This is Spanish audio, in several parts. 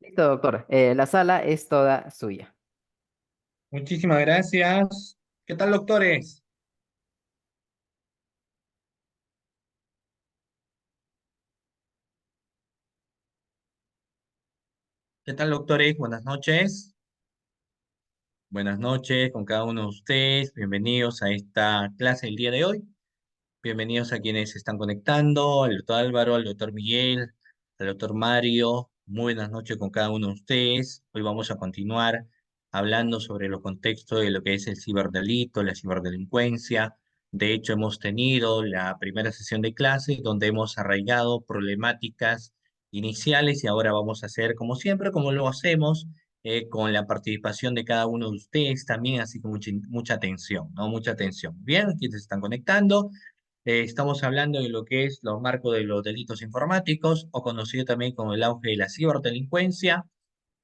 Listo, doctor. La sala es toda suya. Muchísimas gracias. ¿Qué tal, doctores? ¿Qué tal, doctores? Buenas noches. Buenas noches con cada uno de ustedes. Bienvenidos a esta clase del día de hoy. Bienvenidos a quienes se están conectando, al doctor Álvaro, al doctor Miguel, al doctor Mario. Muy buenas noches con cada uno de ustedes. Hoy vamos a continuar hablando sobre los contextos de lo que es el ciberdelito, la ciberdelincuencia. De hecho, hemos tenido la primera sesión de clase donde hemos arraigado problemáticas iniciales y ahora vamos a hacer, como siempre, como lo hacemos, con la participación de cada uno de ustedes también, así que mucha atención, ¿no? Mucha atención. Bien, quienes se están conectando. Estamos hablando de lo que es los marcos de los delitos informáticos, o conocido también como el auge de la ciberdelincuencia,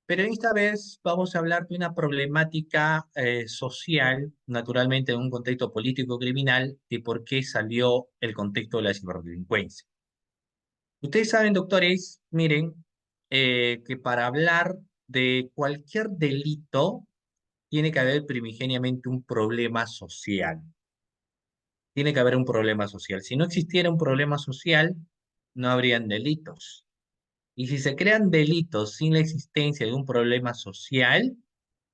pero esta vez vamos a hablar de una problemática social, naturalmente en un contexto político-criminal, de por qué salió el contexto de la ciberdelincuencia. Ustedes saben, doctores, miren, que para hablar de cualquier delito tiene que haber primigeniamente un problema social. Tiene que haber un problema social. Si no existiera un problema social, no habrían delitos. Y si se crean delitos sin la existencia de un problema social,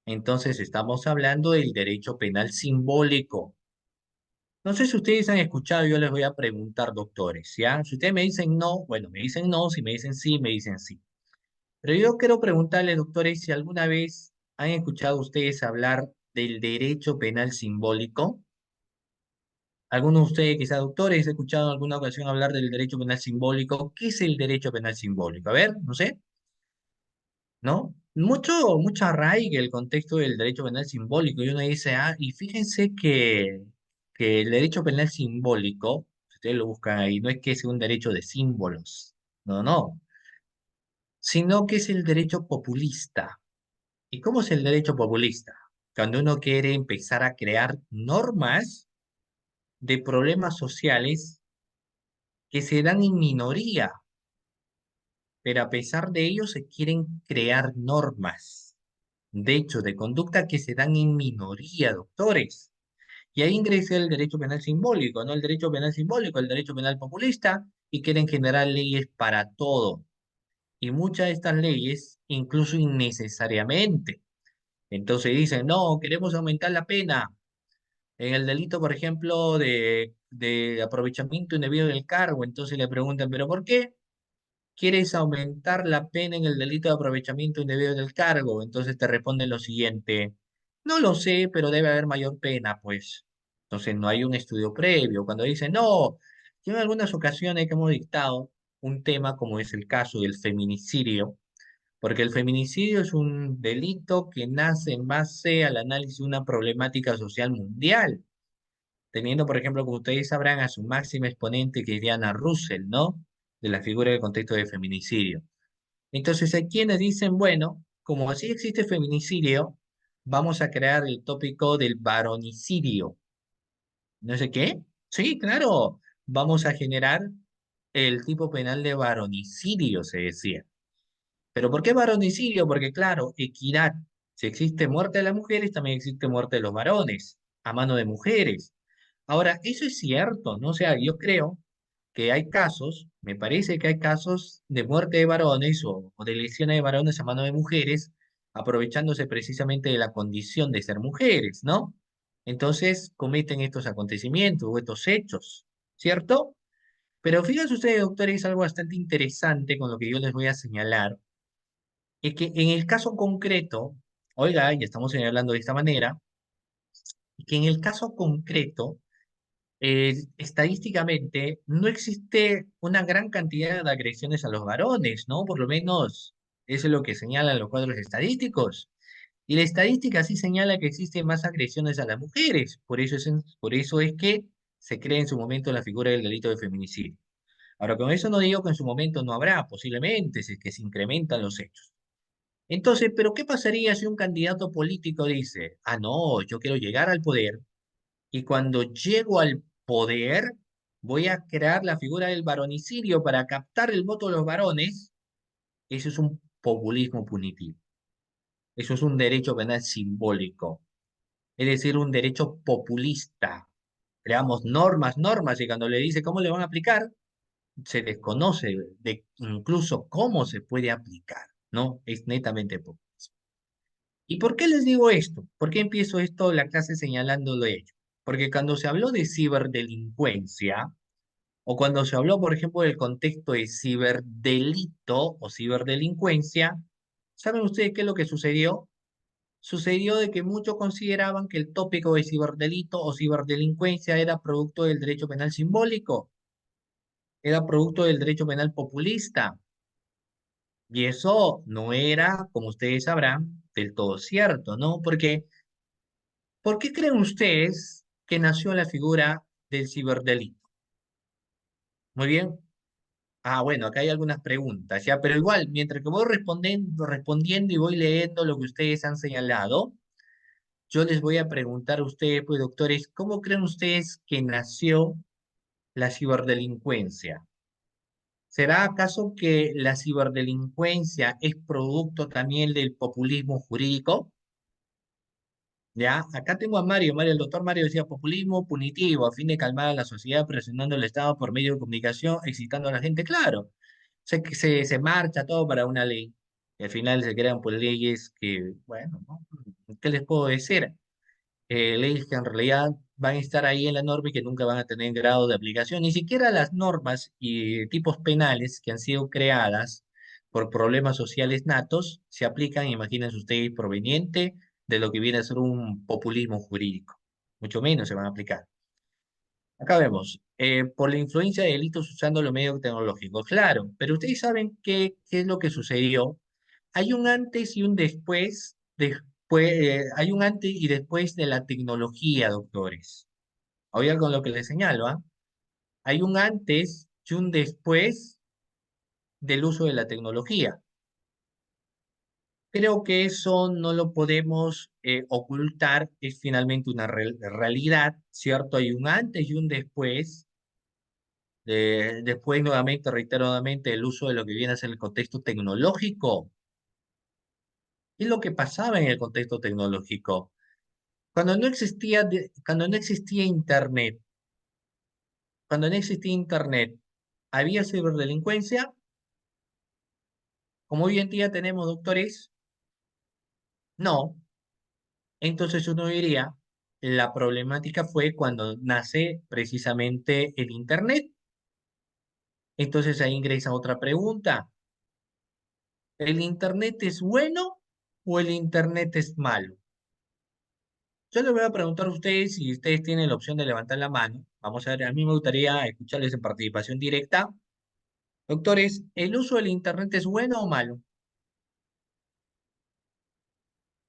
entonces estamos hablando del derecho penal simbólico. No sé si ustedes han escuchado, yo les voy a preguntar, doctores, ¿ya? Si ustedes me dicen no, bueno, me dicen no, si me dicen sí, me dicen sí. Pero yo quiero preguntarles, doctores, si alguna vez han escuchado ustedes hablar del derecho penal simbólico. Algunos de ustedes, quizás doctores, he escuchado en alguna ocasión hablar del derecho penal simbólico. ¿Qué es el derecho penal simbólico? A ver, no sé, ¿no? Mucho arraiga el contexto del derecho penal simbólico. Y uno dice, ah, y fíjense que el derecho penal simbólico, si ustedes lo buscan ahí, no es que sea un derecho de símbolos, no, no, sino que es el derecho populista. ¿Y cómo es el derecho populista? Cuando uno quiere empezar a crear normas de problemas sociales que se dan en minoría, pero a pesar de ello se quieren crear normas, de hecho, de conducta que se dan en minoría, doctores. Y ahí ingresa el derecho penal simbólico, ¿no? El derecho penal simbólico, el derecho penal populista, y quieren generar leyes para todo. Y muchas de estas leyes, incluso innecesariamente. Entonces dicen, no, queremos aumentar la pena. En el delito, por ejemplo, de aprovechamiento indebido del cargo, entonces le preguntan, ¿pero por qué? ¿Quieres aumentar la pena en el delito de aprovechamiento indebido del cargo? Entonces te responden lo siguiente, no lo sé, pero debe haber mayor pena, pues. Entonces no hay un estudio previo. Cuando dicen, no, yo en algunas ocasiones que hemos dictado un tema como es el caso del feminicidio, porque el feminicidio es un delito que nace en base al análisis de una problemática social mundial, teniendo, por ejemplo, como ustedes sabrán, a su máxima exponente que es Diana Russell, ¿no? De la figura del contexto de feminicidio. Entonces hay quienes dicen, bueno, como así existe feminicidio, vamos a crear el tópico del varonicidio. ¿No sé qué? Sí, claro, vamos a generar el tipo penal de varonicidio, se decía. ¿Pero por qué varonicidio? Porque claro, equidad. Si existe muerte de las mujeres, también existe muerte de los varones, a mano de mujeres. Ahora, eso es cierto, ¿no? O sea, yo creo que hay casos, me parece que hay casos de muerte de varones o de lesiones de varones a mano de mujeres, aprovechándose precisamente de la condición de ser mujeres, ¿no? Entonces cometen estos acontecimientos o estos hechos, ¿cierto? Pero fíjense ustedes, doctores, algo bastante interesante con lo que yo les voy a señalar, es que en el caso concreto, oiga, ya estamos hablando de esta manera, que en el caso concreto, estadísticamente no existe una gran cantidad de agresiones a los varones, ¿no? Por lo menos eso es lo que señalan los cuadros estadísticos. Y la estadística sí señala que existen más agresiones a las mujeres. Por eso es que se crea en su momento la figura del delito de feminicidio. Ahora, con eso no digo que en su momento no habrá, posiblemente, si es que se incrementan los hechos. Entonces, ¿pero qué pasaría si un candidato político dice, ah, no, yo quiero llegar al poder y cuando llego al poder, voy a crear la figura del varonicidio para captar el voto de los varones? Eso es un populismo punitivo. Eso es un derecho penal simbólico, es decir, un derecho populista. Creamos normas, y cuando le dice cómo le van a aplicar, se desconoce de incluso cómo se puede aplicar, ¿no? Es netamente populista. ¿Y por qué les digo esto? ¿Por qué empiezo esto, la clase señalándolo ello? Porque cuando se habló de ciberdelincuencia, o cuando se habló, por ejemplo, del contexto de ciberdelito o ciberdelincuencia, ¿saben ustedes qué es lo que sucedió? Sucedió de que muchos consideraban que el tópico de ciberdelito o ciberdelincuencia era producto del derecho penal simbólico, era producto del derecho penal populista. Y eso no era, como ustedes sabrán, del todo cierto, ¿no? Porque, ¿por qué creen ustedes que nació la figura del ciberdelito? Muy bien. Ah, bueno, acá hay algunas preguntas, ¿ya? Pero igual, mientras que voy respondiendo y voy leyendo lo que ustedes han señalado, yo les voy a preguntar a ustedes, pues, doctores, ¿cómo creen ustedes que nació la ciberdelincuencia? ¿Será acaso que la ciberdelincuencia es producto también del populismo jurídico? Ya, acá tengo a Mario, el doctor Mario decía populismo punitivo a fin de calmar a la sociedad presionando al Estado por medio de comunicación, excitando a la gente, claro. Se marcha todo para una ley y al final se crean pues leyes que, bueno, ¿no? ¿Qué les puedo decir? Leyes que en realidad van a estar ahí en la norma y que nunca van a tener grado de aplicación. Ni siquiera las normas y tipos penales que han sido creadas por problemas sociales natos se aplican, imagínense ustedes, proveniente de lo que viene a ser un populismo jurídico. Mucho menos se van a aplicar. Acá vemos, por la influencia de delitos usando los medios tecnológicos. Claro, pero ustedes saben qué es lo que sucedió. Hay un antes y un hay un antes y después de la tecnología, doctores. Oigan con lo que les señalo, ¿ah? Hay un antes y un después del uso de la tecnología. Creo que eso no lo podemos ocultar, es finalmente una realidad, ¿cierto? Hay un antes y un después. Después, nuevamente, reitero nuevamente, el uso de lo que viene a ser el contexto tecnológico. ¿Qué es lo que pasaba en el contexto tecnológico? Cuando no existía Internet, ¿había ciberdelincuencia? Como hoy en día tenemos, doctores, no. Entonces uno diría, la problemática fue cuando nace precisamente el Internet. Entonces ahí ingresa otra pregunta. ¿El Internet es bueno o el Internet es malo? Yo les voy a preguntar a ustedes si ustedes tienen la opción de levantar la mano. Vamos a ver, a mí me gustaría escucharles en participación directa. Doctores, ¿el uso del Internet es bueno o malo?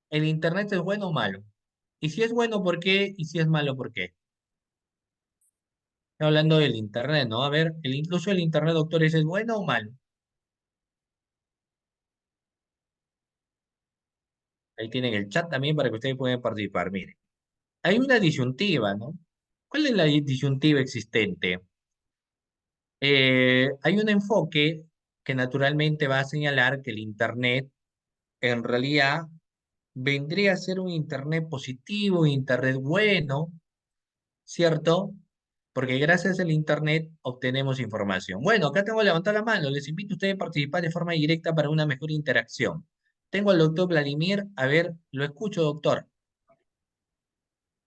¿El Internet es bueno o malo? Y si es bueno, ¿por qué? Y si es malo, ¿por qué? Estoy hablando del Internet, ¿no? A ver, ¿el uso del Internet, doctores, es bueno o malo? Ahí tienen el chat también para que ustedes puedan participar. Miren, hay una disyuntiva, ¿no? ¿Cuál es la disyuntiva existente? Hay un enfoque que naturalmente va a señalar que el Internet en realidad vendría a ser un Internet positivo, un Internet bueno, ¿cierto? Porque gracias al Internet obtenemos información. Bueno, acá tengo que levantar la mano. Les invito a ustedes a participar de forma directa para una mejor interacción. Tengo al doctor Vladimir. A ver, lo escucho, doctor.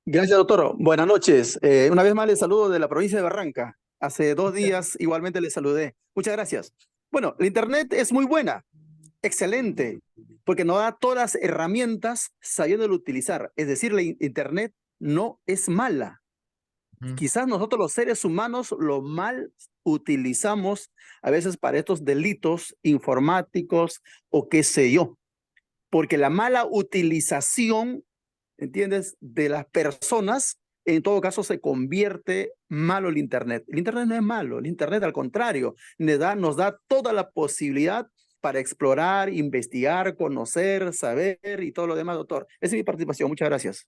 Gracias, doctor. Buenas noches. Una vez más les saludo de la provincia de Barranca. Hace 2 días igualmente les saludé. Muchas gracias. Bueno, la Internet es muy buena, excelente, porque nos da todas las herramientas sabiéndolo utilizar. Es decir, la Internet no es mala. Ujú. Quizás nosotros los seres humanos lo mal utilizamos a veces para estos delitos informáticos o qué sé yo, porque la mala utilización, ¿entiendes?, de las personas, en todo caso se convierte malo el Internet. El Internet no es malo, el Internet al contrario, nos da toda la posibilidad para explorar, investigar, conocer, saber y todo lo demás, doctor. Esa es mi participación. Muchas gracias.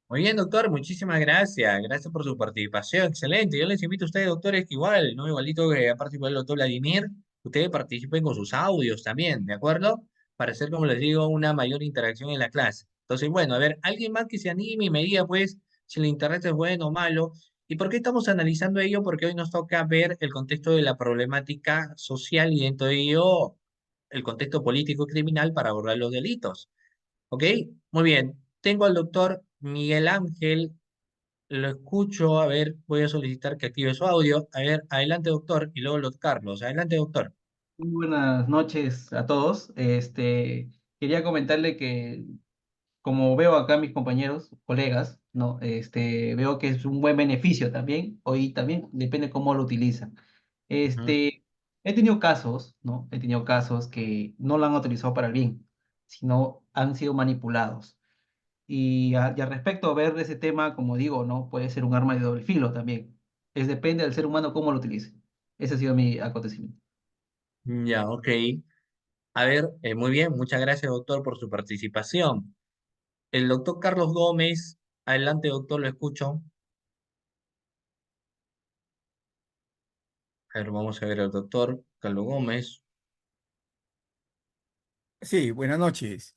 Muy bien, doctor, muchísimas gracias. Gracias por su participación. Excelente. Yo les invito a ustedes, doctores, que igual, no igualito que ha participado el doctor Vladimir, ustedes participen con sus audios también, ¿de acuerdo? para hacer, como les digo, una mayor interacción en la clase. Entonces, bueno, a ver, alguien más que se anime y me diga, pues, si el internet es bueno o malo. ¿Y por qué estamos analizando ello? Porque hoy nos toca ver el contexto de la problemática social y dentro de ello el contexto político criminal para abordar los delitos. ¿Ok? Muy bien. Tengo al doctor Miguel Ángel, lo escucho, a ver, voy a solicitar que active su audio. A ver, adelante, doctor, y luego los Carlos. Adelante, doctor. Muy buenas noches a todos. Quería comentarle que como veo acá a mis compañeros, colegas, ¿no? Veo que es un buen beneficio también. Hoy también depende cómo lo utilizan. Ujú. He tenido casos, ¿no? He tenido casos que no lo han utilizado para el bien, sino han sido manipulados. Y al respecto, ver ese tema, como digo, ¿no? Puede ser un arma de doble filo también. Depende del ser humano cómo lo utilice. Ese ha sido mi acontecimiento. Ya, ok. A ver, muy bien, muchas gracias, doctor, por su participación. El doctor Carlos Gómez, adelante, doctor, lo escucho. A ver, vamos a ver al doctor Carlos Gómez. Sí, buenas noches.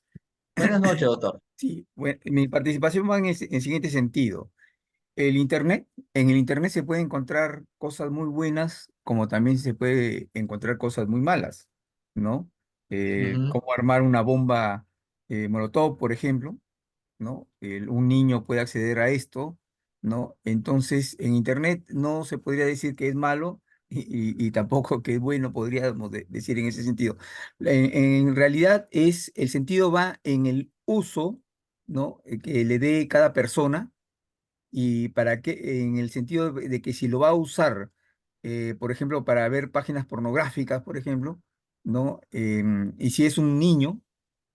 Buenas noches, doctor. Sí, mi participación va en el siguiente sentido. El Internet, en el Internet se puede encontrar cosas muy buenas, como también se puede encontrar cosas muy malas, ¿no? Ujú. Cómo armar una bomba Molotov, por ejemplo, ¿no? Un niño puede acceder a esto, ¿no? Entonces, en Internet no se podría decir que es malo y tampoco que es bueno, podríamos decir en ese sentido. En realidad el sentido va en el uso, ¿no? Que le dé cada persona y para qué, en el sentido de que si lo va a usar, por ejemplo, para ver páginas pornográficas, por ejemplo, ¿no? Y si es un niño,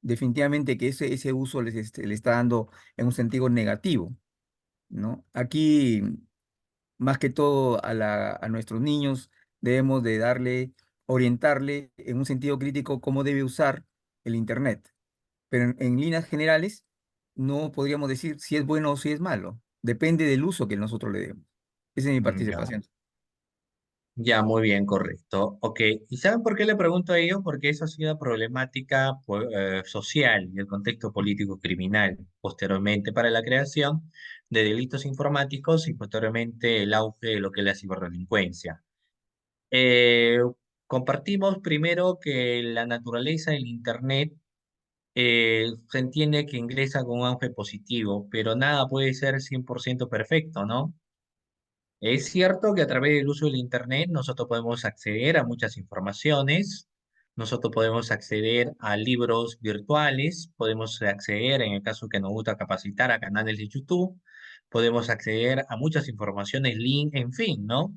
definitivamente que ese uso le está dando en un sentido negativo, ¿no? Aquí, más que todo a nuestros niños, debemos de orientarle en un sentido crítico cómo debe usar el Internet. Pero en líneas generales, no podríamos decir si es bueno o si es malo. Depende del uso que nosotros le demos. Esa es mi Ya, participación. ya, muy bien, correcto. Ok, ¿y saben por qué le pregunto a ello? Porque eso ha sido problemática social y el contexto político criminal posteriormente para la creación de delitos informáticos y posteriormente el auge de lo que es la ciberdelincuencia. Eh, Compartimos primero que la naturaleza del Internet se entiende que ingresa con un auge positivo, pero nada puede ser 100% perfecto, ¿no? Es cierto que a través del uso del Internet nosotros podemos acceder a muchas informaciones, nosotros podemos acceder a libros virtuales, podemos acceder, en el caso que nos gusta capacitar, a canales de YouTube, podemos acceder a muchas informaciones, link, en fin, ¿no?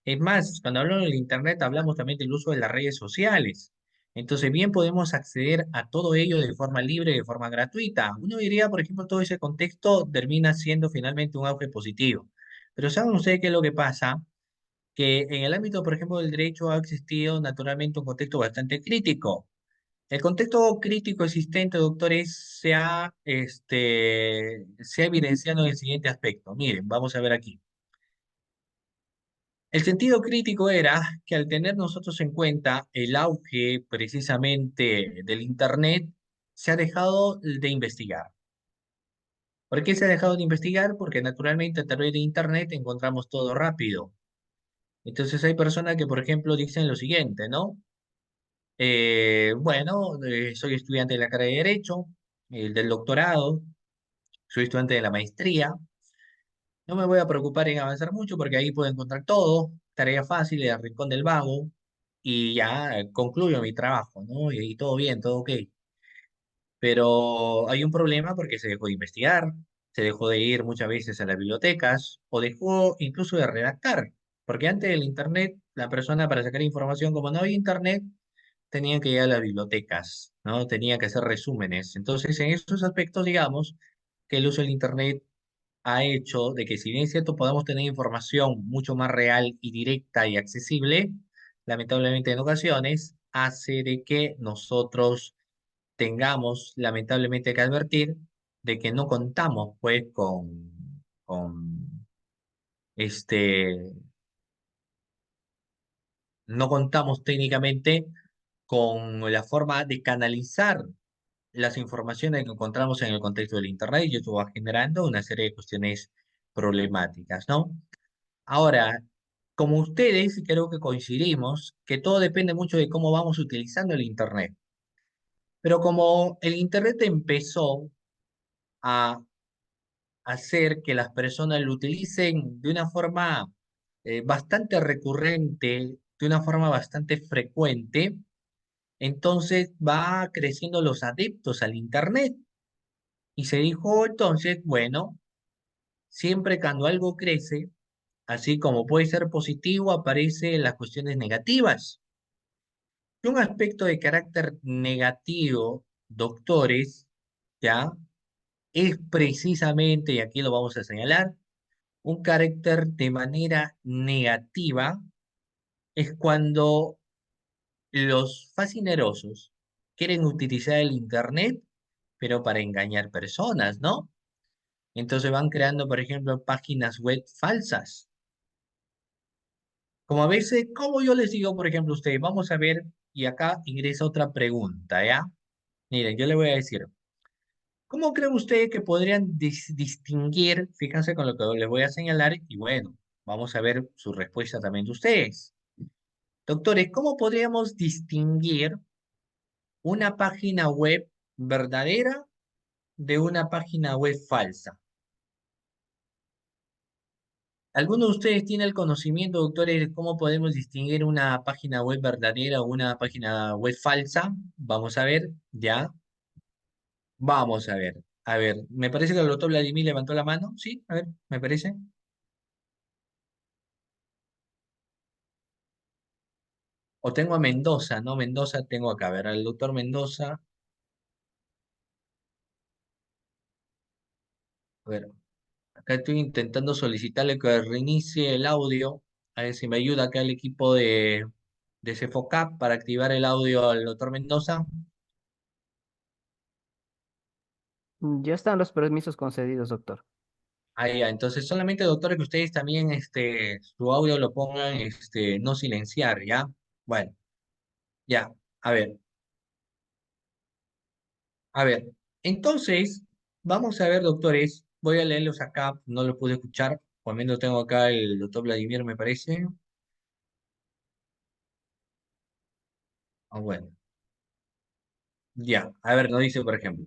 Es más, cuando hablamos del Internet hablamos también del uso de las redes sociales. Entonces, bien podemos acceder a todo ello de forma libre, de forma gratuita. Uno diría, por ejemplo, todo ese contexto termina siendo finalmente un auge positivo. Pero ¿saben ustedes qué es lo que pasa? Que en el ámbito, por ejemplo, del derecho ha existido naturalmente un contexto bastante crítico. El contexto crítico existente, doctores, se ha evidenciado en el siguiente aspecto. Miren, vamos a ver aquí. El sentido crítico era que al tener nosotros en cuenta el auge precisamente del Internet, se ha dejado de investigar. ¿Por qué se ha dejado de investigar? Porque naturalmente a través de Internet encontramos todo rápido. Entonces hay personas que, por ejemplo, dicen lo siguiente, ¿no? Bueno, soy estudiante de la carrera de Derecho, del doctorado, soy estudiante de la maestría, no me voy a preocupar en avanzar mucho porque ahí puedo encontrar todo, tarea fácil, el rincón del vago, y ya concluyo mi trabajo, ¿no? Y todo bien, todo ok. Pero hay un problema porque se dejó de investigar, se dejó de ir muchas veces a las bibliotecas o dejó incluso de redactar, porque antes del Internet, la persona para sacar información, como no había Internet, tenía que ir a las bibliotecas, ¿no? Tenía que hacer resúmenes. Entonces, en esos aspectos, digamos, que el uso del Internet ha hecho de que si bien es cierto podamos tener información mucho más real y directa y accesible, lamentablemente en ocasiones hace de que nosotros tengamos lamentablemente que advertir de que no contamos pues con este, no contamos técnicamente con la forma de canalizar las informaciones que encontramos en el contexto del Internet y eso va generando una serie de cuestiones problemáticas, ¿no? Ahora, como ustedes, creo que coincidimos que todo depende mucho de cómo vamos utilizando el Internet. Pero como el Internet empezó a hacer que las personas lo utilicen de una forma bastante recurrente, de una forma bastante frecuente, entonces va creciendo los adeptos al Internet. Y se dijo entonces, bueno, siempre cuando algo crece, así como puede ser positivo, aparecen las cuestiones negativas. Y un aspecto de carácter negativo, doctores, ¿ya? Es precisamente, y aquí lo vamos a señalar, un carácter de manera negativa es cuando los fascinerosos quieren utilizar el Internet, pero para engañar personas, ¿no? Entonces van creando, por ejemplo, páginas web falsas. Como a veces, como yo les digo, por ejemplo, a ustedes, vamos a ver, y acá ingresa otra pregunta, ¿ya? Miren, yo le voy a decir, ¿cómo creen ustedes que podrían distinguir, fíjense con lo que les voy a señalar, y bueno, vamos a ver su respuesta también de ustedes. Doctores, ¿cómo podríamos distinguir una página web verdadera de una página web falsa? ¿Alguno de ustedes tiene el conocimiento, doctores, de cómo podemos distinguir una página web verdadera o una página web falsa? Vamos a ver, ya. Vamos a ver. A ver, me parece que el doctor Vladimir levantó la mano. Sí, a ver, me parece. O tengo a Mendoza, ¿no? Mendoza tengo acá. A ver, al doctor Mendoza. A ver, acá estoy intentando solicitarle que reinicie el audio. A ver si me ayuda acá el equipo de Cefocap para activar el audio al doctor Mendoza. Ya están los permisos concedidos, doctor. Ah, ya, entonces solamente, doctores, que ustedes también su audio lo pongan no silenciar, ¿ya? Bueno, ya, a ver, a ver. Entonces, vamos a ver, doctores, voy a leerlos acá, no los pude escuchar, por lo menos tengo acá el doctor Vladimir, me parece. Ah, bueno, ya, a ver, nos dice, por ejemplo,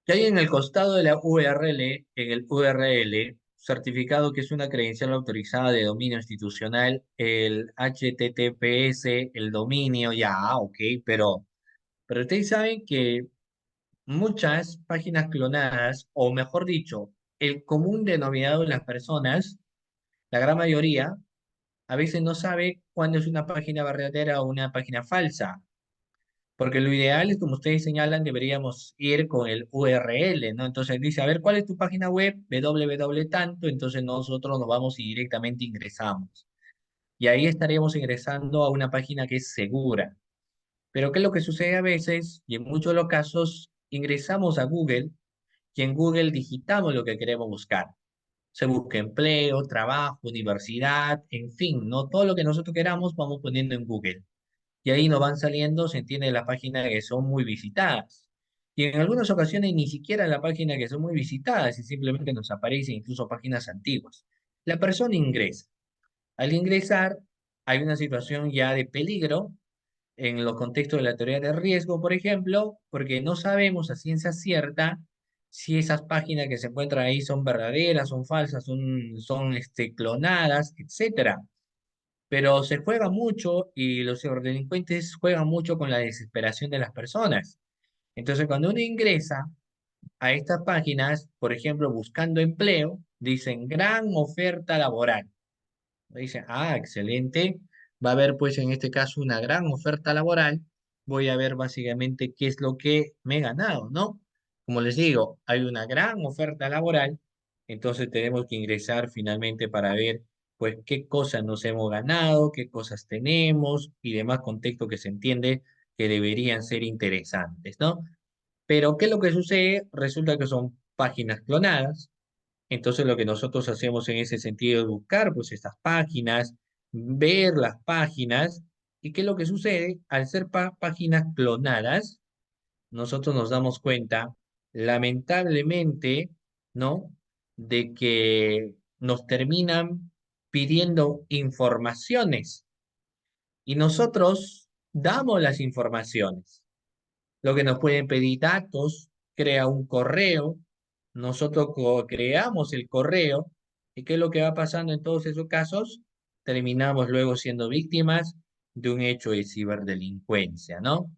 que hay en el costado de la URL, en el URL, certificado que es una credencial autorizada de dominio institucional, el HTTPS, el dominio, ya, ok, pero ustedes saben que muchas páginas clonadas, o mejor dicho, el común denominador de las personas, la gran mayoría, a veces no sabe cuándo es una página verdadera o una página falsa. Porque lo ideal es, como ustedes señalan, deberíamos ir con el URL, ¿no? Entonces dice, a ver, ¿cuál es tu página web? www tanto, entonces nosotros nos vamos y directamente ingresamos. Y ahí estaríamos ingresando a una página que es segura. Pero ¿qué es lo que sucede a veces? Y en muchos de los casos, ingresamos a Google y en Google digitamos lo que queremos buscar. Se busca empleo, trabajo, universidad, en fin, ¿no? Todo lo que nosotros queramos vamos poniendo en Google y ahí nos van saliendo, se entiende, las páginas que son muy visitadas. Y en algunas ocasiones ni siquiera la página que son muy visitadas y simplemente nos aparecen incluso páginas antiguas. La persona ingresa. Al ingresar hay una situación ya de peligro en los contextos de la teoría de riesgo, por ejemplo, porque no sabemos a ciencia cierta si esas páginas que se encuentran ahí son verdaderas, son falsas, son clonadas, etcétera, pero se juega mucho y los ciberdelincuentes juegan mucho con la desesperación de las personas. Entonces, cuando uno ingresa a estas páginas, por ejemplo, buscando empleo, dicen gran oferta laboral. Dicen, ah, excelente, va a haber pues en este caso una gran oferta laboral. Voy a ver básicamente qué es lo que me he ganado, ¿no? Como les digo, hay una gran oferta laboral, entonces tenemos que ingresar finalmente para ver pues qué cosas nos hemos ganado, qué cosas tenemos y demás contexto que se entiende que deberían ser interesantes, ¿no? Pero ¿qué es lo que sucede? Resulta que son páginas clonadas, entonces lo que nosotros hacemos en ese sentido es buscar pues estas páginas, ver las páginas ¿Y qué es lo que sucede? Al ser páginas clonadas, nosotros nos damos cuenta, lamentablemente, ¿no? De que nos terminan pidiendo informaciones y nosotros damos las informaciones. Lo que nos pueden pedir datos, crea un correo, nosotros creamos el correo, ¿y qué es lo que va pasando en todos esos casos? Terminamos luego siendo víctimas de un hecho de ciberdelincuencia, ¿no?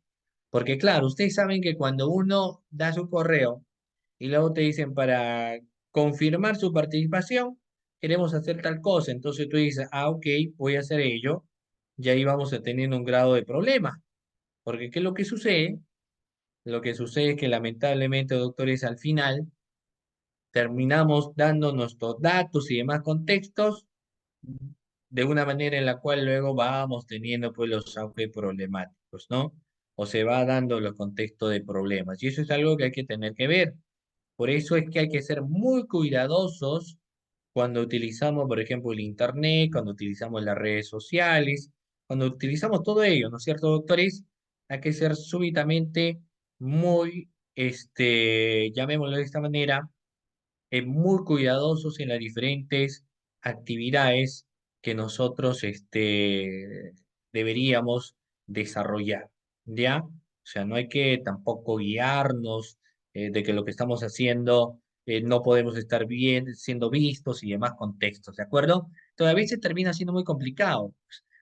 Porque claro, ustedes saben que cuando uno da su correo y luego te dicen para confirmar su participación, queremos hacer tal cosa, entonces tú dices, ah, ok, voy a hacer ello, y ahí vamos a tener un grado de problema. Porque ¿qué es lo que sucede? Lo que sucede es que lamentablemente, doctores, al final terminamos dando nuestros datos y demás contextos de una manera en la cual luego vamos teniendo pues los auges problemáticos, ¿no? O se va dando los contextos de problemas. Y eso es algo que hay que tener que ver. Por eso es que hay que ser muy cuidadosos cuando utilizamos, por ejemplo, el Internet, cuando utilizamos las redes sociales, cuando utilizamos todo ello, ¿no es cierto, doctores? Hay que ser súbitamente muy, llamémoslo de esta manera, muy cuidadosos en las diferentes actividades que nosotros deberíamos desarrollar, ¿ya? O sea, no hay que tampoco guiarnos de que lo que estamos haciendo no podemos estar bien siendo vistos y demás contextos, ¿de acuerdo? Todavía se termina siendo muy complicado.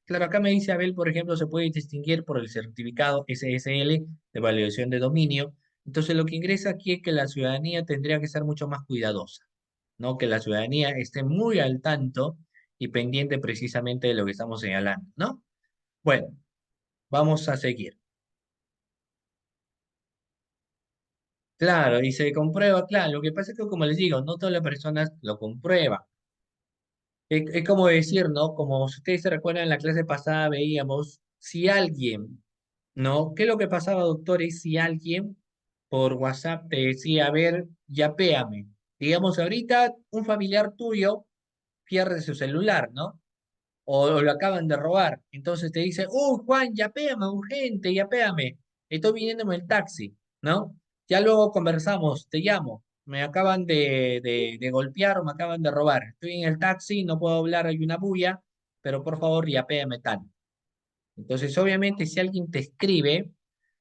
Claro, acá me dice Abel, por ejemplo, se puede distinguir por el certificado SSL de validación de dominio. Entonces, lo que ingresa aquí es que la ciudadanía tendría que ser mucho más cuidadosa, ¿no? Que la ciudadanía esté muy al tanto y pendiente precisamente de lo que estamos señalando, ¿no? Bueno, vamos a seguir. Claro, y se comprueba, claro, lo que pasa es que, como les digo, no todas las personas lo comprueban. Es como decir, ¿no? Como si ustedes se recuerdan, en la clase pasada veíamos, si alguien, ¿no? ¿Qué es lo que pasaba, doctores? Si alguien por WhatsApp te decía, a ver, yapéame. Digamos, ahorita un familiar tuyo pierde su celular, ¿no? O lo acaban de robar. Entonces te dice, Juan, yapéame, urgente, yapéame. Estoy viniéndome el taxi, ¿no? Ya luego conversamos, te llamo. Me acaban de golpear o me acaban de robar. Estoy en el taxi, no puedo hablar, hay una bulla, pero por favor, yapéame tal. Entonces, obviamente, si alguien te escribe,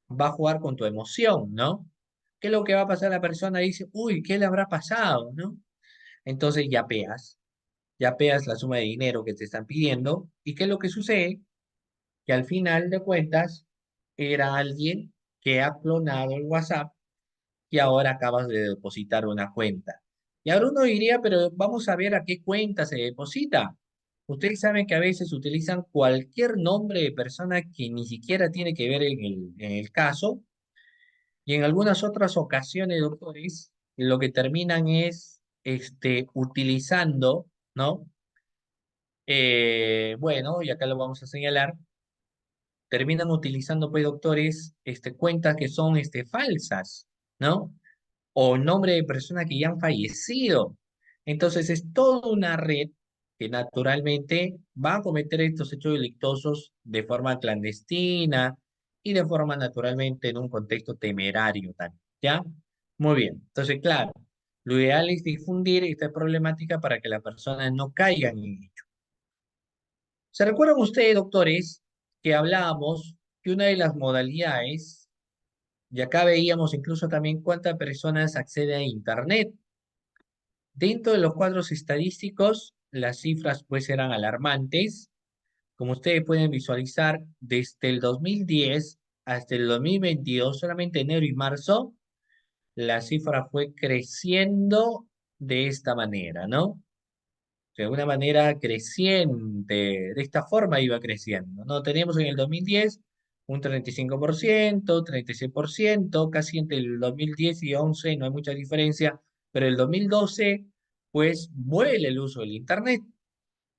va a jugar con tu emoción, ¿no? ¿Qué es lo que va a pasar? La persona dice, uy, ¿qué le habrá pasado, no? Entonces, yapeas la suma de dinero que te están pidiendo. ¿Y qué es lo que sucede? Que al final de cuentas era alguien que ha clonado el WhatsApp y ahora acabas de depositar una cuenta. Y ahora uno diría, pero vamos a ver a qué cuenta se deposita. Ustedes saben que a veces utilizan cualquier nombre de persona que ni siquiera tiene que ver en el caso, y en algunas otras ocasiones, doctores, lo que terminan es utilizando, ¿no? Bueno, y acá lo vamos a señalar, terminan utilizando, pues, doctores, cuentas que son falsas, ¿no? O nombre de personas que ya han fallecido. Entonces es toda una red que naturalmente va a cometer estos hechos delictosos de forma clandestina y de forma naturalmente en un contexto temerario también, ¿ya? Muy bien. Entonces, claro, lo ideal es difundir esta problemática para que la persona no caiga en ello. ¿Se recuerdan ustedes, doctores, que hablábamos que una de las modalidades, y acá veíamos incluso también cuántas personas acceden a Internet? Dentro de los cuadros estadísticos, las cifras pues eran alarmantes. Como ustedes pueden visualizar, desde el 2010 hasta el 2022, solamente enero y marzo, la cifra fue creciendo de esta manera, ¿no? De una manera creciente, de esta forma iba creciendo, ¿no? Teníamos en el 2010 un 35%, 36%, casi entre el 2010 y 11 no hay mucha diferencia, pero el 2012 pues vuela el uso del Internet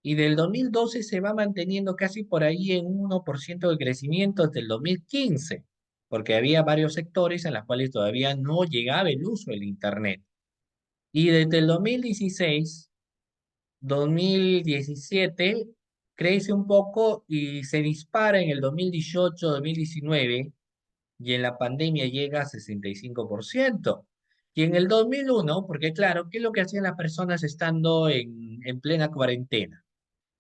y del 2012 se va manteniendo casi por ahí en un 1% de crecimiento hasta el 2015, porque había varios sectores en los cuales todavía no llegaba el uso del Internet. Y desde el 2016 2017 crece un poco y se dispara en el 2018, 2019 y en la pandemia llega a 65%. Y en el 2001, porque claro, ¿qué es lo que hacían las personas estando en plena cuarentena?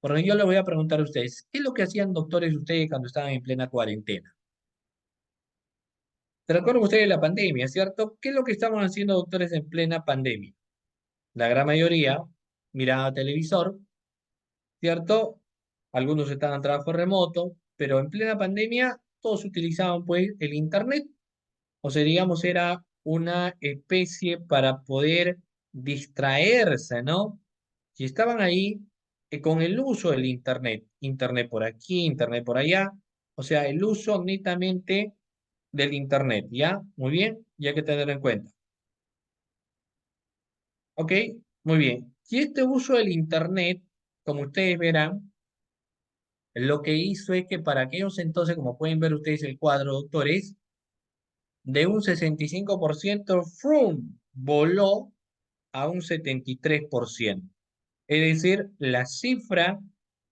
Porque yo le voy a preguntar a ustedes, ¿qué es lo que hacían doctores ustedes cuando estaban en plena cuarentena? ¿Se recuerdan ustedes de la pandemia, cierto? ¿Qué es lo que estaban haciendo doctores en plena pandemia? La gran mayoría miraba televisor, ¿cierto? Algunos estaban en trabajo remoto, pero en plena pandemia todos utilizaban pues el internet. O sea, digamos, era una especie para poder distraerse, ¿no? Si estaban ahí con el uso del internet, internet por aquí, internet por allá, o sea, el uso netamente del internet, ¿ya? Muy bien, ya que tener en cuenta. ¿Ok? Muy bien. Y este uso del internet, como ustedes verán, lo que hizo es que para aquellos entonces, como pueden ver ustedes el cuadro, doctores, de un 65%, ¡frum! Voló a un 73%. Es decir, la cifra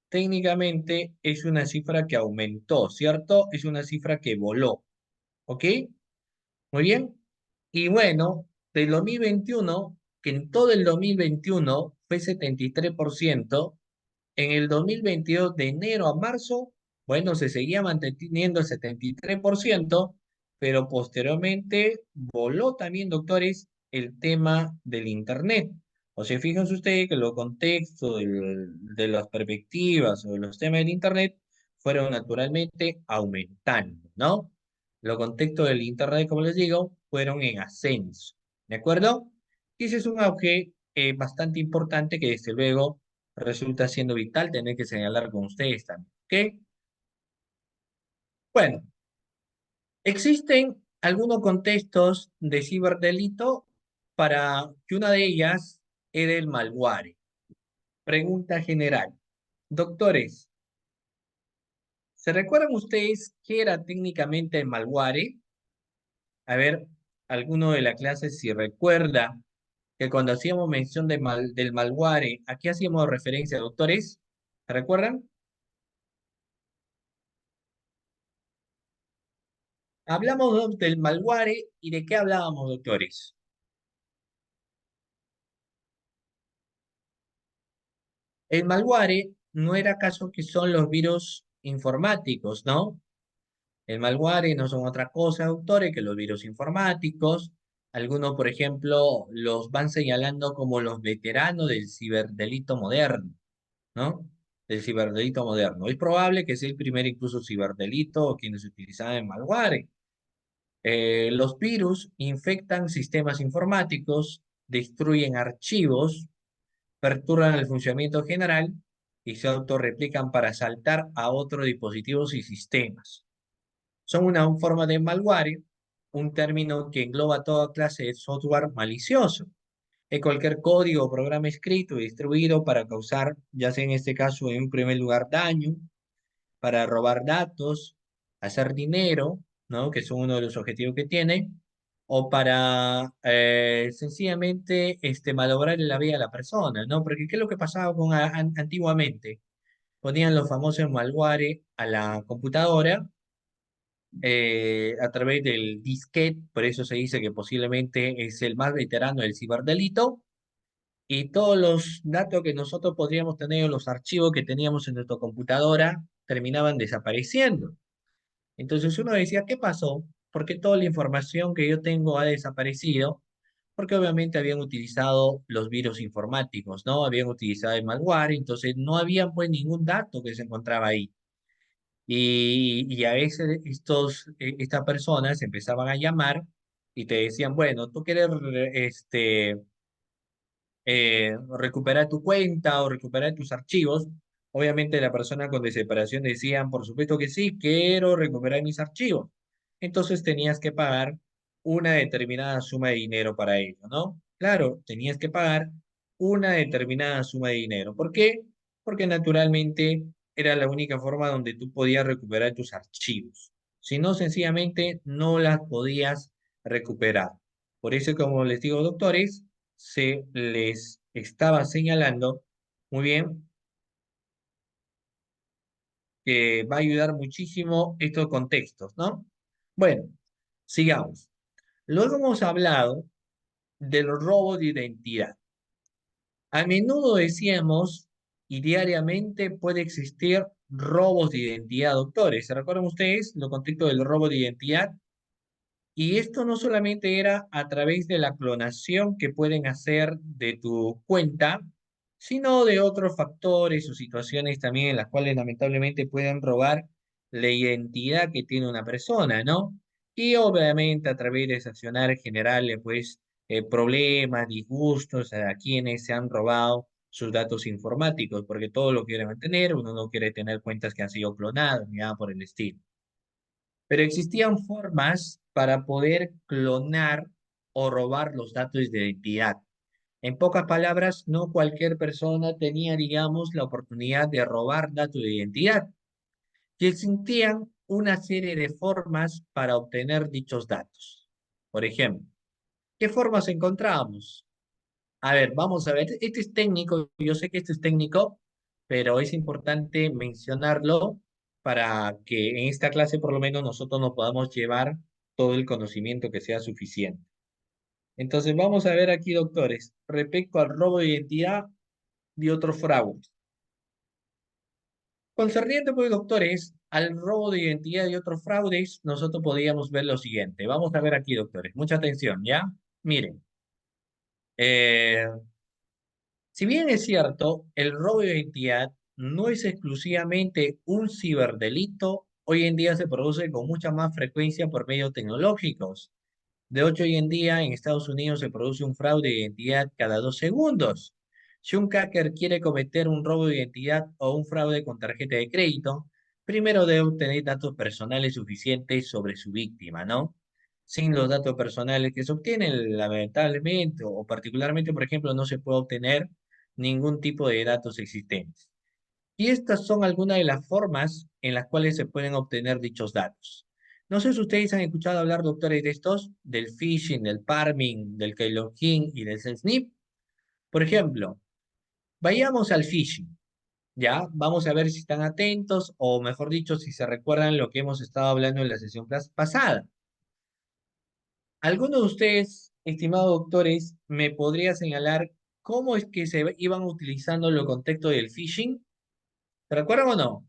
técnicamente es una cifra que aumentó, ¿cierto? Es una cifra que voló, ¿ok? Muy bien. Y bueno, del 2021, que en todo el 2021 fue 73%, en el 2022 de enero a marzo, bueno, se seguía manteniendo el 73%, pero posteriormente voló también, doctores, el tema del Internet. O sea, fíjense ustedes que los contextos de las perspectivas o de los temas del Internet fueron naturalmente aumentando, ¿no? Los contextos del Internet, como les digo, fueron en ascenso, ¿de acuerdo? Y ese es un auge bastante importante que desde luego resulta siendo vital tener que señalar con ustedes también. ¿Ok? Bueno, existen algunos contextos de ciberdelito para que una de ellas era el malware. Pregunta general. Doctores, ¿se recuerdan ustedes qué era técnicamente el malware? A ver, alguno de la clase si recuerda que cuando hacíamos mención del malware, ¿a qué hacíamos referencia, doctores? ¿Se recuerdan? Hablamos del malware y ¿de qué hablábamos, doctores? El malware no era acaso que son los virus informáticos, ¿no? El malware no son otra cosa, doctores, que los virus informáticos. Algunos, por ejemplo, los van señalando como los veteranos del ciberdelito moderno, ¿no? Del ciberdelito moderno. Es probable que sea el primer incluso ciberdelito o quienes utilizaban el malware. Los virus infectan sistemas informáticos, destruyen archivos, perturban el funcionamiento general y se autorreplican para saltar a otros dispositivos y sistemas. Son una forma de malware, un término que engloba toda clase de software malicioso. Es cualquier código o programa escrito y distribuido para causar, ya sea en este caso en un primer lugar, daño, para robar datos, hacer dinero, ¿no? Que son uno de los objetivos que tiene, o para sencillamente malograr la vida de la persona, ¿no? Porque ¿qué es lo que pasaba antiguamente? Ponían los famosos malware a la computadora a través del disquete, por eso se dice que posiblemente es el más veterano del ciberdelito, y todos los datos que nosotros podríamos tener en los archivos que teníamos en nuestra computadora terminaban desapareciendo. Entonces uno decía, ¿qué pasó? ¿Por qué toda la información que yo tengo ha desaparecido? Porque obviamente habían utilizado los virus informáticos, ¿no? Habían utilizado el malware, entonces no había pues ningún dato que se encontraba ahí. Y a veces estas personas empezaban a llamar y te decían, bueno, tú quieres recuperar tu cuenta o recuperar tus archivos. Obviamente la persona con desesperación decían, por supuesto que sí, quiero recuperar mis archivos. Entonces tenías que pagar una determinada suma de dinero para ello, ¿no? Claro, tenías que pagar una determinada suma de dinero. ¿Por qué? Porque naturalmente era la única forma donde tú podías recuperar tus archivos. Si no, sencillamente no las podías recuperar. Por eso, como les digo, doctores, se les estaba señalando, muy bien, que va a ayudar muchísimo estos contextos, ¿no? Bueno, sigamos. Luego hemos hablado del robo de identidad. A menudo decíamos, y diariamente puede existir robos de identidad, doctores. ¿Se recuerdan ustedes lo contexto del robo de identidad? Y esto no solamente era a través de la clonación que pueden hacer de tu cuenta, sino de otros factores o situaciones también en las cuales lamentablemente pueden robar la identidad que tiene una persona, ¿no? Y obviamente a través de ese accionar generarle pues problemas, disgustos a quienes se han robado sus datos informáticos, porque todo lo quiere mantener, uno no quiere tener cuentas que han sido clonadas ni nada por el estilo. Pero existían formas para poder clonar o robar los datos de identidad. En pocas palabras, no cualquier persona tenía, digamos, la oportunidad de robar datos de identidad. Y existían una serie de formas para obtener dichos datos. Por ejemplo, ¿qué formas encontramos? A ver, vamos a ver, este es técnico, yo sé que este es técnico, pero es importante mencionarlo para que en esta clase por lo menos nosotros nos podamos llevar todo el conocimiento que sea suficiente. Entonces vamos a ver aquí, doctores, respecto al robo de identidad y otros fraudes. Concerniente, pues, doctores, al robo de identidad y otros fraudes, nosotros podríamos ver lo siguiente. Vamos a ver aquí, doctores, mucha atención, ¿ya? Miren, eh, si bien es cierto, el robo de identidad no es exclusivamente un ciberdelito, hoy en día se produce con mucha más frecuencia por medios tecnológicos. De hecho, hoy en día en Estados Unidos se produce un fraude de identidad cada 2 segundos. Si un hacker quiere cometer un robo de identidad o un fraude con tarjeta de crédito, primero debe obtener datos personales suficientes sobre su víctima, ¿no? Sin los datos personales que se obtienen, lamentablemente o particularmente, por ejemplo, no se puede obtener ningún tipo de datos existentes. Y estas son algunas de las formas en las cuales se pueden obtener dichos datos. No sé si ustedes han escuchado hablar, doctores, de estos, del phishing, del parming, del keylogin y del snip. Por ejemplo, vayamos al phishing, ¿ya? Vamos a ver si están atentos o, mejor dicho, si se recuerdan lo que hemos estado hablando en la sesión pasada. ¿Alguno de ustedes, estimados doctores, me podría señalar cómo es que se iban utilizando los contextos del phishing? ¿Se recuerdan o no?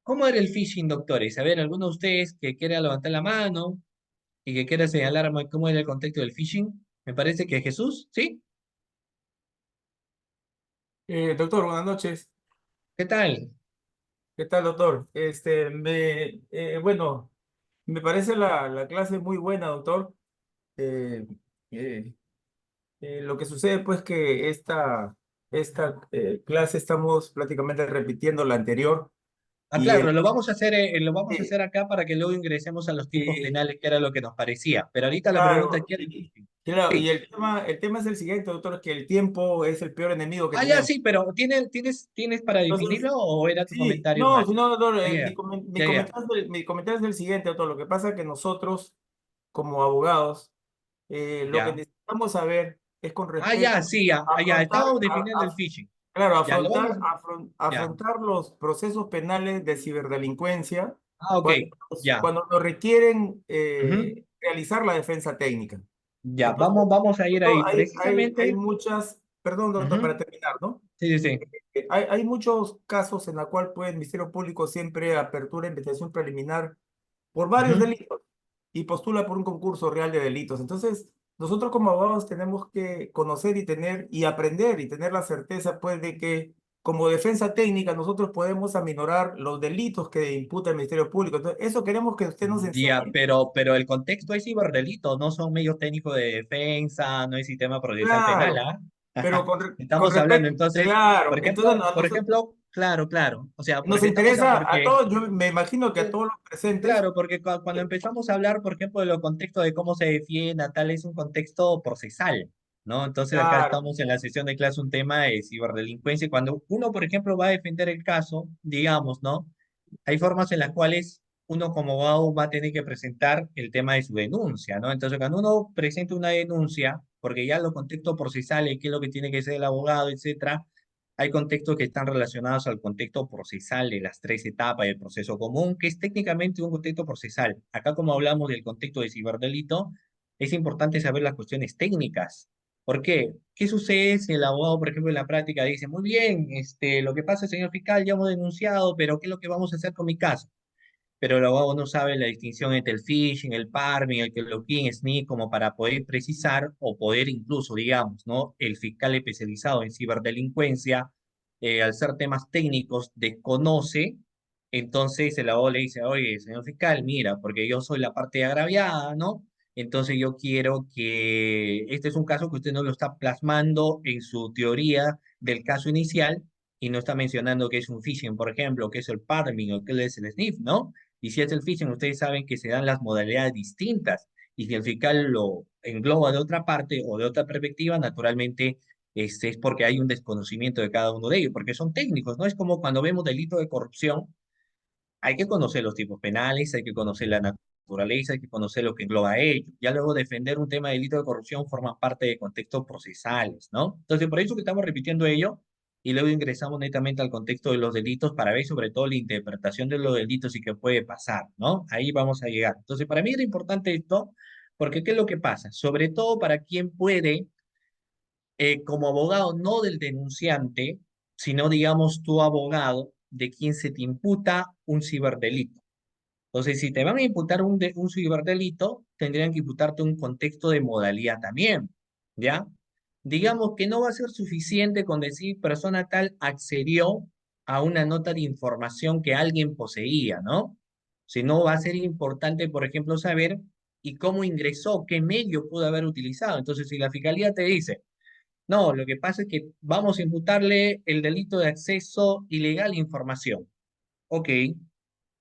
¿Cómo era el phishing, doctores? A ver, alguno de ustedes que quiera levantar la mano y que quiera señalarme cómo era el contexto del phishing. Me parece que Jesús, ¿sí? Doctor, buenas noches. ¿Qué tal? ¿Qué tal, doctor? Bueno, me parece la clase muy buena, doctor. Eh, eh, lo que sucede, pues, que esta clase estamos prácticamente repitiendo la anterior Ah, y claro, el, lo vamos a eh, hacer acá para que luego ingresemos a los tipos y, penales, que era lo que nos parecía. Pero ahorita la pregunta es, claro, ¿qué era el phishing? claro, y Sí. el tema es el siguiente, doctor, que el tiempo es el peor enemigo que Ah, ya, tenemos. sí, pero ¿tienes para Entonces, definirlo o era tu sí, comentario no, más? si no, doctor, Ah, ya, ya, ya, mi comentario es el siguiente, doctor. Lo que pasa es que nosotros, como abogados, lo que ya. necesitamos saber es con Ah, ya, respecto sí, ya, a ah, ya, afrontar, estábamos definiendo el phishing. claro, Ya, lo vamos, ya. afrontar los procesos penales de ciberdelincuencia Ah, ok, ya. cuando nos requieren Ujú. realizar la defensa técnica. Ya, Entonces, vamos a ir ahí. hay Precisamente, muchas, perdón, doctor, ujú. para terminar, ¿no? Sí, sí, sí. Hay muchos casos en la cual pues, el Ministerio Público siempre apertura investigación preliminar por varios Ujú. delitos y postula por un concurso real de delitos. Entonces, nosotros como abogados tenemos que conocer y tener y aprender y tener la certeza pues de que como defensa técnica nosotros podemos aminorar los delitos que imputa el Ministerio Público. Entonces, eso queremos que usted nos Ya, enseñe. pero el contexto es ciberdelito, no son medios técnicos de defensa, no es sistema procesal penal, Claro, ¿ah? pero con Estamos hablando, respecto, entonces, claro, entonces a por nosotros ejemplo, claro, claro, o sea, nos porque estamos, interesa a porque todos, yo me imagino que a todos los presentes. claro, porque cuando empezamos a hablar, por ejemplo, de los contextos de cómo se defiende, tal, es un contexto procesal, ¿no? Entonces acá Claro, estamos en la sesión de clase un tema de ciberdelincuencia y cuando uno, por ejemplo, va a defender el caso, digamos, ¿no? Hay formas en las cuales uno como abogado va a tener que presentar el tema de su denuncia, ¿no? Entonces, cuando uno presenta una denuncia, porque ya los contextos procesales, qué es lo que tiene que ser el abogado, etcétera, Hay contextos que están relacionados al contexto procesal de las tres etapas del proceso común, que es técnicamente un contexto procesal. Acá, como hablamos del contexto de ciberdelito, es importante saber las cuestiones técnicas. ¿Por qué? ¿Qué sucede si el abogado, por ejemplo, en la práctica dice, muy bien, lo que pasa, señor fiscal, ya hemos denunciado, pero ¿qué es lo que vamos a hacer con mi caso? Pero el abogado no sabe la distinción entre el phishing, el parming, el login, SNIP, como para poder precisar o poder incluso, digamos, ¿no? El fiscal especializado en ciberdelincuencia, al ser temas técnicos, desconoce, entonces el abogado le dice, oye, señor fiscal, mira, porque yo soy la parte agraviada, ¿no? Entonces yo quiero que, este es un caso que usted no lo está plasmando en su teoría del caso inicial y no está mencionando que es un phishing, por ejemplo, que es el parming o que es el SNIF, ¿no? Y si es el phishing, ustedes saben que se dan las modalidades distintas. Y si el fiscal lo engloba de otra parte o de otra perspectiva, naturalmente es porque hay un desconocimiento de cada uno de ellos, porque son técnicos, ¿no? Es como cuando vemos delito de corrupción, hay que conocer los tipos penales, hay que conocer la naturaleza, hay que conocer lo que engloba a ello. Ya luego defender un tema de delito de corrupción forma parte de contextos procesales, ¿no? Entonces, por eso que estamos repitiendo ello y luego ingresamos netamente al contexto de los delitos para ver sobre todo la interpretación de los delitos y qué puede pasar, ¿no? Ahí vamos a llegar. Entonces, para mí era importante esto, porque ¿qué es lo que pasa? Sobre todo para quien puede como abogado no del denunciante, sino digamos tu abogado de quien se te imputa un ciberdelito. Entonces, si te van a imputar un ciberdelito, tendrían que imputarte un contexto de modalidad también, ¿ya? Digamos que no va a ser suficiente con decir persona tal accedió a una nota de información que alguien poseía, ¿no? Sino va a ser importante, por ejemplo, saber y cómo ingresó, qué medio pudo haber utilizado. Entonces, si la fiscalía te dice, no, lo que pasa es que vamos a imputarle el delito de acceso ilegal a información. Ok.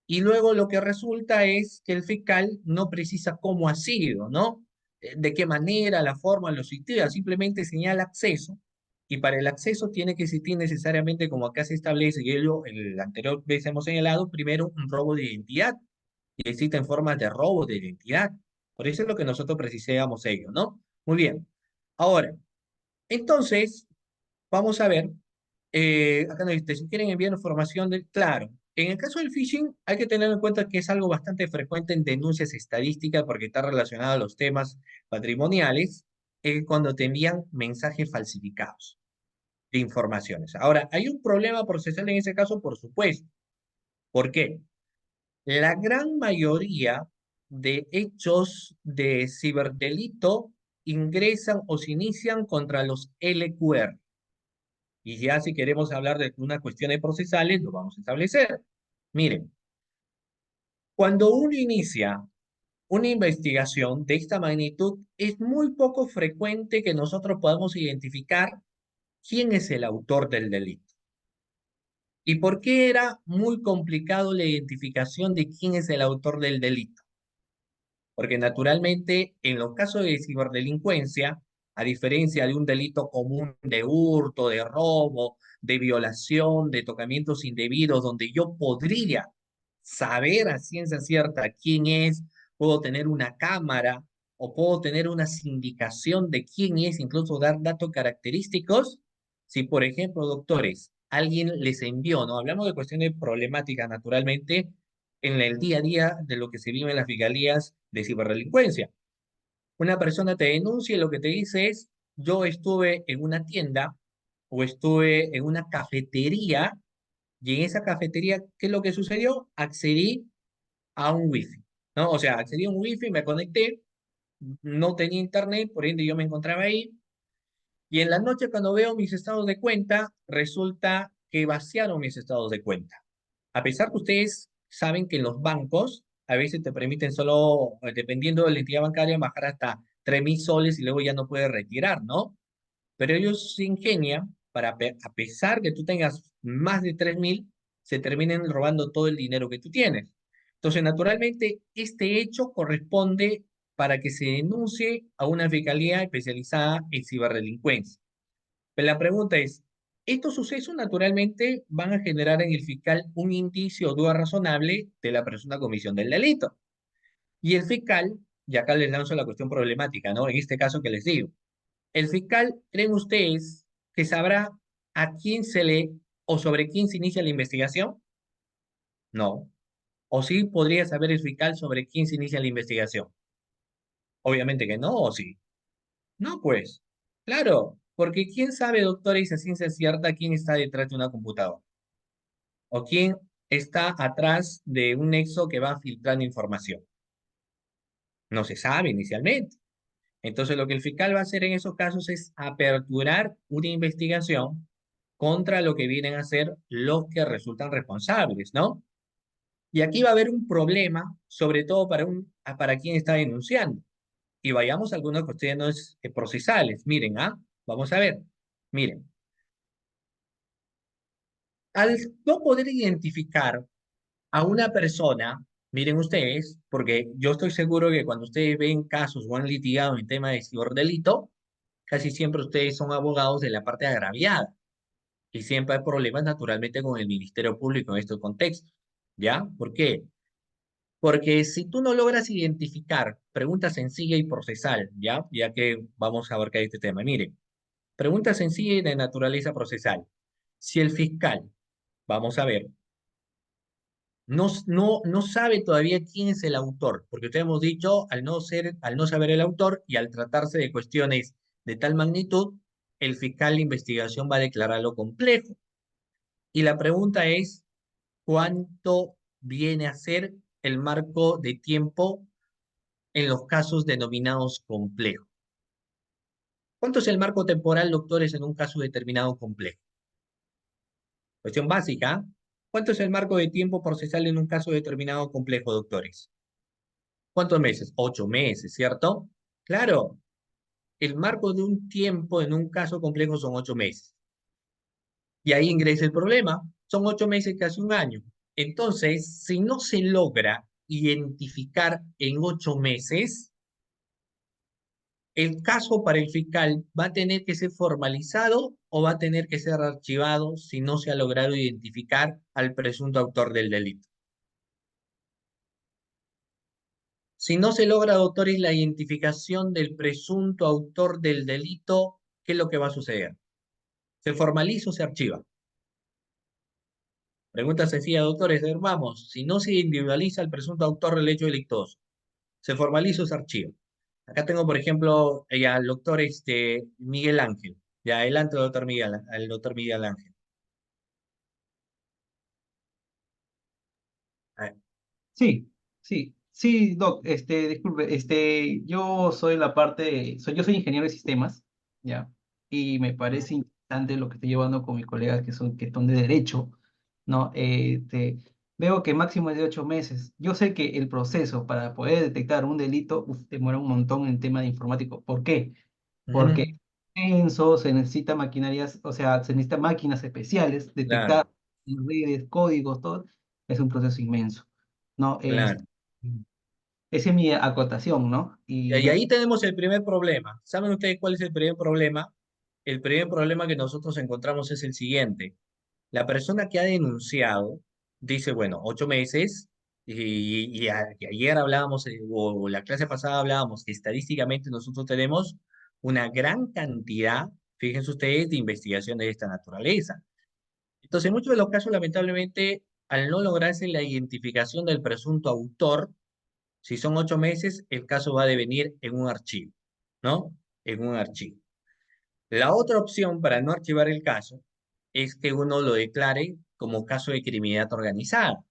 Y luego lo que resulta es que el fiscal no precisa cómo ha sido, ¿no? De qué manera, la forma, lo sitúa, simplemente señala acceso. Y para el acceso tiene que existir necesariamente, como acá se establece, y ello el anterior vez hemos señalado, primero un robo de identidad. Y existen formas de robo de identidad. Por eso es lo que nosotros precisamos ello, ¿no? Muy bien. Ahora, entonces, vamos a ver, acá nos dice, si quieren enviar información del, claro, en el caso del phishing hay que tener en cuenta que es algo bastante frecuente en denuncias estadísticas porque está relacionado a los temas patrimoniales, cuando te envían mensajes falsificados de informaciones. Ahora, hay un problema procesal en ese caso, por supuesto. ¿Por qué? La gran mayoría de hechos de ciberdelito ingresan o se inician contra los LQR. Y ya si queremos hablar de una cuestión de procesales, lo vamos a establecer. Miren, cuando uno inicia una investigación de esta magnitud, es muy poco frecuente que nosotros podamos identificar quién es el autor del delito. ¿Y por qué era muy complicado la identificación de quién es el autor del delito? Porque naturalmente, en los casos de ciberdelincuencia, a diferencia de un delito común de hurto, de robo, de violación, de tocamientos indebidos, donde yo podría saber a ciencia cierta quién es, puedo tener una cámara o puedo tener una sindicación de quién es, incluso dar datos característicos. Si, por ejemplo, doctores, alguien les envió, ¿no? Hablamos de cuestiones problemáticas, naturalmente, en el día a día de lo que se vive en las fiscalías de ciberdelincuencia. Una persona te denuncia y lo que te dice es, yo estuve en una tienda o estuve en una cafetería y en esa cafetería, ¿qué es lo que sucedió? Accedí a un wifi, ¿no? O sea, accedí a un wifi, me conecté, no tenía internet, por ende yo me encontraba ahí y en la noche cuando veo mis estados de cuenta, resulta que vaciaron mis estados de cuenta. A pesar que ustedes saben que los bancos a veces te permiten solo, dependiendo de la entidad bancaria, bajar hasta 3.000 soles y luego ya no puedes retirar, ¿no? Pero ellos se ingenian para, a pesar que tú tengas más de 3.000, se terminen robando todo el dinero que tú tienes. Entonces, naturalmente, este hecho corresponde para que se denuncie a una fiscalía especializada en ciberdelincuencia. Pero la pregunta es, estos sucesos naturalmente van a generar en el fiscal un indicio o duda razonable de la presunta comisión del delito. Y el fiscal, y acá les lanzo la cuestión problemática, ¿no? En este caso que les digo, el fiscal, ¿creen ustedes que sabrá a quién se le o sobre quién se inicia la investigación? No. ¿O sí podría saber el fiscal sobre quién se inicia la investigación? Obviamente que no, ¿o sí? No, pues. Claro, porque ¿quién sabe, doctora, y a ciencia cierta quién está detrás de una computadora? ¿O quién está atrás de un nexo que va filtrando información? No se sabe inicialmente. Entonces, lo que el fiscal va a hacer en esos casos es aperturar una investigación contra lo que vienen a ser los que resultan responsables, ¿no? Y aquí va a haber un problema, sobre todo para quien está denunciando. Y vayamos a algunas cuestiones procesales. Miren, vamos a ver. Miren, al no poder identificar a una persona, miren ustedes, porque yo estoy seguro que cuando ustedes ven casos o han litigado en tema de ciberdelito, casi siempre ustedes son abogados de la parte agraviada. Y siempre hay problemas naturalmente con el Ministerio Público en estos contextos. ¿Ya? ¿Por qué? Porque si tú no logras identificar, pregunta sencilla y procesal, ¿ya? Ya que vamos a abarcar este tema. Mire, pregunta sencilla y de naturaleza procesal. Si el fiscal, vamos a ver, no sabe todavía quién es el autor, porque ustedes hemos dicho, al no saber el autor y al tratarse de cuestiones de tal magnitud, el fiscal de investigación va a declararlo complejo. Y la pregunta es, ¿cuánto viene a ser el marco de tiempo en los casos denominados complejos? ¿Cuánto es el marco temporal, doctores, en un caso determinado complejo? Cuestión básica. ¿Cuánto es el marco de tiempo procesal en un caso determinado complejo, doctores? ¿Cuántos meses? 8 meses, ¿cierto? Claro, el marco de un tiempo en un caso complejo son 8 meses. Y ahí ingresa el problema. Son 8 meses, casi un año. Entonces, si no se logra identificar en 8 meses, el caso para el fiscal va a tener que ser formalizado o va a tener que ser archivado si no se ha logrado identificar al presunto autor del delito. Si no se logra, doctores, la identificación del presunto autor del delito, ¿qué es lo que va a suceder? ¿Se formaliza o se archiva? Pregunta sencilla, doctores. A ver, vamos, si no se individualiza el presunto autor del hecho delictuoso, ¿se formaliza o se archiva? Acá tengo, por ejemplo, al doctor Miguel Ángel. Ya, adelante, doctor Miguel, al doctor Miguel Ángel. A ver. Sí, sí, Doc, disculpe, yo soy yo soy ingeniero de sistemas, ¿ya? Y me parece interesante lo que estoy llevando con mis colegas que son de derecho, ¿no? Veo que máximo es de 8 meses. Yo sé que el proceso para poder detectar un delito, demora un montón en tema de informático. ¿Por qué? Porque Mm, se necesita maquinarias, o sea, se necesitan máquinas especiales, claro, detectar redes, códigos, todo, es un proceso inmenso, ¿no? claro. Esa es mi acotación, ¿no? Y ahí tenemos el primer problema. ¿Saben ustedes cuál es el primer problema? El primer problema que nosotros encontramos es el siguiente. La persona que ha denunciado dice, bueno, 8 meses, y ayer hablábamos, o la clase pasada hablábamos, que estadísticamente nosotros tenemos una gran cantidad, fíjense ustedes, de investigaciones de esta naturaleza. Entonces, en muchos de los casos, lamentablemente, al no lograrse la identificación del presunto autor, si son 8 meses, el caso va a devenir en un archivo, ¿no? En un archivo. La otra opción para no archivar el caso es que uno lo declare como caso de criminalidad organizada.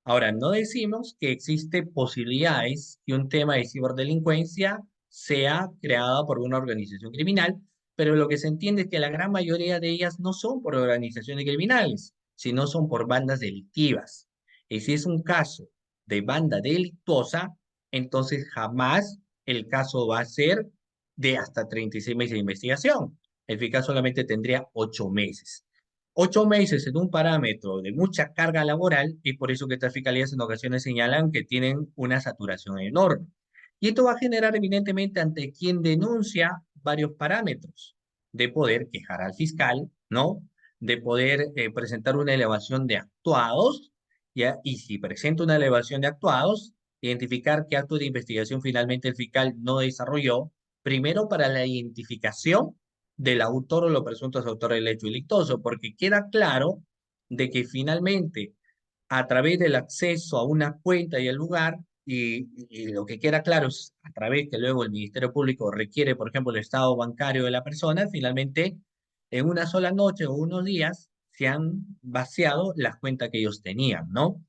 Ahora, no decimos que existe posibilidades que un tema de ciberdelincuencia sea creada por una organización criminal, pero lo que se entiende es que la gran mayoría de ellas no son por organizaciones criminales, sino son por bandas delictivas. Y si es un caso de banda delictuosa, entonces jamás el caso va a ser de hasta 36 meses de investigación. El fiscal solamente tendría 8 meses. 8 meses en un parámetro de mucha carga laboral y por eso que estas fiscalías en ocasiones señalan que tienen una saturación enorme. Y esto va a generar evidentemente ante quien denuncia varios parámetros de poder quejar al fiscal, ¿no? De poder presentar una elevación de actuados, ¿ya? Y si presenta una elevación de actuados, identificar qué acto de investigación finalmente el fiscal no desarrolló, primero para la identificación del autor o los presuntos autores del hecho delictuoso, porque queda claro de que finalmente a través del acceso a una cuenta y al lugar, y lo que queda claro es a través que luego el Ministerio Público requiere, por ejemplo, el estado bancario de la persona, finalmente en una sola noche o unos días se han vaciado las cuentas que ellos tenían, ¿no?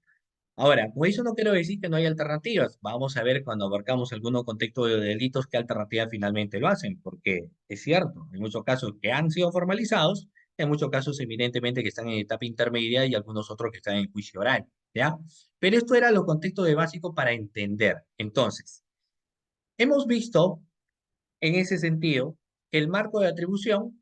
Ahora, con eso no quiero decir que no hay alternativas. Vamos a ver cuando abarcamos algunos contextos de delitos qué alternativas finalmente lo hacen, porque es cierto, hay muchos casos que han sido formalizados, hay muchos casos evidentemente que están en etapa intermedia y algunos otros que están en juicio oral, ¿ya? Pero esto era lo contexto de básico para entender. Entonces, hemos visto en ese sentido, el marco de atribución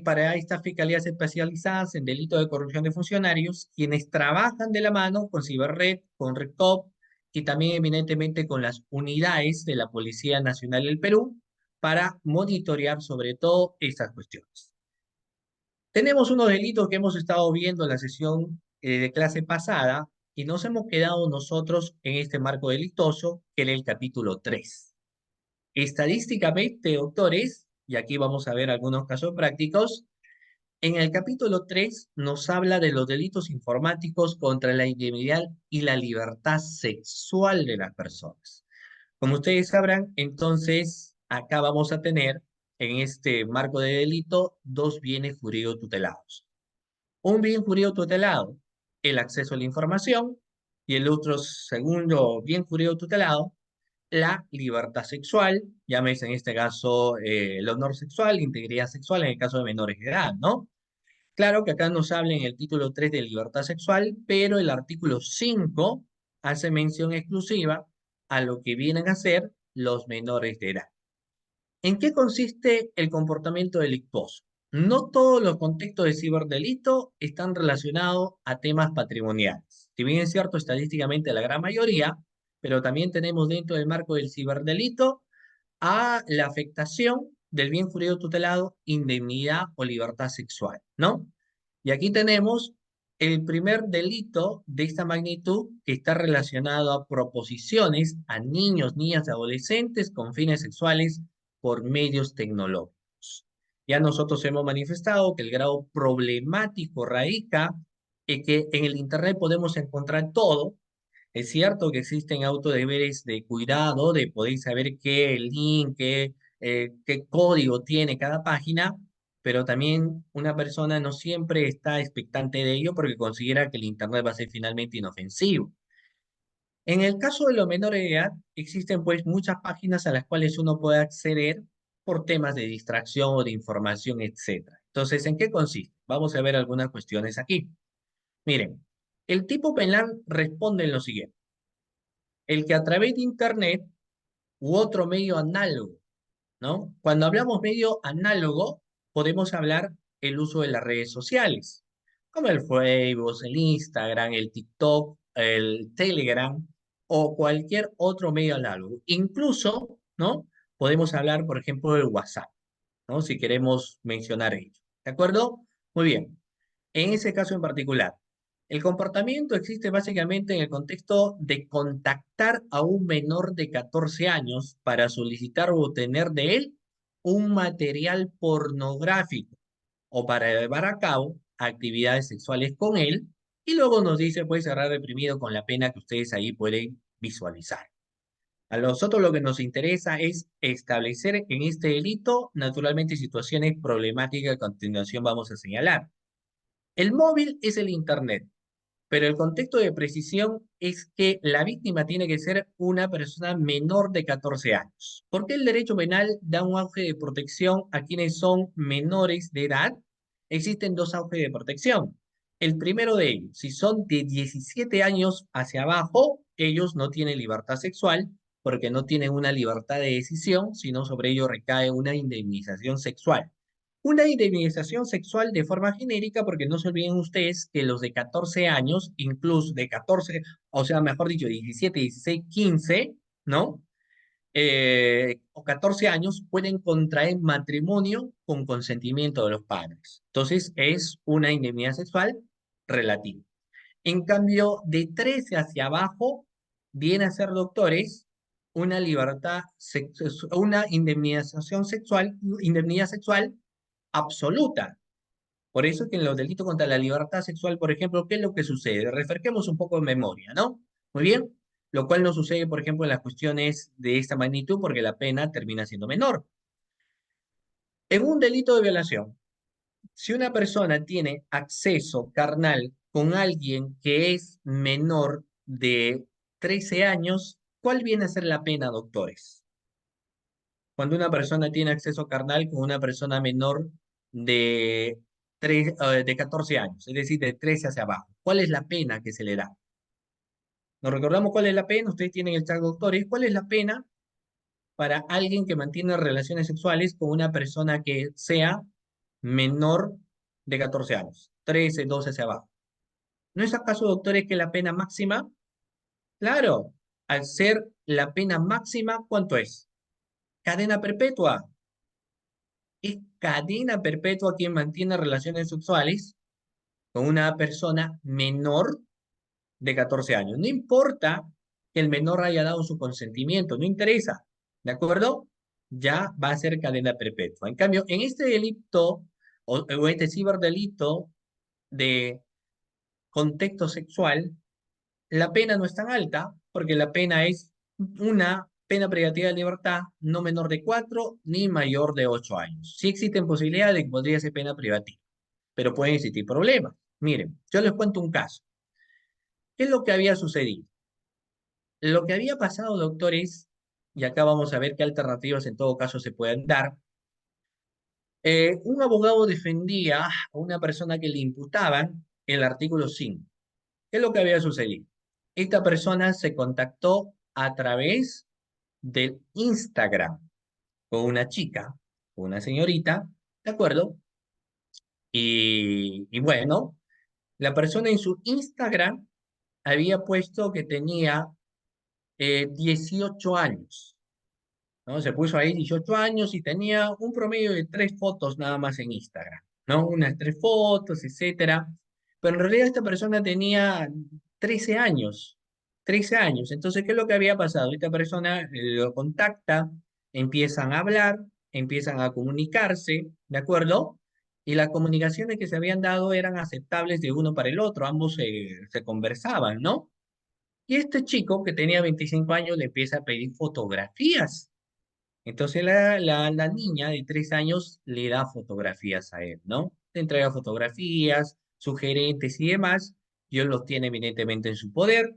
para estas fiscalías especializadas en delitos de corrupción de funcionarios, quienes trabajan de la mano con Ciberred, con RECOP y también eminentemente con las unidades de la Policía Nacional del Perú para monitorear sobre todo estas cuestiones. Tenemos unos delitos que hemos estado viendo en la sesión de clase pasada y nos hemos quedado nosotros en este marco delictoso, que era el capítulo 3. Estadísticamente, doctores, y aquí vamos a ver algunos casos prácticos, en el capítulo 3 nos habla de los delitos informáticos contra la intimidad y la libertad sexual de las personas. Como ustedes sabrán, entonces, acá vamos a tener en este marco de delito dos bienes jurídicos tutelados. Un bien jurídico tutelado, el acceso a la información, y el otro segundo bien jurídico tutelado, la libertad sexual, llámese en este caso el honor sexual, integridad sexual en el caso de menores de edad, ¿no? Claro que acá nos habla en el título 3 de libertad sexual, pero el artículo 5 hace mención exclusiva a lo que vienen a ser los menores de edad. ¿En qué consiste el comportamiento delictuoso? No todos los contextos de ciberdelito están relacionados a temas patrimoniales. Si bien es cierto estadísticamente la gran mayoría, pero también tenemos dentro del marco del ciberdelito a la afectación del bien jurídico tutelado, indemnidad o libertad sexual, ¿no? Y aquí tenemos el primer delito de esta magnitud que está relacionado a proposiciones a niños, niñas y adolescentes con fines sexuales por medios tecnológicos. Ya nosotros hemos manifestado que el grado problemático radica en que en el Internet podemos encontrar todo. Es cierto que existen autodeberes de cuidado, de poder saber qué link, qué código tiene cada página, pero también una persona no siempre está expectante de ello porque considera que el Internet va a ser finalmente inofensivo. En el caso de los menores de edad, existen pues muchas páginas a las cuales uno puede acceder por temas de distracción o de información, etc. Entonces, ¿en qué consiste? Vamos a ver algunas cuestiones aquí. Miren, el tipo penal responde en lo siguiente. El que a través de Internet u otro medio análogo, ¿no? Cuando hablamos medio análogo, podemos hablar el uso de las redes sociales, como el Facebook, el Instagram, el TikTok, el Telegram o cualquier otro medio análogo. Incluso, ¿no? Podemos hablar, por ejemplo, del WhatsApp, ¿no? Si queremos mencionar ello. ¿De acuerdo? Muy bien. En ese caso en particular, el comportamiento existe básicamente en el contexto de contactar a un menor de 14 años para solicitar o obtener de él un material pornográfico o para llevar a cabo actividades sexuales con él y luego nos dice puede cerrar reprimido con la pena que ustedes ahí pueden visualizar. A nosotros lo que nos interesa es establecer en este delito naturalmente situaciones problemáticas que a continuación vamos a señalar. El móvil es el Internet, pero el contexto de precisión es que la víctima tiene que ser una persona menor de 14 años. ¿Por qué el derecho penal da un auge de protección a quienes son menores de edad? Existen dos auges de protección. El primero de ellos, si son de 17 años hacia abajo, ellos no tienen libertad sexual porque no tienen una libertad de decisión, sino sobre ellos recae una indemnización sexual. Una indemnización sexual de forma genérica, porque no se olviden ustedes que los de 14 años, incluso de 14, o sea, mejor dicho, 17, 16, 15, ¿no? O 14 años pueden contraer matrimonio con consentimiento de los padres. Entonces, es una indemnidad sexual relativa. En cambio, de 13 hacia abajo, viene a ser, doctores, una indemnización sexual, indemnidad sexual absoluta. Por eso que en los delitos contra la libertad sexual, por ejemplo, ¿qué es lo que sucede? Refresquemos un poco en memoria, ¿no? Muy bien. Lo cual no sucede, por ejemplo, en las cuestiones de esta magnitud porque la pena termina siendo menor. En un delito de violación, si una persona tiene acceso carnal con alguien que es menor de 13 años, ¿cuál viene a ser la pena, doctores? Cuando una persona tiene acceso carnal con una persona menor de, de 14 años, es decir, de 13 hacia abajo. ¿Cuál es la pena que se le da? ¿Nos recordamos cuál es la pena? Ustedes tienen el chat, doctores. ¿Cuál es la pena para alguien que mantiene relaciones sexuales con una persona que sea menor de 14 años? 13, 12 hacia abajo. ¿No es acaso, doctores, que la pena máxima? Claro, al ser la pena máxima, ¿cuánto es? Cadena perpetua. Es cadena perpetua quien mantiene relaciones sexuales con una persona menor de 14 años. No importa que el menor haya dado su consentimiento, no interesa, ¿de acuerdo? Ya va a ser cadena perpetua. En cambio, en este delito o este ciberdelito de contexto sexual, la pena no es tan alta porque la pena es una pena privativa de libertad no menor de 4 ni mayor de 8 años. Sí existen posibilidades de que podría ser pena privativa, pero pueden existir problemas. Miren, yo les cuento un caso. ¿Qué es lo que había sucedido? Lo que había pasado, doctores, y acá vamos a ver qué alternativas en todo caso se pueden dar. Un abogado defendía a una persona que le imputaban el artículo 5. ¿Qué es lo que había sucedido? Esta persona se contactó a través del Instagram con una chica, con una señorita, ¿de acuerdo? Y bueno, la persona en su Instagram había puesto que tenía 18 años, ¿no? Se puso ahí 18 años y tenía un promedio de 3 fotos nada más en Instagram, ¿no? Unas 3 fotos, etcétera. Pero en realidad esta persona tenía 13 años, 13 años. Entonces, ¿qué es lo que había pasado? Esta persona lo contacta, empiezan a hablar, empiezan a comunicarse, ¿de acuerdo? Y las comunicaciones que se habían dado eran aceptables de uno para el otro, ambos se conversaban, ¿no? Y este chico que tenía 25 años le empieza a pedir fotografías. Entonces la niña de 3 años le da fotografías a él, ¿no? Le entrega fotografías, sugerentes y demás, y él los tiene evidentemente en su poder.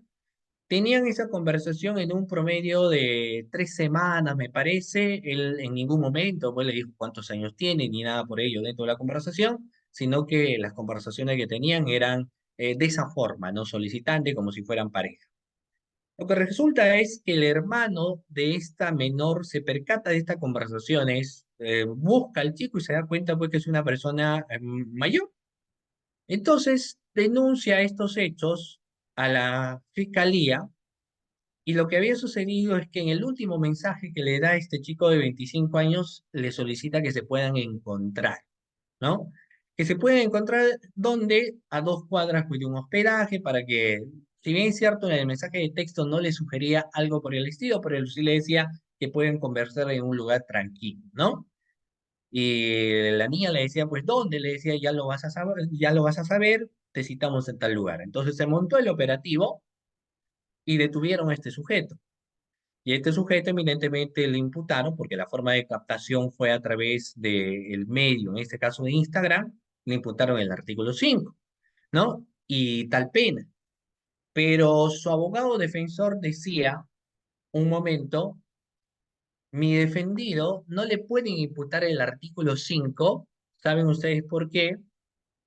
Tenían esa conversación en un promedio de 3 semanas, me parece. Él en ningún momento pues, le dijo cuántos años tiene ni nada por ello dentro de la conversación, sino que las conversaciones que tenían eran de esa forma, no solicitante, como si fueran pareja. Lo que resulta es que el hermano de esta menor se percata de estas conversaciones, busca al chico y se da cuenta pues que es una persona mayor. Entonces denuncia estos hechos a la fiscalía y lo que había sucedido es que en el último mensaje que le da este chico de 25 años le solicita que se puedan encontrar, ¿no? Que se pueden encontrar donde a 2 cuadras pues, de un hospedaje para que, si bien es cierto, en el mensaje de texto no le sugería algo por el estilo, pero él sí le decía que pueden conversar en un lugar tranquilo, ¿no? Y la niña le decía, pues, ¿dónde? Le decía, ya lo vas a saber, ya lo vas a saber, te citamos en tal lugar. Entonces se montó el operativo y detuvieron a este sujeto. Y a este sujeto evidentemente le imputaron, porque la forma de captación fue a través del medio, en este caso de Instagram, le imputaron el artículo 5, ¿no? Y tal pena. Pero su abogado defensor decía, un momento, mi defendido no le pueden imputar el artículo 5. ¿Saben ustedes por qué?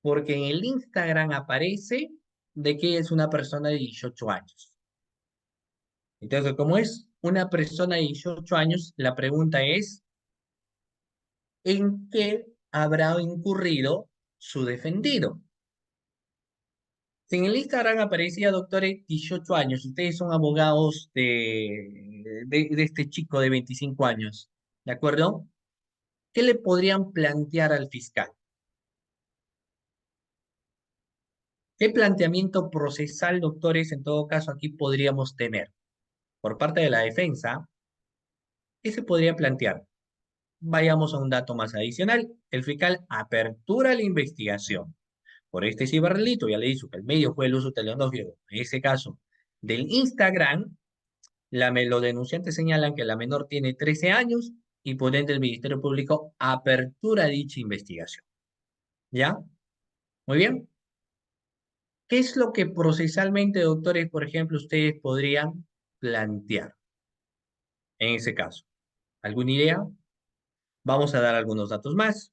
Porque en el Instagram aparece de que es una persona de 18 años. Entonces, como es una persona de 18 años, la pregunta es, ¿en qué habrá incurrido su defendido? Si en el Instagram aparecía doctores 18 años, ustedes son abogados de este chico de 25 años, ¿de acuerdo? ¿Qué le podrían plantear al fiscal? ¿Qué planteamiento procesal, doctores, en todo caso aquí podríamos tener? Por parte de la defensa, ¿qué se podría plantear? Vayamos a un dato más adicional. El fiscal apertura la investigación por este ciberdelito, ya le hizo que el medio fue el uso tecnológico, en ese caso del Instagram. Los denunciantes señalan que la menor tiene 13 años y por ende el Ministerio Público apertura dicha investigación. ¿Ya? Muy bien. ¿Qué es lo que procesalmente, doctores, por ejemplo, ustedes podrían plantear en ese caso? ¿Alguna idea? Vamos a dar algunos datos más.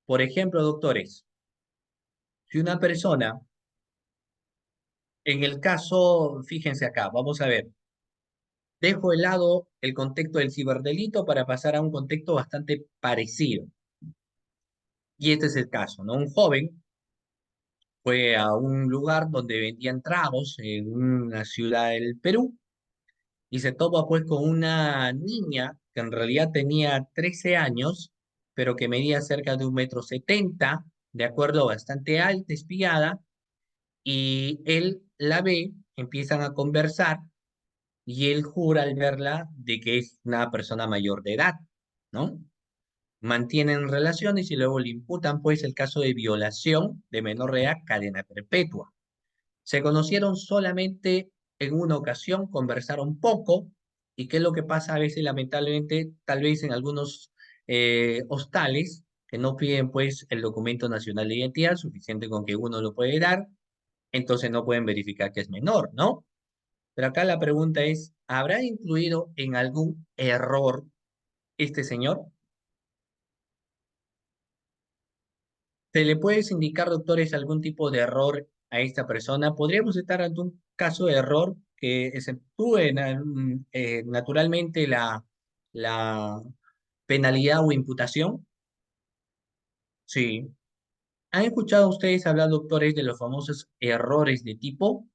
Por ejemplo, doctores, si una persona, en el caso, fíjense acá, vamos a ver, dejo de lado el contexto del ciberdelito para pasar a un contexto bastante parecido. Y este es el caso, ¿no? Un joven fue a un lugar donde vendían tragos en una ciudad del Perú y se topa pues con una niña que en realidad tenía 13 años, pero que medía cerca de 1,70 m, de acuerdo, bastante alta, espiada, y él la ve, empiezan a conversar y él jura al verla de que es una persona mayor de edad, ¿no? Mantienen relaciones y luego le imputan pues el caso de violación de menor de edad, cadena perpetua. Se conocieron solamente en una ocasión, conversaron poco, y qué es lo que pasa a veces, lamentablemente, tal vez en algunos hostales, que no piden pues el documento nacional de identidad, suficiente con que uno lo puede dar, entonces no pueden verificar que es menor, ¿no? Pero acá la pregunta es, ¿habrá incluido en algún error este señor? ¿Se le puede indicar, doctores, algún tipo de error a esta persona? ¿Podríamos estar ante un caso de error que exceptúe naturalmente la penalidad o imputación? Sí. ¿Han escuchado ustedes hablar, doctores, de los famosos errores de tipo?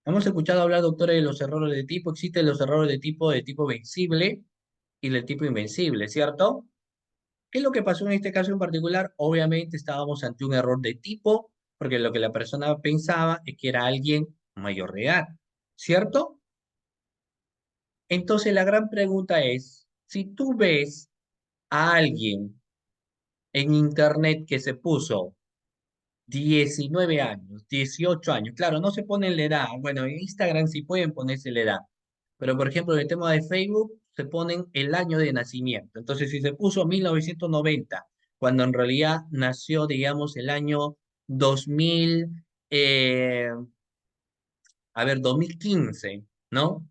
Hemos escuchado hablar, doctores, de los errores de tipo. Existen los errores de tipo vencible y del tipo invencible, ¿cierto? ¿Qué es lo que pasó en este caso en particular? Obviamente estábamos ante un error de tipo, porque lo que la persona pensaba es que era alguien mayor de edad, ¿cierto? Entonces la gran pregunta es, si tú ves a alguien en internet que se puso 19 años, 18 años, claro, no se pone la edad, bueno, en Instagram sí pueden ponerse la edad, pero por ejemplo en el tema de Facebook se ponen el año de nacimiento. Entonces si se puso 1990, cuando en realidad nació, digamos, el año 2000, eh, 2015, ¿no?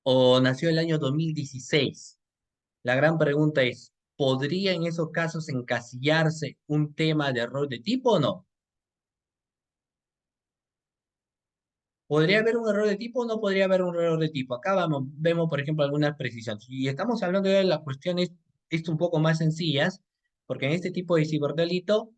O nació el año 2016. La gran pregunta es, ¿podría en esos casos encasillarse un tema de error de tipo o no? ¿Podría haber un error de tipo o no podría haber un error de tipo? Acá vemos, por ejemplo, algunas precisiones. Y estamos hablando de las cuestiones un poco más sencillas, porque en este tipo de ciberdelito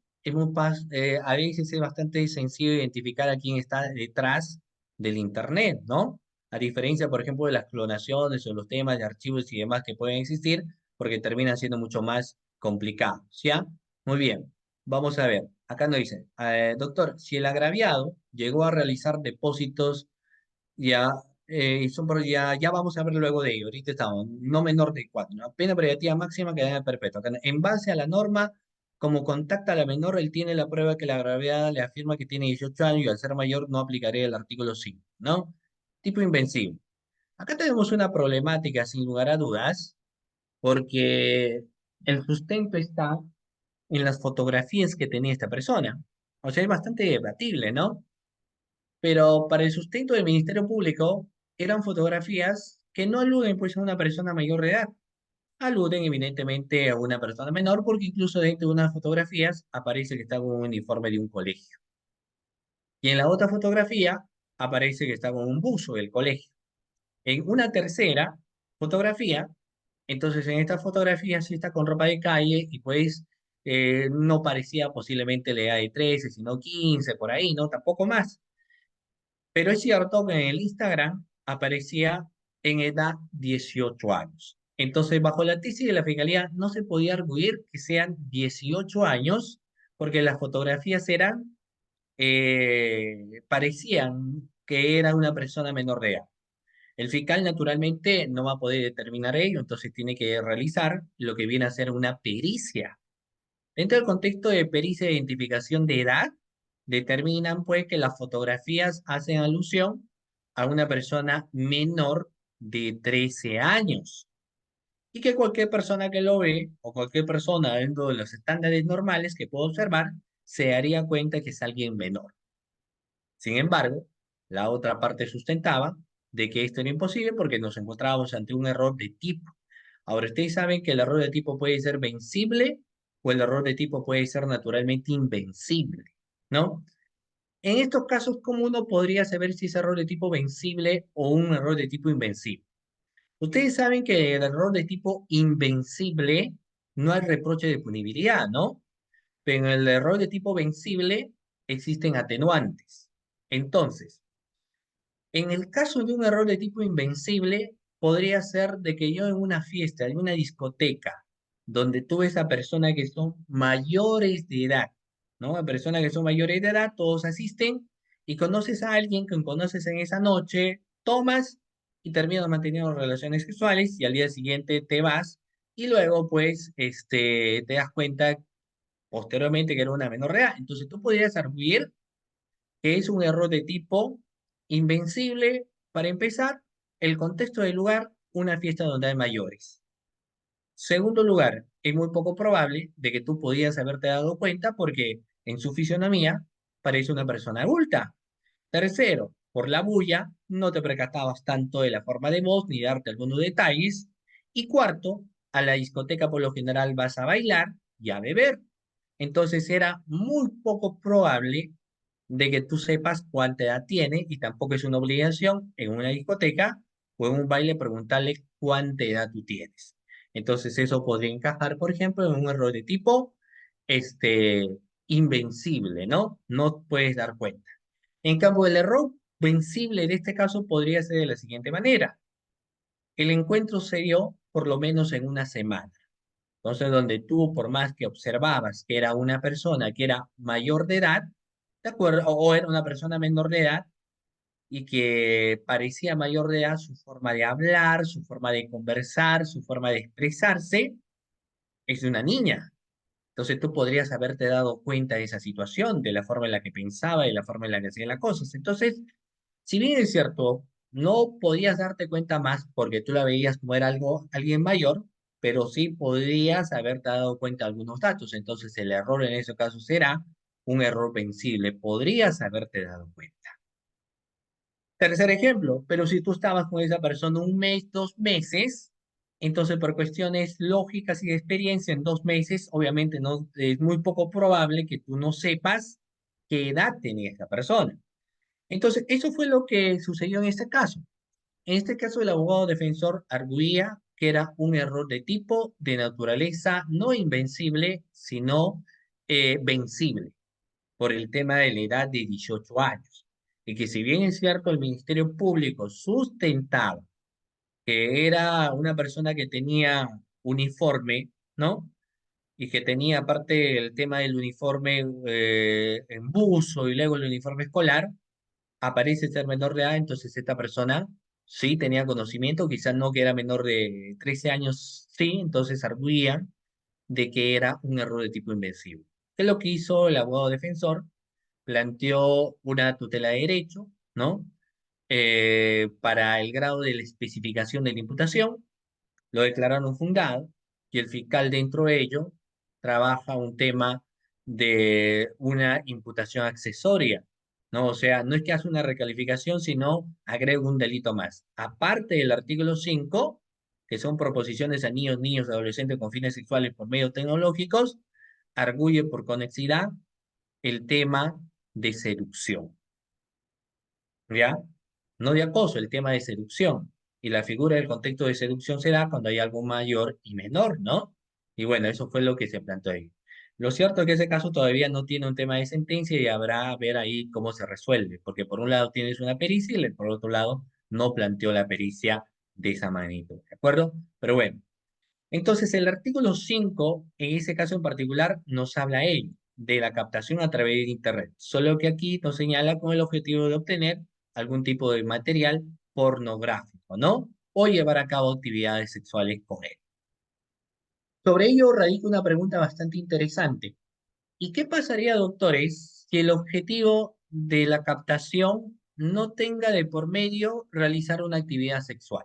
a veces es bastante sencillo identificar a quién está detrás del Internet, ¿no? A diferencia, por ejemplo, de las clonaciones o los temas de archivos y demás que pueden existir, porque terminan siendo mucho más complicados, ¿ya? Muy bien. Vamos a ver, acá nos dice, doctor, si el agraviado llegó a realizar depósitos ya, ya vamos a ver luego de ello, ahorita estamos, no menor de 4, ¿no? Pena privativa máxima cadena perpetua. Acá, en base a la norma, como contacta a la menor, él tiene la prueba que la agraviada le afirma que tiene 18 años y al ser mayor no aplicaría el artículo 5, ¿no? Tipo invencible. Acá tenemos una problemática sin lugar a dudas, porque el sustento está en las fotografías que tenía esta persona. O sea, es bastante debatible, ¿no? Pero para el sustento del Ministerio Público eran fotografías que no aluden pues a una persona mayor de edad, aluden evidentemente a una persona menor porque incluso dentro de unas fotografías aparece que está con un uniforme de un colegio. Y en la otra fotografía aparece que está con un buzo del colegio. En una tercera fotografía, entonces en esta fotografía sí está con ropa de calle y pues no parecía posiblemente la edad de 13, sino 15, por ahí, ¿no? Tampoco más. Pero es cierto que en el Instagram aparecía en edad 18 años. Entonces, bajo la tesis de la fiscalía, no se podía arguir que sean 18 años, porque las fotografías parecían que era una persona menor de edad. El fiscal naturalmente no va a poder determinar ello, entonces tiene que realizar lo que viene a ser una pericia. Dentro del contexto de pericia de identificación de edad, determinan pues que las fotografías hacen alusión a una persona menor de 13 años y que cualquier persona que lo ve o cualquier persona dentro de los estándares normales que pueda observar se daría cuenta que es alguien menor. Sin embargo, la otra parte sustentaba de que esto era imposible porque nos encontrábamos ante un error de tipo. Ahora, ustedes saben que el error de tipo puede ser vencible o el error de tipo puede ser naturalmente invencible, ¿no? En estos casos, ¿cómo uno podría saber si es error de tipo vencible o un error de tipo invencible? Ustedes saben que el error de tipo invencible no hay reproche de punibilidad, ¿no? Pero en el error de tipo vencible existen atenuantes. Entonces, en el caso de un error de tipo invencible, podría ser de que yo en una fiesta, en una discoteca, donde tú ves a personas que son mayores de edad, ¿no? A personas que son mayores de edad, todos asisten y conoces a alguien que conoces en esa noche, tomas y terminas manteniendo relaciones sexuales y al día siguiente te vas y luego pues te das cuenta posteriormente que era una menor de edad. Entonces tú podrías arguir que es un error de tipo invencible, para empezar, el contexto del lugar, una fiesta donde hay mayores. Segundo lugar, es muy poco probable de que tú podías haberte dado cuenta porque en su fisionomía parece una persona adulta. Tercero, por la bulla, no te percatabas tanto de la forma de voz ni darte algunos detalles. Y cuarto, a la discoteca por lo general vas a bailar y a beber. Entonces era muy poco probable de que tú sepas cuánta edad tiene y tampoco es una obligación en una discoteca o en un baile preguntarle cuánta edad tú tienes. Entonces eso podría encajar, por ejemplo, en un error de tipo este, invencible, ¿no? No puedes dar cuenta. En cambio, el error vencible en este caso podría ser de la siguiente manera. El encuentro se dio por lo menos en una semana. Entonces, donde tú, por más que observabas que era una persona que era mayor de edad, ¿de acuerdo? O era una persona menor de edad y que parecía mayor de edad, su forma de hablar, su forma de conversar, su forma de expresarse, es de una niña. Entonces tú podrías haberte dado cuenta de esa situación, de la forma en la que pensaba y la forma en la que hacía las cosas. Entonces, si bien es cierto, no podías darte cuenta más porque tú la veías como era alguien mayor, pero sí podrías haberte dado cuenta de algunos datos. Entonces el error en ese caso será un error vencible. Podrías haberte dado cuenta. Tercer ejemplo, pero si tú estabas con esa persona un mes, 2 meses, entonces por cuestiones lógicas y de experiencia en 2 meses, obviamente no es muy poco probable que tú no sepas qué edad tenía esa persona. Entonces, eso fue lo que sucedió en este caso. En este caso, el abogado defensor arguía que era un error de tipo de naturaleza no invencible, sino vencible por el tema de la edad de 18 años. Y que si bien es cierto, el Ministerio Público sustentaba que era una persona que tenía uniforme, ¿no? Y que tenía aparte el tema del uniforme en buzo y luego el uniforme escolar, aparece ser menor de edad, entonces esta persona sí tenía conocimiento, quizás no que era menor de 13 años, sí, entonces arguía de que era un error de tipo invencible. ¿Qué es lo que hizo el abogado defensor? Planteó una tutela de derecho, ¿no? Para el grado de la especificación de la imputación, lo declararon fundado y el fiscal dentro de ello trabaja un tema de una imputación accesoria, ¿no? O sea, no es que hace una recalificación, sino agrega un delito más. Aparte del artículo 5, que son proposiciones a niños, niños, adolescentes con fines sexuales por medios tecnológicos, arguye por conexidad el tema de seducción. ¿Ya? No de acoso, el tema de seducción. Y la figura del contexto de seducción se da cuando hay algo mayor y menor, ¿no? Y bueno, eso fue lo que se planteó ahí. Lo cierto es que ese caso todavía no tiene un tema de sentencia y habrá a ver ahí cómo se resuelve, porque por un lado tienes una pericia y por otro lado no planteó la pericia de esa magnitud, ¿de acuerdo? Pero bueno, entonces, el artículo 5, en ese caso en particular, nos habla él de la captación a través de Internet, solo que aquí nos señala con el objetivo de obtener algún tipo de material pornográfico, ¿no? O llevar a cabo actividades sexuales con él. Sobre ello radica una pregunta bastante interesante. ¿Y qué pasaría, doctores, si el objetivo de la captación no tenga de por medio realizar una actividad sexual?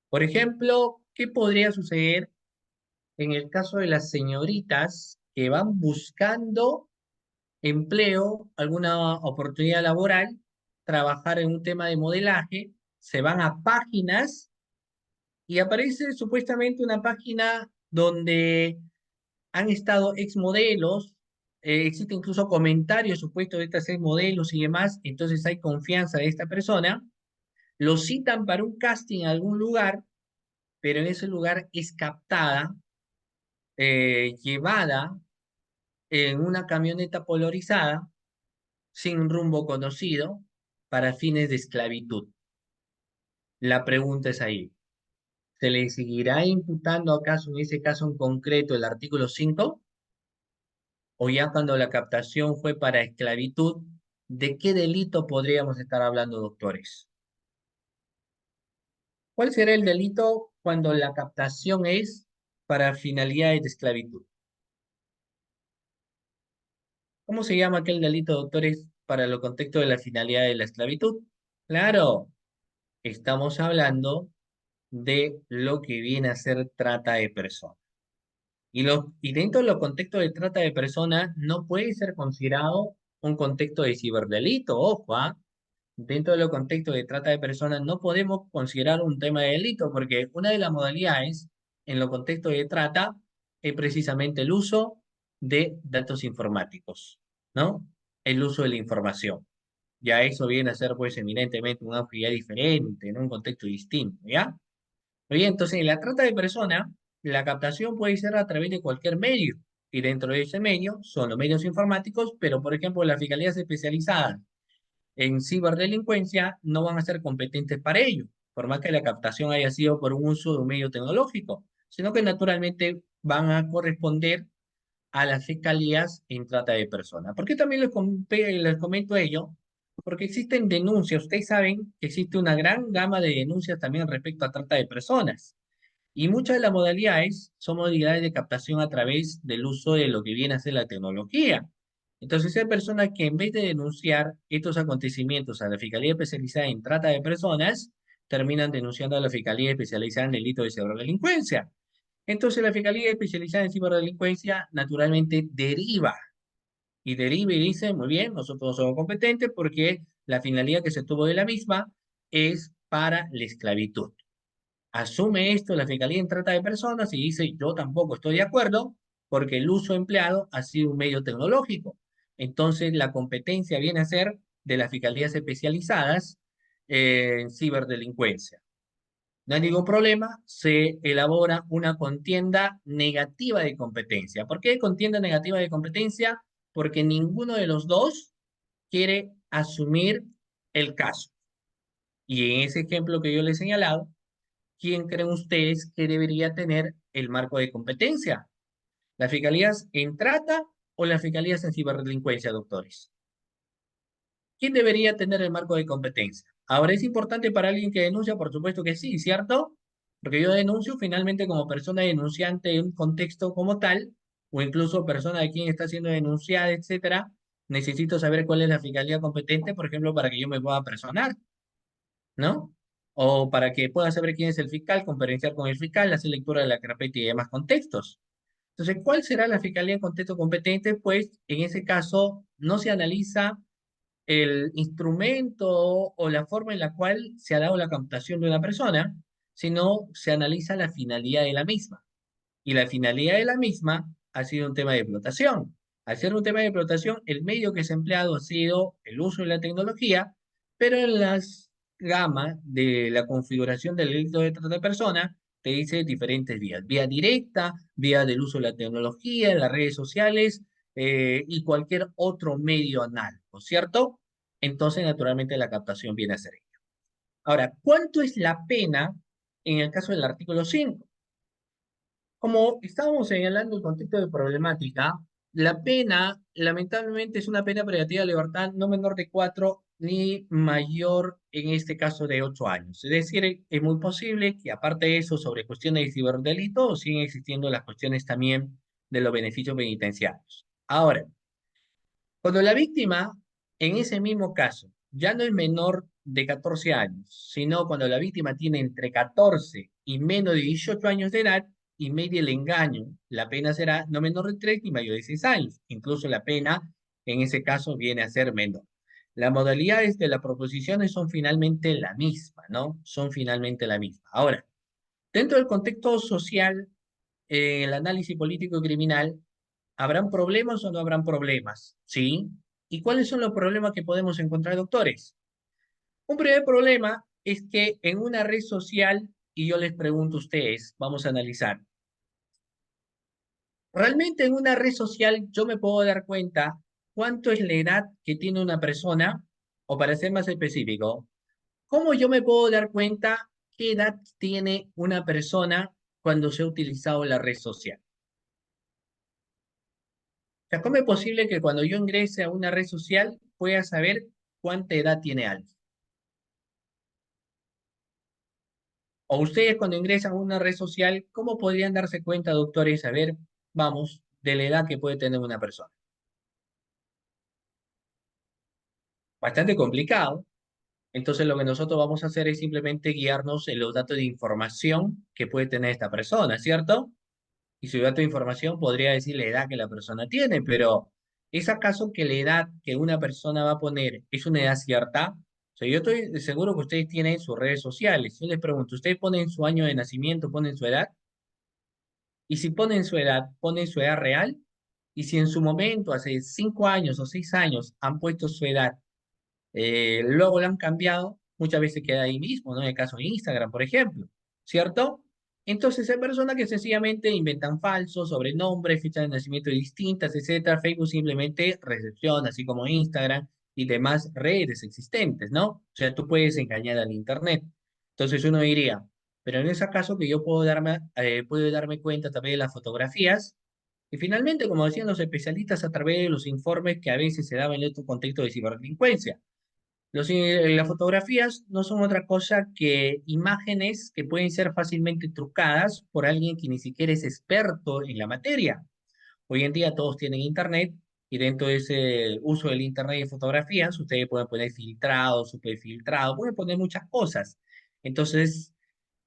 Por ejemplo, ¿qué podría suceder en el caso de las señoritas que van buscando empleo, alguna oportunidad laboral, trabajar en un tema de modelaje, se van a páginas y aparece supuestamente una página donde han estado exmodelos, existe incluso comentarios supuestos de estas exmodelos y demás, entonces hay confianza de esta persona, lo citan para un casting en algún lugar, pero en ese lugar es captada, llevada en una camioneta polarizada, sin rumbo conocido, para fines de esclavitud. La pregunta es ahí, ¿se le seguirá imputando acaso en ese caso en concreto el artículo 5? O ya cuando la captación fue para esclavitud, ¿de qué delito podríamos estar hablando, doctores? ¿Cuál será el delito cuando la captación es para finalidades de esclavitud? ¿Cómo se llama aquel delito, doctores, para el contexto de la finalidad de la esclavitud? Claro, estamos hablando de lo que viene a ser trata de personas. Y dentro de los contextos de trata de personas no puede ser considerado un contexto de ciberdelito, ojo, ¿ah? Dentro de los contextos de trata de personas no podemos considerar un tema de delito, porque una de las modalidades en los contextos de trata es precisamente el uso de datos informáticos, ¿no? El uso de la información. Ya eso viene a ser, pues, eminentemente una actividad diferente, en un contexto distinto, ¿ya? Muy bien, entonces en la trata de personas, la captación puede ser a través de cualquier medio, y dentro de ese medio son los medios informáticos, pero, por ejemplo, las fiscalías especializadas en ciberdelincuencia no van a ser competentes para ello, por más que la captación haya sido por un uso de un medio tecnológico, sino que naturalmente van a corresponder a las fiscalías en trata de personas. ¿Por qué también les comento ello? Porque existen denuncias, ustedes saben que existe una gran gama de denuncias también respecto a trata de personas. Y muchas de las modalidades son modalidades de captación a través del uso de lo que viene a ser la tecnología. Entonces, hay personas que en vez de denunciar estos acontecimientos a la Fiscalía Especializada en Trata de Personas, terminan denunciando a la Fiscalía Especializada en Delitos de Ciberdelincuencia. Entonces, la Fiscalía Especializada en Ciberdelincuencia naturalmente deriva y dice, muy bien, nosotros no somos competentes porque la finalidad que se tuvo de la misma es para la esclavitud. Asume esto la Fiscalía en Trata de Personas y dice, yo tampoco estoy de acuerdo porque el uso empleado ha sido un medio tecnológico. Entonces, la competencia viene a ser de las fiscalías especializadas en ciberdelincuencia. No hay ningún problema, se elabora una contienda negativa de competencia. ¿Por qué contienda negativa de competencia? Porque ninguno de los dos quiere asumir el caso. Y en ese ejemplo que yo les he señalado, ¿quién creen ustedes que debería tener el marco de competencia? ¿Las fiscalías en trata o las fiscalías en ciberdelincuencia, doctores? ¿Quién debería tener el marco de competencia? Ahora, ¿es importante para alguien que denuncia? Por supuesto que sí, ¿cierto? Porque yo denuncio finalmente como persona denunciante en un contexto como tal, o incluso persona de quien está siendo denunciada, etcétera. Necesito saber cuál es la fiscalía competente, por ejemplo, para que yo me pueda personar, ¿no? O para que pueda saber quién es el fiscal, conferenciar con el fiscal, hacer lectura de la carpeta y demás contextos. Entonces, ¿cuál será la fiscalía en contexto competente? Pues en ese caso no se analiza el instrumento o la forma en la cual se ha dado la captación de una persona, sino se analiza la finalidad de la misma. Y la finalidad de la misma ha sido un tema de explotación. Al ser un tema de explotación, el medio que se ha empleado ha sido el uso de la tecnología, pero en las gamas de la configuración del delito de trata de personas, te dice diferentes vías. Vía directa, vía del uso de la tecnología, las redes sociales y cualquier otro medio análogo, ¿cierto? Entonces, naturalmente, la captación viene a ser ello. Ahora, ¿cuánto es la pena en el caso del artículo 5? Como estábamos señalando el contexto de problemática, la pena, lamentablemente, es una pena privativa de libertad no menor de 4 ni mayor, en este caso, de 8 años. Es decir, es muy posible que aparte de eso, sobre cuestiones de ciberdelito, siguen existiendo las cuestiones también de los beneficios penitenciarios. Ahora, cuando la víctima, en ese mismo caso, ya no es menor de 14 años, sino cuando la víctima tiene entre 14 y menos de 18 años de edad y media el engaño, la pena será no menor de 3 ni mayor de 6 años. Incluso la pena, en ese caso, viene a ser menor. Las modalidades de las proposiciones son finalmente la misma, ¿no? Son finalmente la misma. Ahora, dentro del contexto social, el análisis político y criminal, ¿habrán problemas o no habrán problemas? ¿Sí? ¿Y cuáles son los problemas que podemos encontrar, doctores? Un primer problema es que en una red social, y yo les pregunto a ustedes, vamos a analizar, ¿realmente en una red social yo me puedo dar cuenta cuánto es la edad que tiene una persona? O para ser más específico, ¿cómo yo me puedo dar cuenta qué edad tiene una persona cuando se ha utilizado la red social? Sea, ¿cómo es posible que cuando yo ingrese a una red social pueda saber cuánta edad tiene alguien? O ustedes cuando ingresan a una red social, ¿cómo podrían darse cuenta, doctores, y saber, vamos, de la edad que puede tener una persona? Bastante complicado. Entonces lo que nosotros vamos a hacer es simplemente guiarnos en los datos de información que puede tener esta persona, ¿cierto? Y su dato de información podría decir la edad que la persona tiene, pero ¿es acaso que la edad que una persona va a poner es una edad cierta? O sea, yo estoy seguro que ustedes tienen sus redes sociales. Yo les pregunto, ¿ustedes ponen su año de nacimiento, ponen su edad? Y si ponen su edad, ¿ponen su edad real? Y si en su momento, hace 5 años o 6 años, han puesto su edad, luego la han cambiado, muchas veces queda ahí mismo, ¿no? En el caso de Instagram, por ejemplo, ¿cierto? Entonces hay personas que sencillamente inventan falsos, sobrenombres, fechas de nacimiento distintas, etcétera. Facebook simplemente recepciona, así como Instagram y demás redes existentes, ¿no? O sea, tú puedes engañar al Internet. Entonces uno diría, pero en ese caso que yo puedo darme cuenta también de las fotografías y finalmente, como decían los especialistas, a través de los informes que a veces se daban en estos contextos de ciberdelincuencia. Las fotografías no son otra cosa que imágenes que pueden ser fácilmente trucadas por alguien que ni siquiera es experto en la materia. Hoy en día todos tienen internet y dentro de ese uso del internet y fotografías, ustedes pueden poner filtrado, super filtrado, pueden poner muchas cosas. Entonces,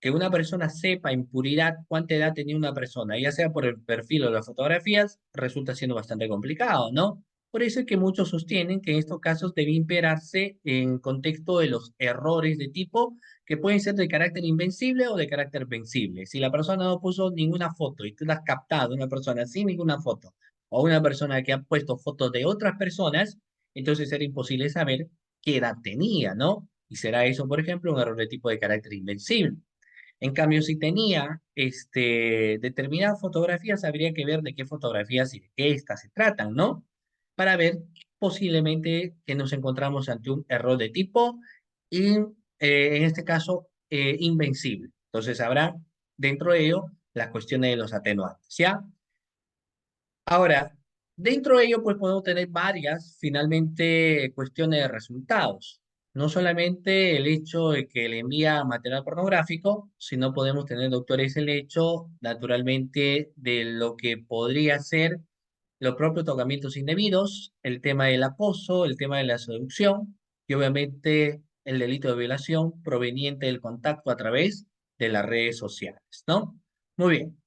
que una persona sepa en puridad cuánta edad tenía una persona, ya sea por el perfil o las fotografías, resulta siendo bastante complicado, ¿no? Por eso es que muchos sostienen que en estos casos debe imperarse en contexto de los errores de tipo que pueden ser de carácter invencible o de carácter vencible. Si la persona no puso ninguna foto y tú la has captado, una persona sin ninguna foto, o una persona que ha puesto fotos de otras personas, entonces será imposible saber qué edad tenía, ¿no? Y será eso, por ejemplo, un error de tipo de carácter invencible. En cambio, si tenía determinadas fotografías, habría que ver de qué fotografías y de qué estas se tratan, ¿no? Para ver posiblemente que nos encontramos ante un error de tipo y, en este caso, invencible. Entonces, habrá dentro de ello las cuestiones de los atenuantes, ¿ya? Ahora, dentro de ello, pues podemos tener varias, finalmente, cuestiones de resultados. No solamente el hecho de que le envía material pornográfico, sino podemos tener, doctores, el hecho, naturalmente, de lo que podría ser los propios tocamientos indebidos, el tema del acoso, el tema de la seducción y obviamente el delito de violación proveniente del contacto a través de las redes sociales, ¿no? Muy bien.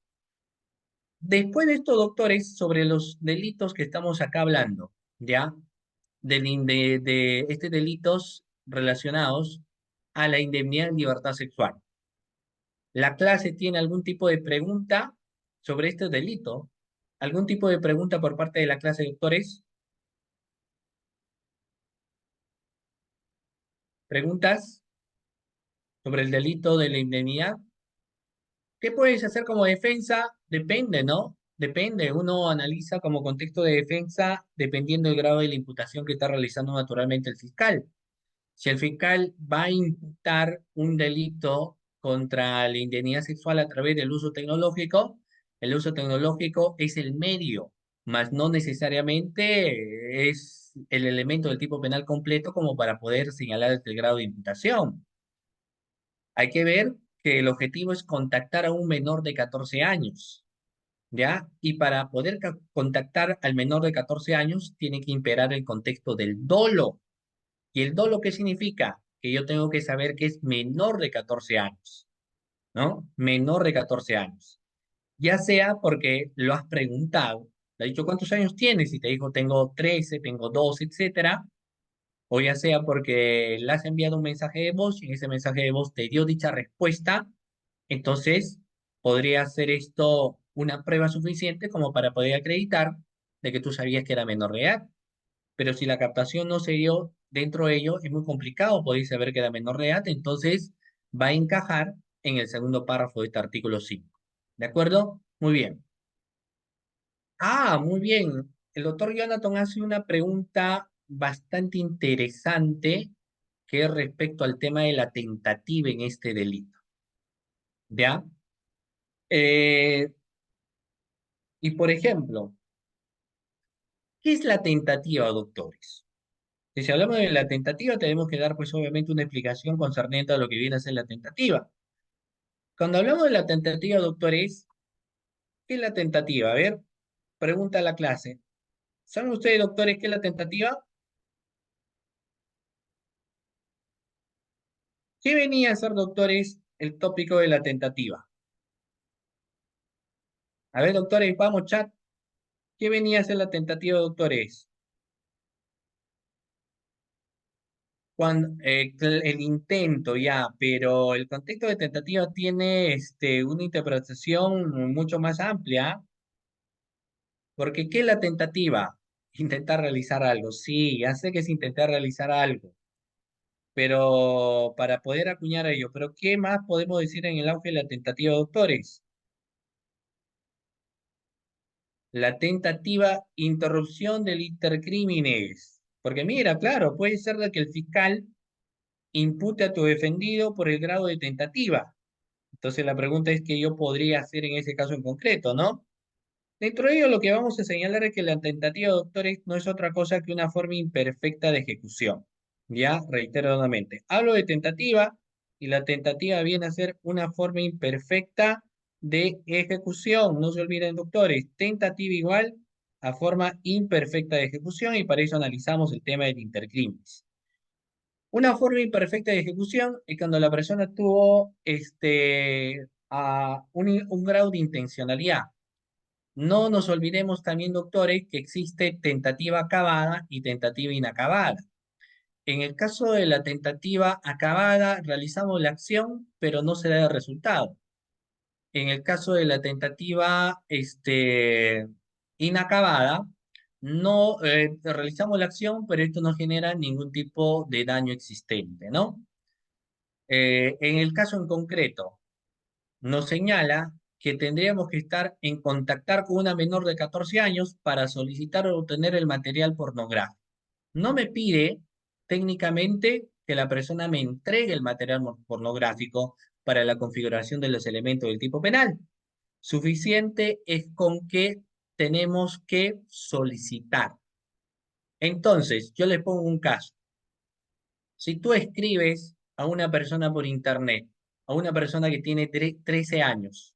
Después de esto, doctores, sobre los delitos que estamos acá hablando, ¿ya? De estos delitos relacionados a la indemnidad en libertad sexual. ¿La clase tiene algún tipo de pregunta sobre este delito? ¿Algún tipo de pregunta por parte de la clase, doctores? ¿Preguntas sobre el delito de la indemnidad? ¿Qué puedes hacer como defensa? Depende, ¿no? Depende. Uno analiza como contexto de defensa dependiendo del grado de la imputación que está realizando naturalmente el fiscal. Si el fiscal va a imputar un delito contra la indemnidad sexual a través del uso tecnológico, el uso tecnológico es el medio, mas no necesariamente es el elemento del tipo penal completo como para poder señalar el grado de imputación. Hay que ver que el objetivo es contactar a un menor de 14 años, ¿ya? Y para poder contactar al menor de 14 años, tiene que imperar el contexto del dolo. ¿Y el dolo qué significa? Que yo tengo que saber que es menor de 14 años, ¿no? Menor de 14 años. Ya sea porque lo has preguntado, le has dicho cuántos años tienes y te dijo tengo 13, tengo 12, etcétera, o ya sea porque le has enviado un mensaje de voz y en ese mensaje de voz te dio dicha respuesta, entonces podría ser esto una prueba suficiente como para poder acreditar de que tú sabías que era menor de edad. Pero si la captación no se dio dentro de ello, es muy complicado poder saber que era menor de edad, entonces va a encajar en el segundo párrafo de este artículo 5. ¿De acuerdo? Muy bien. Ah, muy bien. El doctor Jonathan hace una pregunta bastante interesante que es respecto al tema de la tentativa en este delito. ¿Ya? Eh, y por ejemplo, ¿qué es la tentativa, doctores? Si hablamos de la tentativa, tenemos que dar, pues, obviamente, una explicación concerniente a lo que viene a ser la tentativa. Cuando hablamos de la tentativa, doctores, ¿qué es la tentativa? A ver, pregunta a la clase. ¿Saben ustedes, doctores, qué es la tentativa? ¿Qué venía a ser, doctores, el tópico de la tentativa? A ver, doctores, vamos, chat. ¿Qué venía a ser la tentativa, doctores? Cuando, el intento ya, pero el contexto de tentativa tiene una interpretación mucho más amplia, porque ¿qué es la tentativa? Intentar realizar algo. Sí, ya sé que es intentar realizar algo, pero para poder acuñar ello, pero ¿qué más podemos decir en el auge de la tentativa, doctores? La tentativa interrupción del intercrímenes. Porque mira, claro, puede ser de que el fiscal impute a tu defendido por el grado de tentativa. Entonces la pregunta es qué yo podría hacer en ese caso en concreto, ¿no? Dentro de ello lo que vamos a señalar es que la tentativa, doctores, no es otra cosa que una forma imperfecta de ejecución. Ya, reitero nuevamente, hablo de tentativa y la tentativa viene a ser una forma imperfecta de ejecución. No se olviden, doctores, tentativa igual a forma imperfecta de ejecución y para eso analizamos el tema del intercrímenes. Una forma imperfecta de ejecución es cuando la persona tuvo un grado de intencionalidad. No nos olvidemos también, doctores, que existe tentativa acabada y tentativa inacabada. En el caso de la tentativa acabada, realizamos la acción, pero no se da el resultado. En el caso de la tentativa inacabada, no realizamos la acción, pero esto no genera ningún tipo de daño existente, ¿no? En el caso en concreto, nos señala que tendríamos que estar en contactar con una menor de 14 años para solicitar o obtener el material pornográfico. No me pide técnicamente que la persona me entregue el material pornográfico para la configuración de los elementos del tipo penal. Suficiente es con que tenemos que solicitar. Entonces, yo les pongo un caso. Si tú escribes a una persona por internet, a una persona que tiene 13 años,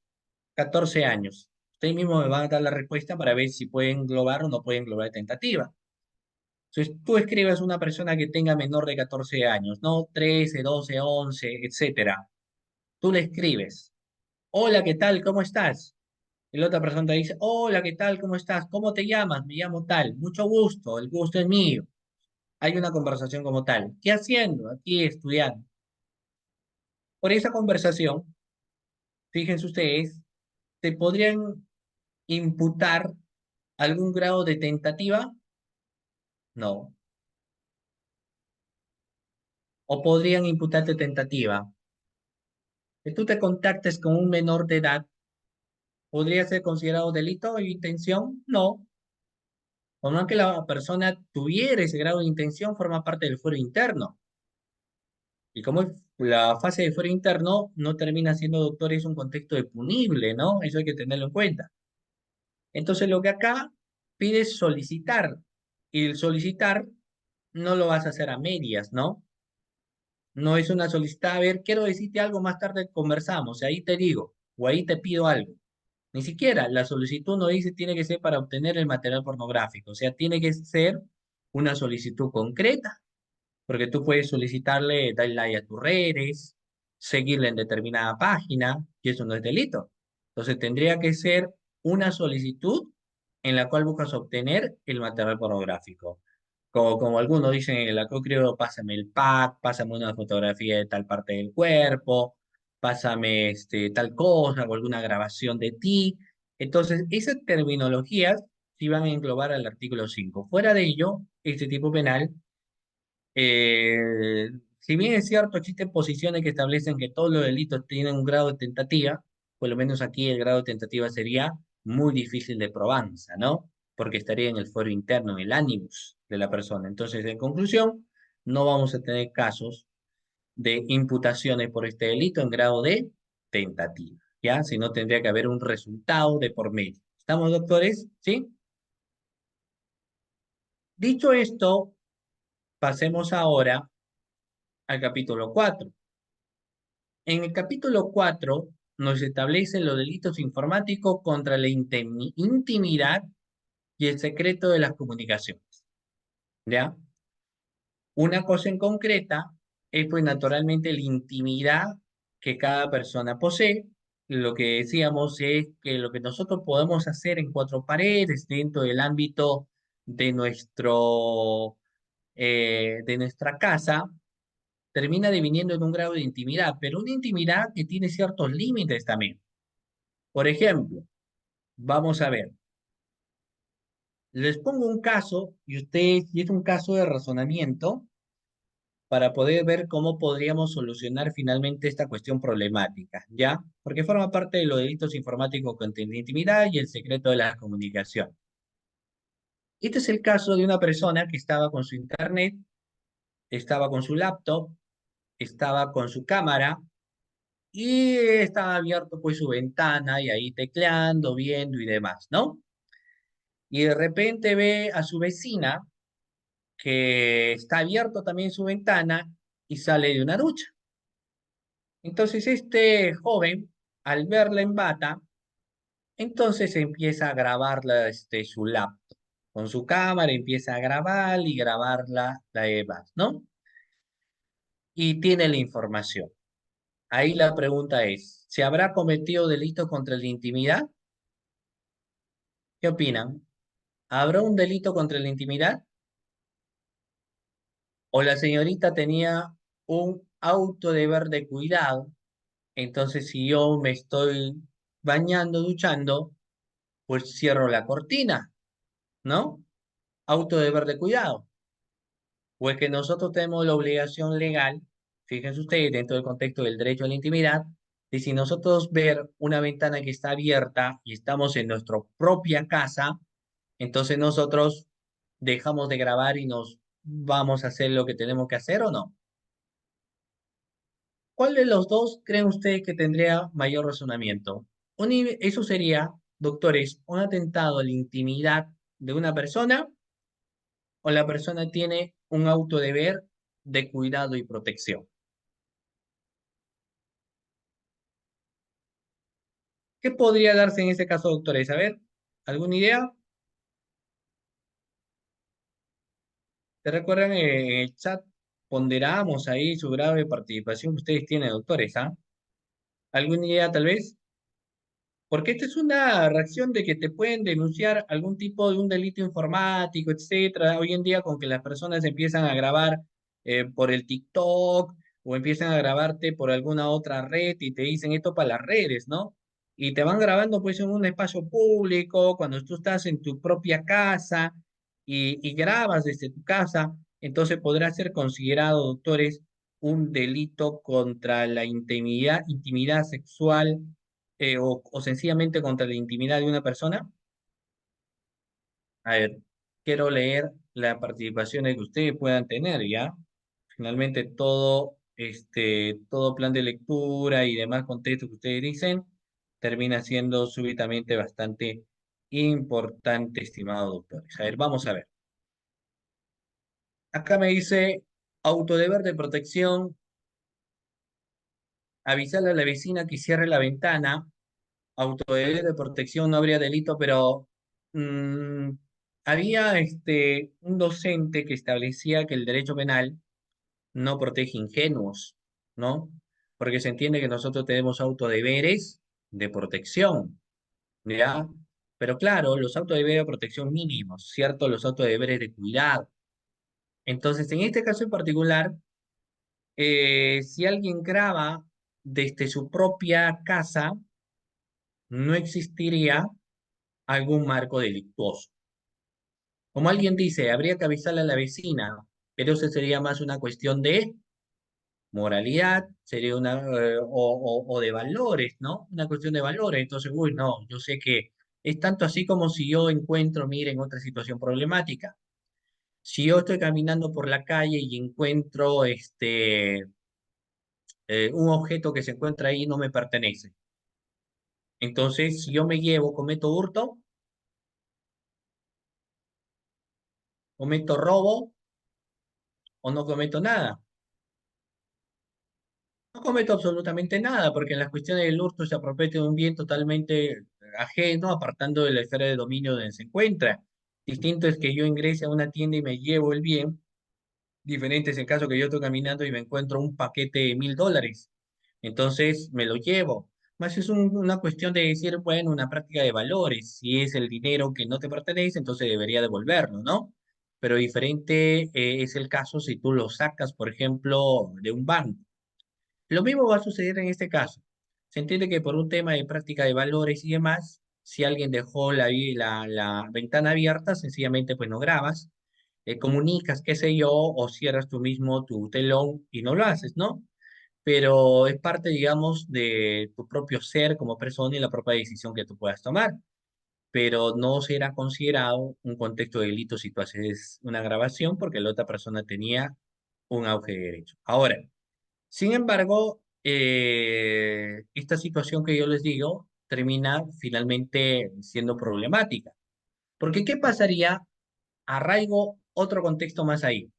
14 años, ustedes mismos me van a dar la respuesta para ver si pueden englobar o no pueden englobar tentativa. Entonces, tú escribes a una persona que tenga menor de 14 años, ¿no? 13, 12, 11, etcétera. Tú le escribes, hola, ¿qué tal? ¿Cómo estás? Y la otra persona te dice, hola, ¿qué tal? ¿Cómo estás? ¿Cómo te llamas? Me llamo tal. Mucho gusto, el gusto es mío. Hay una conversación como tal. ¿Qué haciendo? Aquí estudiando. Por esa conversación, fíjense ustedes, te podrían imputar algún grado de tentativa, no. O podrían imputarte tentativa. Que tú te contactes con un menor de edad, ¿podría ser considerado delito o intención? No. O no que la persona tuviera ese grado de intención, forma parte del fuero interno. Y como la fase de fuero interno no termina siendo, doctor, es un contexto de punible, ¿no? Eso hay que tenerlo en cuenta. Entonces, lo que acá pides solicitar. Y el solicitar no lo vas a hacer a medias, ¿no? No es una solicitada, a ver, quiero decirte algo, más tarde conversamos, y ahí te digo, o ahí te pido algo. Ni siquiera la solicitud no dice tiene que ser para obtener el material pornográfico, o sea, tiene que ser una solicitud concreta, porque tú puedes solicitarle, darle like a tus redes, seguirle en determinada página, y eso no es delito. Entonces tendría que ser una solicitud en la cual buscas obtener el material pornográfico. Como algunos dicen en el acrócrio, pásame el pack, pásame una fotografía de tal parte del cuerpo, pásame tal cosa o alguna grabación de ti. Entonces, esas terminologías sí van a englobar al artículo 5. Fuera de ello, este tipo penal, si bien es cierto, existen posiciones que establecen que todos los delitos tienen un grado de tentativa, por lo menos aquí el grado de tentativa sería muy difícil de probanza, ¿no? Porque estaría en el fuero interno, en el animus de la persona. Entonces, en conclusión, no vamos a tener casos de imputaciones por este delito en grado de tentativa, ¿ya? Si no, tendría que haber un resultado de por medio. ¿Estamos, doctores? ¿Sí? Dicho esto, pasemos ahora al capítulo 4. En el capítulo 4 nos establecen los delitos informáticos contra la intimidad y el secreto de las comunicaciones, ¿ya? Una cosa en concreta es pues naturalmente la intimidad que cada persona posee. Lo que decíamos es que lo que nosotros podemos hacer en cuatro paredes dentro del ámbito de de nuestra casa termina deviniendo en un grado de intimidad, pero una intimidad que tiene ciertos límites también. Por ejemplo, vamos a ver, les pongo un caso y es un caso de razonamiento para poder ver cómo podríamos solucionar finalmente esta cuestión problemática, ¿ya? Porque forma parte de los delitos informáticos contra la intimidad y el secreto de la comunicación. Este es el caso de una persona que estaba con su internet, estaba con su laptop, estaba con su cámara y estaba abierto pues su ventana y ahí tecleando, viendo y demás, ¿no? Y de repente ve a su vecina que está abierto también su ventana y sale de una ducha. Entonces este joven, al verla en bata, entonces empieza a grabarla su laptop. Con su cámara empieza a grabar y grabarla la demás, ¿no? Y tiene la información. Ahí la pregunta es, ¿se habrá cometido delito contra la intimidad? ¿Qué opinan? ¿Habrá un delito contra la intimidad? ¿O la señorita tenía un autodeber de cuidado? Entonces, si yo me estoy bañando, duchando, pues cierro la cortina, ¿no? Autodeber de cuidado. O es que nosotros tenemos la obligación legal, fíjense ustedes, dentro del contexto del derecho a la intimidad, de si nosotros ver una ventana que está abierta y estamos en nuestra propia casa, entonces nosotros dejamos de grabar y nos vamos a hacer lo que tenemos que hacer o no. ¿Cuál de los dos creen ustedes que tendría mayor razonamiento? Eso sería, doctores, un atentado a la intimidad de una persona o la persona tiene un autodeber de cuidado y protección. ¿Qué podría darse en ese caso, doctores? A ver, ¿alguna idea? ¿Te recuerdan en el chat? Ponderamos ahí su grado de participación que ustedes tienen, doctores, ¿ah? ¿Alguna idea tal vez? Porque esta es una reacción de que te pueden denunciar algún tipo de un delito informático, etcétera. Hoy en día con que las personas empiezan a grabar por el TikTok o empiezan a grabarte por alguna otra red y te dicen esto para las redes, ¿no? Y te van grabando pues en un espacio público, cuando tú estás en tu propia casa y grabas desde tu casa, entonces podrá ser considerado, doctores, un delito contra la intimidad sexual o sencillamente contra la intimidad de una persona. A ver, quiero leer las participaciones que ustedes puedan tener, ¿ya? Finalmente todo plan de lectura y demás contextos que ustedes dicen termina siendo súbitamente bastante Importante, estimado doctores. A ver, vamos a ver. Acá me dice autodeber de protección, avisarle a la vecina que cierre la ventana. Autodeber de protección, no habría delito, pero mm, había un docente que establecía que el derecho penal no protege ingenuos, ¿no? Porque se entiende que nosotros tenemos autodeberes de protección, ¿ya? Pero claro, los autodeberes de protección mínimos, ¿cierto? Los autodeberes de cuidado. Entonces, en este caso en particular, si alguien graba desde su propia casa, no existiría algún marco delictuoso. Como alguien dice, habría que avisarle a la vecina, pero eso sería más una cuestión de moralidad, sería una, o de valores, ¿no? Una cuestión de valores. Entonces, uy, no, yo sé que es tanto así como si yo encuentro, miren, otra situación problemática. Si yo estoy caminando por la calle y encuentro un objeto que se encuentra ahí no me pertenece. Entonces, si yo me llevo, cometo hurto, cometo robo o no cometo nada. No cometo absolutamente nada, porque en las cuestiones del hurto se apropiate de un bien totalmente ajeno, apartando de la esfera de dominio donde se encuentra. Distinto es que yo ingrese a una tienda y me llevo el bien. Diferente es el caso que yo estoy caminando y me encuentro un paquete de $1000. Entonces me lo llevo. Más es una cuestión de decir, bueno, una práctica de valores. Si es el dinero que no te pertenece, entonces debería devolverlo, ¿no? Pero diferente es el caso si tú lo sacas, por ejemplo, de un banco. Lo mismo va a suceder en este caso. Se entiende que por un tema de práctica de valores y demás, si alguien dejó la ventana abierta, sencillamente pues no grabas, comunicas, qué sé yo, o cierras tú mismo tu telón y no lo haces, ¿no? Pero es parte, digamos, de tu propio ser como persona y la propia decisión que tú puedas tomar. Pero no será considerado un contexto de delito si tú haces una grabación porque la otra persona tenía un auge de derecho. Ahora, sin embargo, esta situación que yo les digo termina finalmente siendo problemática. Porque ¿qué pasaría? Arraigo otro contexto más ahí.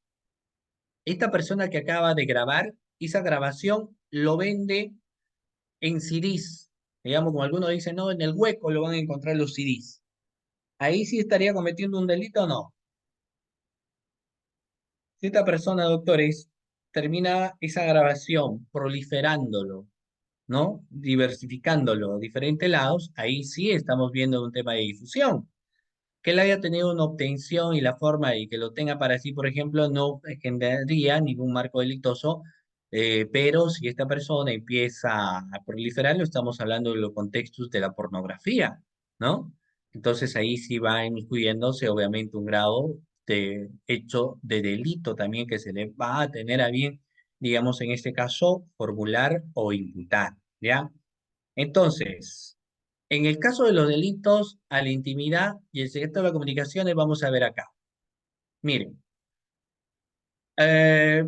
Esta persona que acaba de grabar, esa grabación lo vende en CDs. Digamos, como algunos dicen, no, en el hueco lo van a encontrar los CDs. Ahí sí estaría cometiendo un delito o no. Si esta persona, doctores, termina esa grabación proliferándolo, ¿no? Diversificándolo a diferentes lados, ahí sí estamos viendo un tema de difusión. Que él haya tenido una obtención y la forma de que lo tenga para sí, por ejemplo, no generaría ningún marco delictoso, pero si esta persona empieza a proliferarlo, estamos hablando de los contextos de la pornografía, ¿no? Entonces ahí sí va incluyéndose obviamente un grado de hecho de delito también que se le va a tener a bien, digamos, en este caso, formular o imputar, ¿ya? Entonces, en el caso de los delitos a la intimidad y el secreto de las comunicaciones, vamos a ver acá. Miren, eh,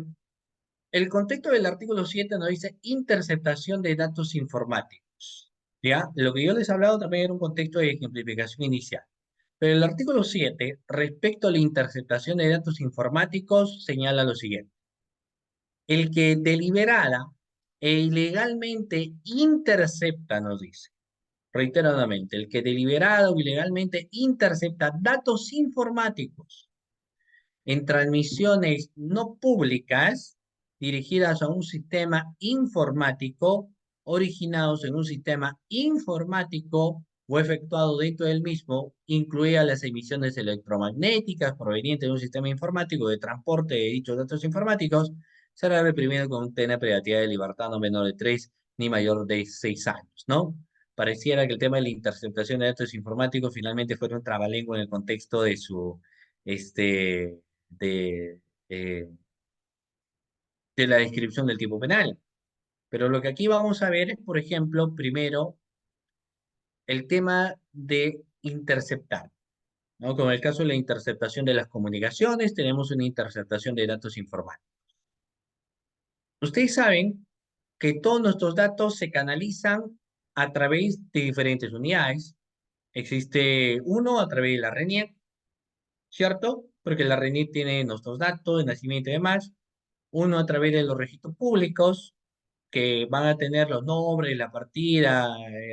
el contexto del artículo 7 nos dice interceptación de datos informáticos. ¿Ya? Lo que yo les he hablado también era un contexto de ejemplificación inicial. Pero el artículo 7, respecto a la interceptación de datos informáticos, señala lo siguiente. El que deliberada e ilegalmente intercepta, nos dice. Reiteradamente, el que deliberado o ilegalmente intercepta datos informáticos en transmisiones no públicas dirigidas a un sistema informático, originados en un sistema informático o efectuado dentro del mismo, incluidas las emisiones electromagnéticas provenientes de un sistema informático de transporte de dichos datos informáticos, será reprimido con pena privativa de libertad no menor de 3 ni mayor de 6 años, ¿no? Pareciera que el tema de la interceptación de datos informáticos finalmente fue un trabalengua en el contexto de su, este, de, eh, de la descripción del tipo penal. Pero lo que aquí vamos a ver es, por ejemplo, primero, el tema de interceptar, ¿no? Como en el caso de la interceptación de las comunicaciones, tenemos una interceptación de datos informáticos. Ustedes saben que todos nuestros datos se canalizan a través de diferentes unidades. Existe uno a través de la RENIEC, ¿cierto? Porque la RENIEC tiene nuestros datos de nacimiento y demás. Uno a través de los registros públicos, que van a tener los nombres, la partida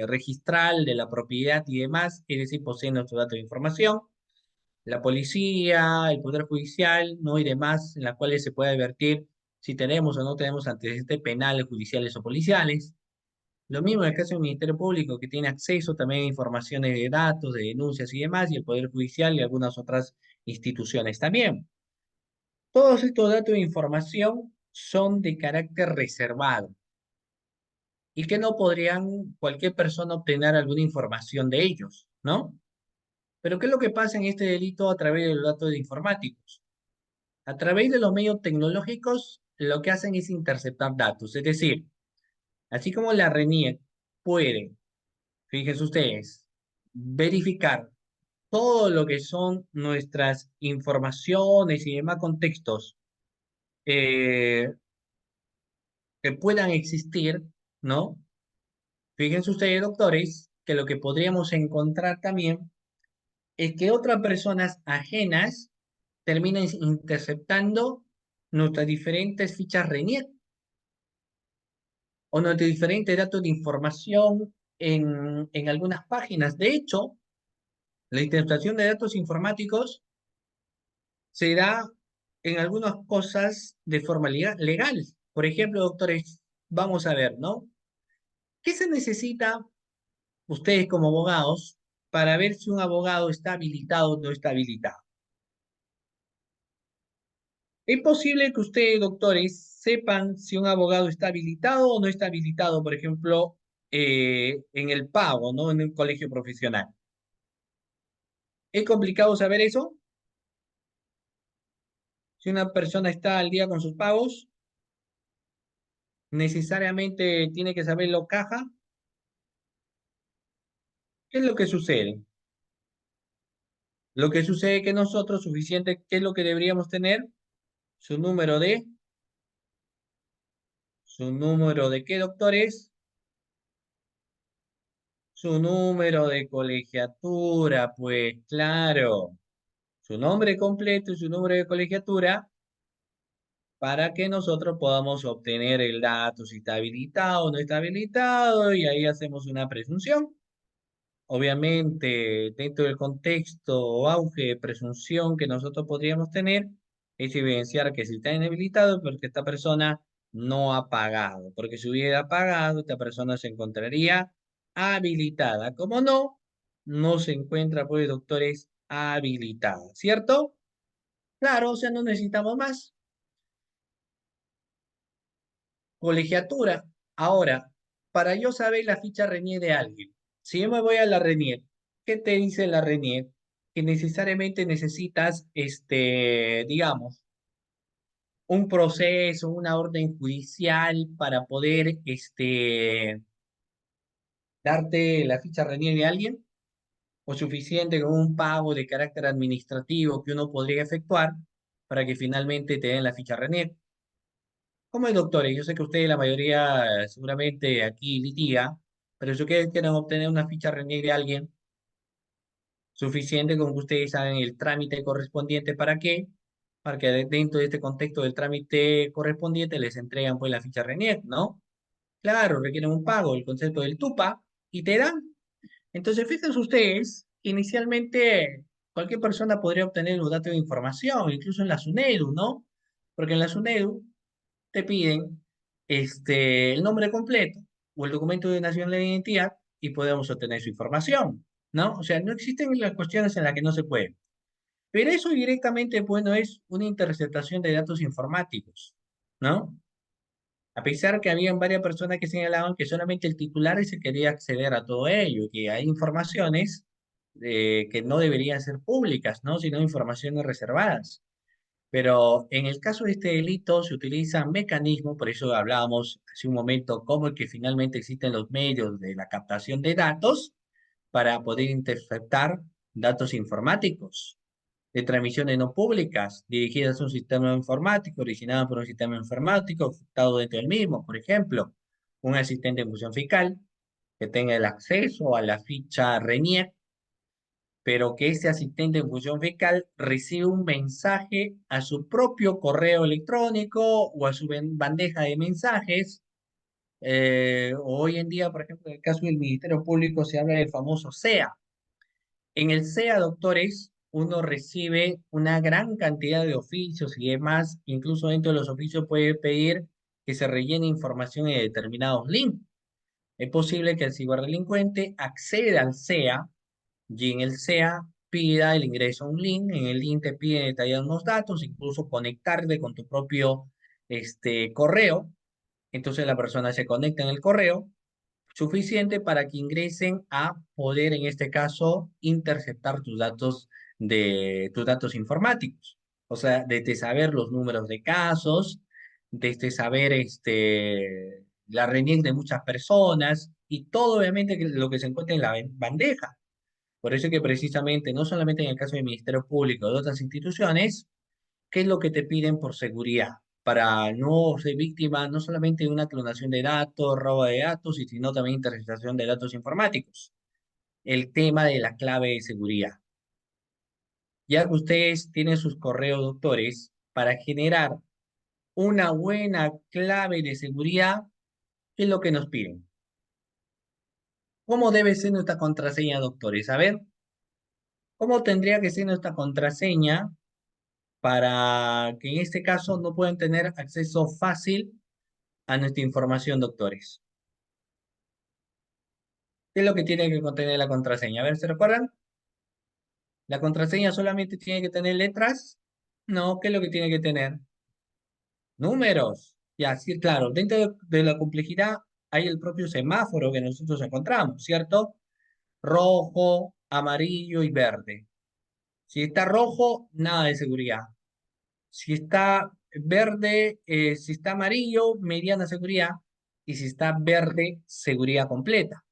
registral de la propiedad y demás, es decir, poseen nuestros datos de información. La policía, el Poder Judicial, ¿no? Y demás, en las cuales se puede advertir si tenemos o no tenemos antecedentes penales, judiciales o policiales. Lo mismo en el caso del Ministerio Público, que tiene acceso también a informaciones de datos, de denuncias y demás, y el Poder Judicial y algunas otras instituciones también. Todos estos datos de información son de carácter reservado y que no podrían cualquier persona obtener alguna información de ellos, ¿no? Pero ¿qué es lo que pasa en este delito a través de los datos informáticos? A través de los medios tecnológicos, lo que hacen es interceptar datos, es decir, así como la RENIEC puede, fíjense ustedes, verificar todo lo que son nuestras informaciones y demás contextos eh, que puedan existir, ¿no? Fíjense ustedes, doctores, que lo que podríamos encontrar también es que otras personas ajenas terminen interceptando nuestras diferentes fichas RENIEC o nuestros diferentes datos de información en algunas páginas. De hecho, la interceptación de datos informáticos se da en algunas cosas de formalidad legal. Por ejemplo, doctores, vamos a ver, ¿no? ¿Qué se necesita ustedes como abogados para ver si un abogado está habilitado o no está habilitado? ¿Es posible que ustedes, doctores, sepan si un abogado está habilitado o no está habilitado, por ejemplo, en el pago, ¿no? En un colegio profesional? ¿Es complicado saber eso? Si una persona está al día con sus pagos, necesariamente tiene que saberlo caja. ¿Qué es lo que sucede? Lo que sucede es que nosotros, suficiente, ¿qué es lo que deberíamos tener? Su número de, su número de qué, doctores? Su número de colegiatura, pues claro. Su nombre completo y su número de colegiatura para que nosotros podamos obtener el dato si está habilitado o no está habilitado y ahí hacemos una presunción. Obviamente, dentro del contexto o auge de presunción que nosotros podríamos tener, es evidenciar que si está inhabilitado, porque esta persona no ha pagado, porque si hubiera pagado, esta persona se encontraría habilitada. Como no, no se encuentra, pues, doctores, habilitada, ¿cierto? Claro, o sea, no necesitamos más. Colegiatura. Ahora, para yo saber la ficha RENIEC de alguien, si yo me voy a la RENIEC, ¿qué te dice la RENIEC? Que necesariamente necesitas, digamos, un proceso, una orden judicial para poder, darte la ficha RENIEC de alguien, o suficiente con un pago de carácter administrativo que uno podría efectuar para que finalmente te den la ficha RENIEC. ¿Cómo es, doctores? Yo sé que ustedes, la mayoría, seguramente aquí litiga, pero si ustedes quieren obtener una ficha RENIEC de alguien, suficiente con que ustedes hagan el trámite correspondiente. ¿Para qué? Para que dentro de este contexto del trámite correspondiente les entregan pues la ficha RENIEC, ¿no? Claro, requieren un pago, el concepto del TUPA, y te dan. Entonces, fíjense ustedes, inicialmente cualquier persona podría obtener los datos de información, incluso en la SUNEDU, ¿no? Porque en la SUNEDU te piden el nombre completo o el documento de nacionalidad de identidad y podemos obtener su información, ¿no? O sea, no existen las cuestiones en las que no se puede. Pero eso directamente, bueno, es una interceptación de datos informáticos, ¿no? A pesar que habían varias personas que señalaban que solamente el titular se quería acceder a todo ello, que hay informaciones que no deberían ser públicas, ¿no? Sino informaciones reservadas. Pero en el caso de este delito se utilizan mecanismos, por eso hablábamos hace un momento, cómo es que finalmente existen los medios de la captación de datos para poder interceptar datos informáticos de transmisiones no públicas dirigidas a un sistema informático, originado por un sistema informático, afectado dentro del mismo. Por ejemplo, un asistente de función fiscal que tenga el acceso a la ficha RENIEC pero que este asistente en función fiscal recibe un mensaje a su propio correo electrónico o a su bandeja de mensajes. Hoy en día, por ejemplo, en el caso del Ministerio Público se habla del famoso SEA. En el SEA, doctores, uno recibe una gran cantidad de oficios y demás. Incluso dentro de los oficios puede pedir que se rellene información en determinados links. Es posible que el ciberdelincuente acceda al SEA y en el SEA pida el ingreso a un link. En el link te pide detallar unos datos, incluso conectarte con tu propio correo. Entonces la persona se conecta en el correo suficiente para que ingresen a poder, en este caso, interceptar tus datos informáticos. O sea, desde saber los números de casos, desde saber la RENIEC de muchas personas y todo obviamente lo que se encuentra en la bandeja. Por eso que precisamente, no solamente en el caso del Ministerio Público, de otras instituciones, ¿qué es lo que te piden por seguridad? Para no ser víctima no solamente de una clonación de datos, robo de datos, sino también interceptación de datos informáticos. El tema de la clave de seguridad. Ya que ustedes tienen sus correos, doctores, para generar una buena clave de seguridad, ¿qué es lo que nos piden? ¿Cómo debe ser nuestra contraseña, doctores? A ver, ¿cómo tendría que ser nuestra contraseña para que en este caso no puedan tener acceso fácil a nuestra información, doctores? ¿Qué es lo que tiene que contener la contraseña? A ver, ¿se recuerdan? ¿La contraseña solamente tiene que tener letras? No, ¿qué es lo que tiene que tener? Números. Ya, sí, claro. Dentro de la complejidad hay el propio semáforo que nosotros encontramos, ¿cierto? Rojo, amarillo y verde. Si está rojo, nada de seguridad. Si está verde, si está amarillo, mediana seguridad. Y si está verde, seguridad completa.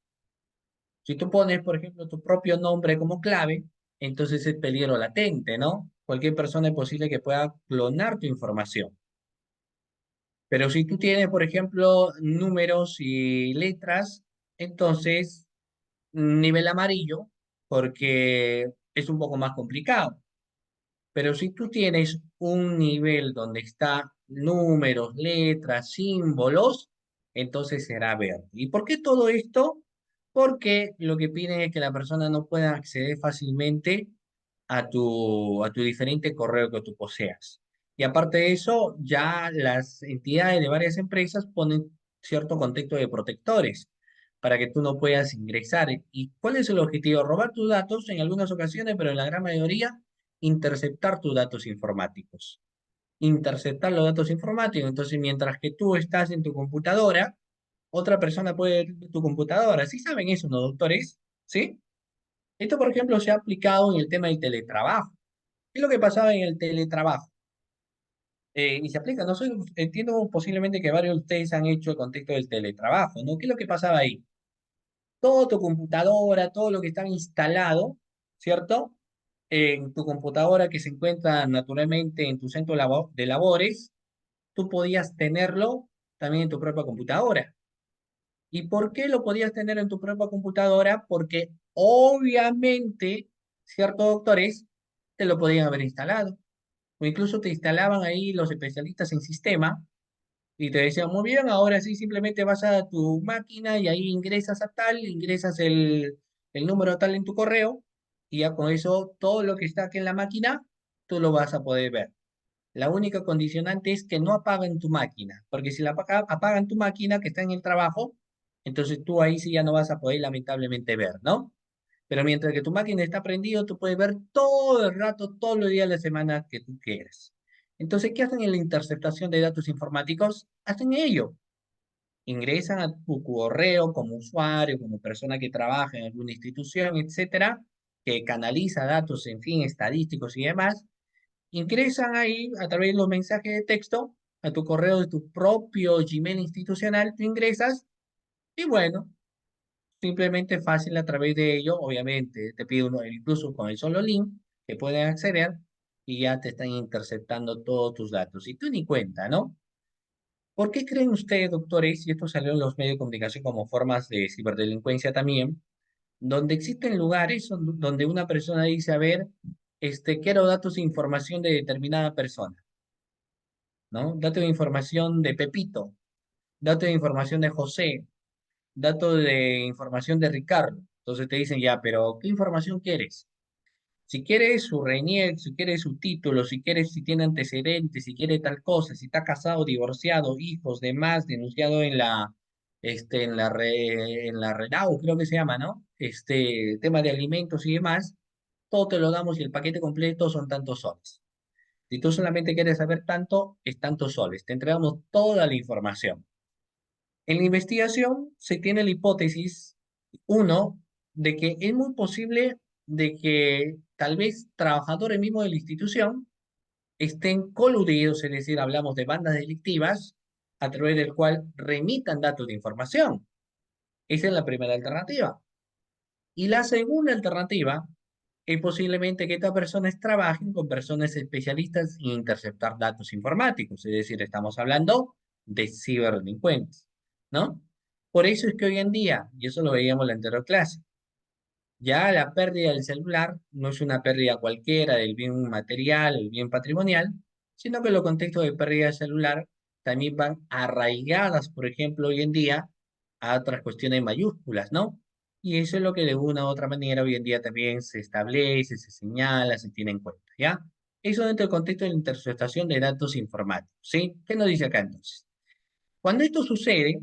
Si tú pones, por ejemplo, tu propio nombre como clave, entonces es peligro latente, ¿no? Cualquier persona es posible que pueda clonar tu información. Pero si tú tienes, por ejemplo, números y letras, entonces nivel amarillo, porque es un poco más complicado. Pero si tú tienes un nivel donde está números, letras, símbolos, entonces será verde. ¿Y por qué todo esto? Porque lo que piden es que la persona no pueda acceder fácilmente a tu diferente correo que tú poseas. Y aparte de eso, ya las entidades de varias empresas ponen cierto contexto de protectores para que tú no puedas ingresar. ¿Y cuál es el objetivo? Robar tus datos en algunas ocasiones, pero en la gran mayoría interceptar tus datos informáticos. Interceptar los datos informáticos. Entonces, mientras que tú estás en tu computadora, otra persona puede ver tu computadora. ¿Sí saben eso, no, doctores? ¿Sí? Esto, por ejemplo, se ha aplicado en el tema del teletrabajo. ¿Qué es lo que pasaba en el teletrabajo? Y se aplica, no sé, entiendo posiblemente que varios de ustedes han hecho el contexto del teletrabajo, ¿no? ¿Qué es lo que pasaba ahí? Toda tu computadora, todo lo que está instalado, ¿cierto? En tu computadora que se encuentra naturalmente en tu centro de labores, tú podías tenerlo también en tu propia computadora. ¿Y por qué lo podías tener en tu propia computadora? Porque obviamente ciertos doctores te lo podían haber instalado. O incluso te instalaban ahí los especialistas en sistema y te decían, muy bien, ahora sí simplemente vas a tu máquina y ahí ingresas a tal, ingresas el número tal en tu correo y ya con eso todo lo que está aquí en la máquina, tú lo vas a poder ver. La única condicionante es que no apaguen tu máquina, porque si la apagan tu máquina que está en el trabajo, entonces tú ahí sí ya no vas a poder lamentablemente ver, ¿no? Pero mientras que tu máquina está prendida, tú puedes ver todo el rato, todos los días de la semana que tú quieras. Entonces, ¿qué hacen en la interceptación de datos informáticos? Hacen ello. Ingresan a tu correo como usuario, como persona que trabaja en alguna institución, etcétera, que canaliza datos, en fin, estadísticos y demás. Ingresan ahí a través de los mensajes de texto a tu correo de tu propio Gmail institucional, tú ingresas y bueno, simplemente fácil a través de ello, obviamente, te pide uno, incluso con el solo link, que pueden acceder y ya te están interceptando todos tus datos. Y tú ni cuenta, ¿no? ¿Por qué creen ustedes, doctores, y esto salió en los medios de comunicación como formas de ciberdelincuencia también, donde existen lugares donde una persona dice, a ver, quiero datos e información de determinada persona, ¿no? Datos de información de Pepito, datos de información de José, datos de información de Ricardo. Entonces te dicen, ya, pero ¿qué información quieres? Si quieres su RENIEC, si quieres su título, si quieres si tiene antecedentes, si quiere tal cosa, si está casado, divorciado, hijos, demás, denunciado en la RENAU, creo que se llama, ¿no? Tema de alimentos y demás, todo te lo damos y el paquete completo son tantos soles. Si tú solamente quieres saber tanto, es tantos soles. Te entregamos toda la información. En la investigación se tiene la hipótesis, uno, de que es muy posible de que tal vez trabajadores mismos de la institución estén coludidos, es decir, hablamos de bandas delictivas, a través del cual remitan datos de información. Esa es la primera alternativa. Y la segunda alternativa es posiblemente que estas personas trabajen con personas especialistas en interceptar datos informáticos, es decir, estamos hablando de ciberdelincuentes, ¿no? Por eso es que hoy en día, y eso lo veíamos en la anterior clase, ya la pérdida del celular no es una pérdida cualquiera del bien material, el bien patrimonial, sino que los contextos de pérdida del celular también van arraigadas, por ejemplo, hoy en día a otras cuestiones mayúsculas, ¿no? Y eso es lo que de una u otra manera hoy en día también se establece, se señala, se tiene en cuenta, ¿ya? Eso dentro del contexto de la interceptación de datos informáticos, ¿sí? ¿Qué nos dice acá entonces? Cuando esto sucede,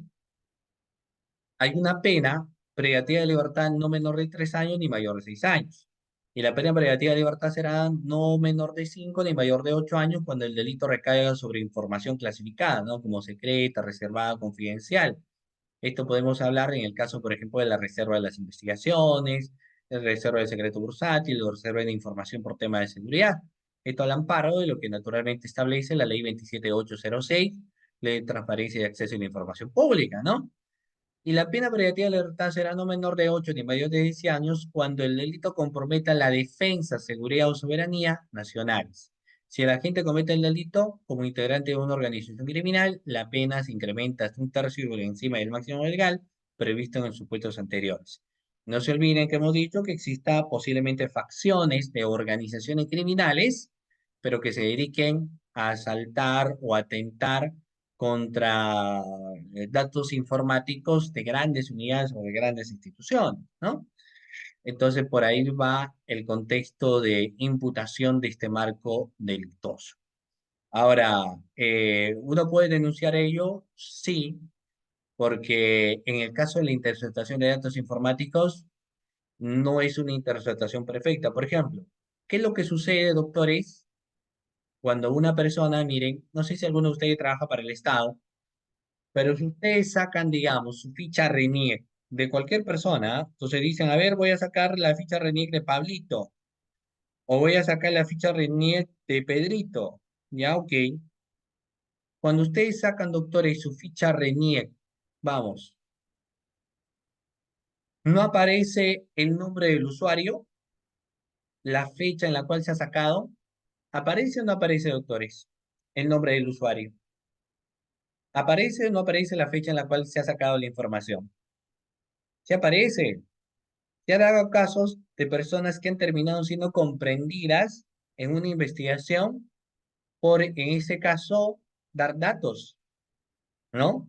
hay una pena privativa de libertad no menor de 3 años ni mayor de 6 años. Y la pena privativa de libertad será no menor de 5 ni mayor de 8 años cuando el delito recaiga sobre información clasificada, ¿no? Como secreta, reservada, confidencial. Esto podemos hablar en el caso, por ejemplo, de la reserva de las investigaciones, de reserva del secreto bursátil, o reserva de información por tema de seguridad. Esto al amparo de lo que naturalmente establece la ley 27806, ley de transparencia y acceso a la información pública, ¿no? Y la pena privativa de libertad será no menor de 8 ni mayor de 10 años cuando el delito comprometa la defensa, seguridad o soberanía nacionales. Si el agente comete el delito como integrante de una organización criminal, la pena se incrementa hasta un tercio por encima del máximo legal previsto en los supuestos anteriores. No se olviden que hemos dicho que exista posiblemente facciones de organizaciones criminales, pero que se dediquen a asaltar o atentar contra datos informáticos de grandes unidades o de grandes instituciones, ¿no? Entonces, por ahí va el contexto de imputación de este marco delictuoso. Ahora, ¿uno puede denunciar ello? Sí, porque en el caso de la interceptación de datos informáticos, no es una interceptación perfecta. Por ejemplo, ¿qué es lo que sucede, doctores, cuando una persona, miren, no sé si alguno de ustedes trabaja para el Estado, pero si ustedes sacan, digamos, su ficha RENIEC de cualquier persona, entonces dicen, a ver, voy a sacar la ficha RENIEC de Pablito, o voy a sacar la ficha RENIEC de Pedrito, ya, ok. Cuando ustedes sacan, doctores, su ficha RENIEC, vamos, no aparece el nombre del usuario, la fecha en la cual se ha sacado, ¿aparece o no aparece, doctores, el nombre del usuario? ¿Aparece o no aparece la fecha en la cual se ha sacado la información? Sí aparece. Se han dado casos de personas que han terminado siendo comprendidas en una investigación por, en ese caso, dar datos, ¿no?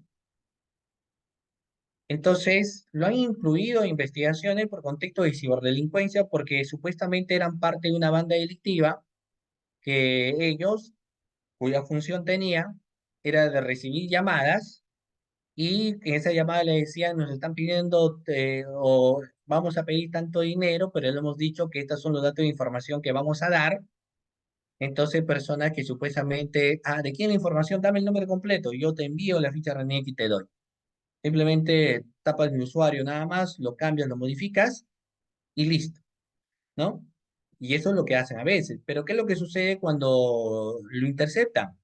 Entonces, lo han incluido en investigaciones por contexto de ciberdelincuencia porque supuestamente eran parte de una banda delictiva que ellos, cuya función tenía, era de recibir llamadas y en esa llamada le decían, nos están pidiendo o vamos a pedir tanto dinero, pero le hemos dicho que estos son los datos de información que vamos a dar. Entonces, personas que supuestamente, ¿de quién la información? Dame el nombre completo, yo te envío la ficha RENIEC y te doy. Simplemente tapas mi usuario nada más, lo cambias, lo modificas y listo, ¿no? Y eso es lo que hacen a veces. Pero ¿qué es lo que sucede cuando lo interceptan?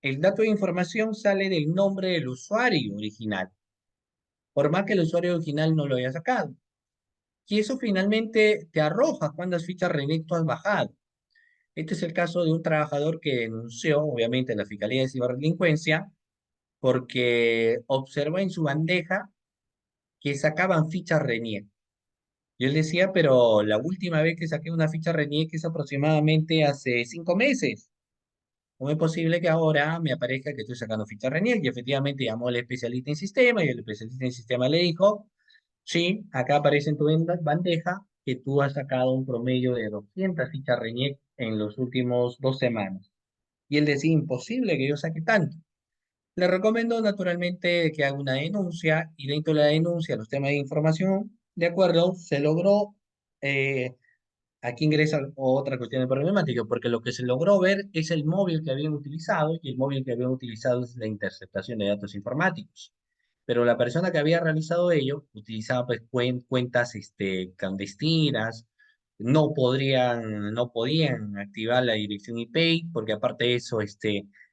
El dato de información sale del nombre del usuario original, por más que el usuario original no lo haya sacado. Y eso finalmente te arroja cuántas fichas RENIEC tú has bajado. Este es el caso de un trabajador que denunció, obviamente, en la Fiscalía de Ciberdelincuencia, porque observó en su bandeja que sacaban fichas RENIEC, Y él decía, pero la última vez que saqué una ficha RENIEC es aproximadamente hace 5 meses. ¿Cómo es posible que ahora me aparezca que estoy sacando ficha RENIEC? Y efectivamente llamó al especialista en sistema y el especialista en sistema le dijo, sí, acá aparece en tu bandeja que tú has sacado un promedio de 200 fichas RENIEC en los últimos 2 semanas. Y él decía, imposible que yo saque tanto. Le recomiendo naturalmente que haga una denuncia y dentro de la denuncia, los temas de información, de acuerdo, se logró, aquí ingresa otra cuestión de problemática, porque lo que se logró ver es el móvil que habían utilizado y el móvil que habían utilizado es la interceptación de datos informáticos. Pero la persona que había realizado ello utilizaba pues cuentas clandestinas, no podían activar la dirección IP, porque aparte de eso,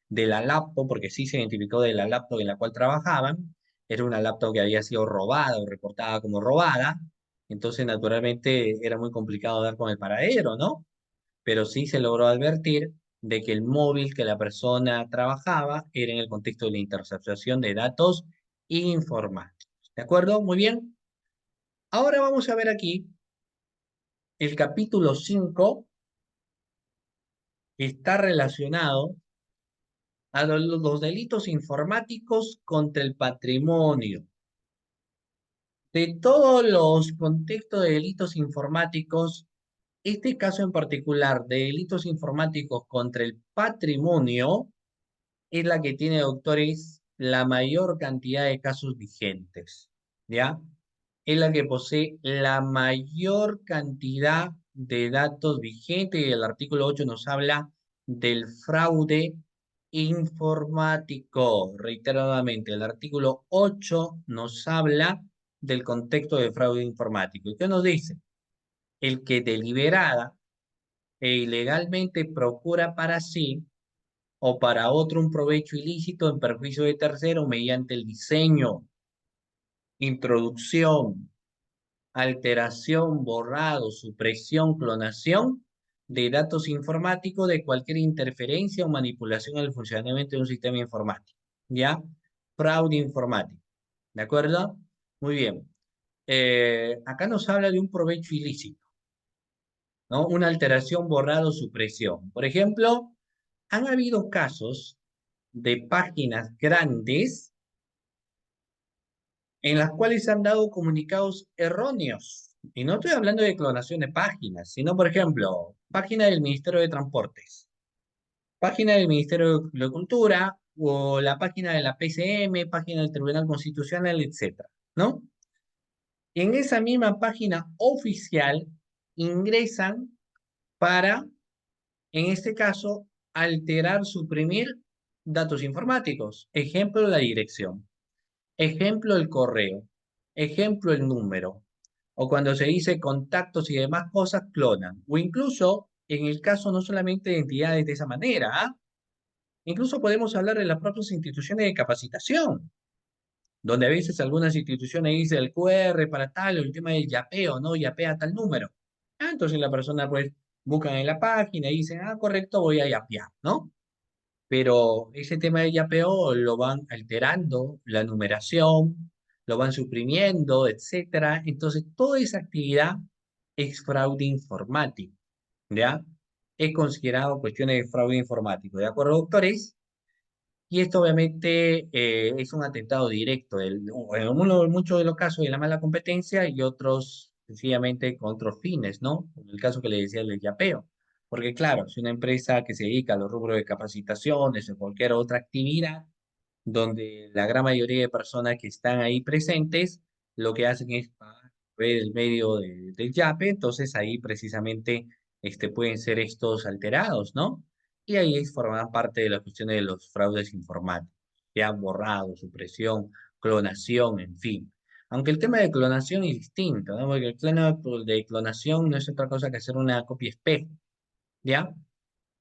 de la laptop, porque sí se identificó de la laptop en la cual trabajaban, era una laptop que había sido robada o reportada como robada, entonces naturalmente era muy complicado dar con el paradero, ¿no? Pero sí se logró advertir de que el móvil que la persona trabajaba era en el contexto de la interceptación de datos informáticos. ¿De acuerdo? Muy bien. Ahora vamos a ver aquí el capítulo 5 que está relacionado a los delitos informáticos contra el patrimonio. De todos los contextos de delitos informáticos, este caso en particular de delitos informáticos contra el patrimonio es la que tiene, doctores, la mayor cantidad de casos vigentes, ¿ya? Es la que posee la mayor cantidad de datos vigentes y el artículo 8 nos habla del fraude informático. Reiteradamente, el artículo 8 nos habla del contexto de fraude informático. ¿Y qué nos dice? El que deliberada e ilegalmente procura para sí o para otro un provecho ilícito en perjuicio de tercero mediante el diseño, introducción, alteración, borrado, supresión, clonación de datos informáticos de cualquier interferencia o manipulación en el funcionamiento de un sistema informático. ¿Ya? Fraude informático. ¿De acuerdo? Muy bien. Acá nos habla de un provecho ilícito, ¿no? Una alteración, borrado, supresión. Por ejemplo, han habido casos de páginas grandes en las cuales se han dado comunicados erróneos. Y no estoy hablando de clonación de páginas, sino, por ejemplo, página del Ministerio de Transportes, página del Ministerio de Cultura, o la página de la PCM, página del Tribunal Constitucional, etcétera, ¿no? En esa misma página oficial ingresan para, en este caso, alterar, suprimir datos informáticos. Ejemplo, la dirección. Ejemplo, el correo. Ejemplo, el número. O cuando se dice contactos y demás cosas, clonan. O incluso, en el caso no solamente de entidades de esa manera, ¿ah? Incluso podemos hablar de las propias instituciones de capacitación, donde a veces algunas instituciones dicen el QR para tal, o el tema del yapeo, ¿no? Yapea tal número. Ah, entonces la persona pues buscan en la página y dicen, ah, correcto, voy a yapear, ¿no? Pero ese tema de yapeo lo van alterando, la numeración, lo van suprimiendo, etcétera. Entonces, toda esa actividad es fraude informático, ¿ya? Es considerado cuestiones de fraude informático, ¿de acuerdo, doctores? Y esto obviamente es un atentado directo, en muchos de los casos de la mala competencia y otros sencillamente con otros fines, ¿no? En el caso que le decía del yapeo. Porque claro, si una empresa que se dedica a los rubros de capacitaciones o cualquier otra actividad, donde la gran mayoría de personas que están ahí presentes, lo que hacen es pagar por el medio del yape, entonces ahí precisamente pueden ser estos alterados, ¿no? Y ahí forman parte de la cuestión de los fraudes informáticos, ya borrado, supresión, clonación, en fin. Aunque el tema de clonación es distinto, ¿no? Porque el tema de clonación no es otra cosa que hacer una copia espejo, ¿ya?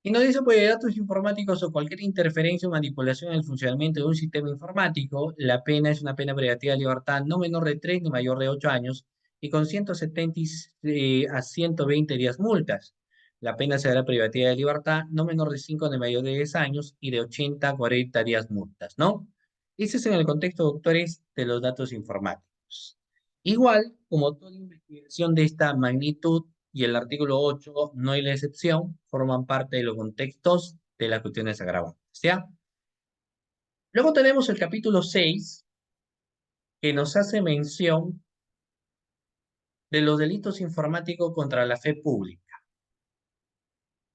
Y no dice, pues, de datos informáticos o cualquier interferencia o manipulación en el funcionamiento de un sistema informático, la pena es una pena privativa de libertad no menor de 3 ni mayor de 8 años y con 170 a 120 días multas. La pena será privativa de libertad no menor de 5 ni mayor de 10 años y de 80 a 40 días multas, ¿no? Ese es en el contexto, doctores, de los datos informáticos. Igual, como toda investigación de esta magnitud y el artículo 8 no hay la excepción, forman parte de los contextos de las cuestiones agravantes, ¿ya? Luego tenemos el capítulo 6 que nos hace mención de los delitos informáticos contra la fe pública.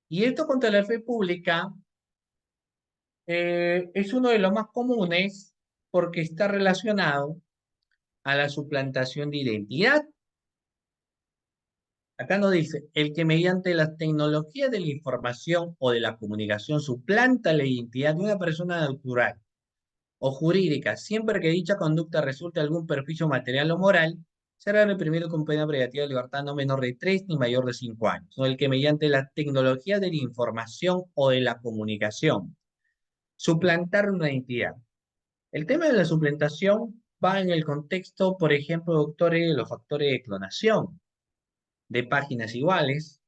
Y esto contra la fe pública es uno de los más comunes porque está relacionado a la suplantación de identidad. Acá nos dice, el que mediante las tecnologías de la información o de la comunicación suplanta la identidad de una persona natural o jurídica, siempre que dicha conducta resulte algún perjuicio material o moral, será reprimido con pena privativa de libertad no menor de 3 ni mayor de 5 años. O el que mediante las tecnologías de la información o de la comunicación suplantar una identidad. El tema de la suplantación va en el contexto, por ejemplo, doctores, de los factores de clonación de páginas iguales,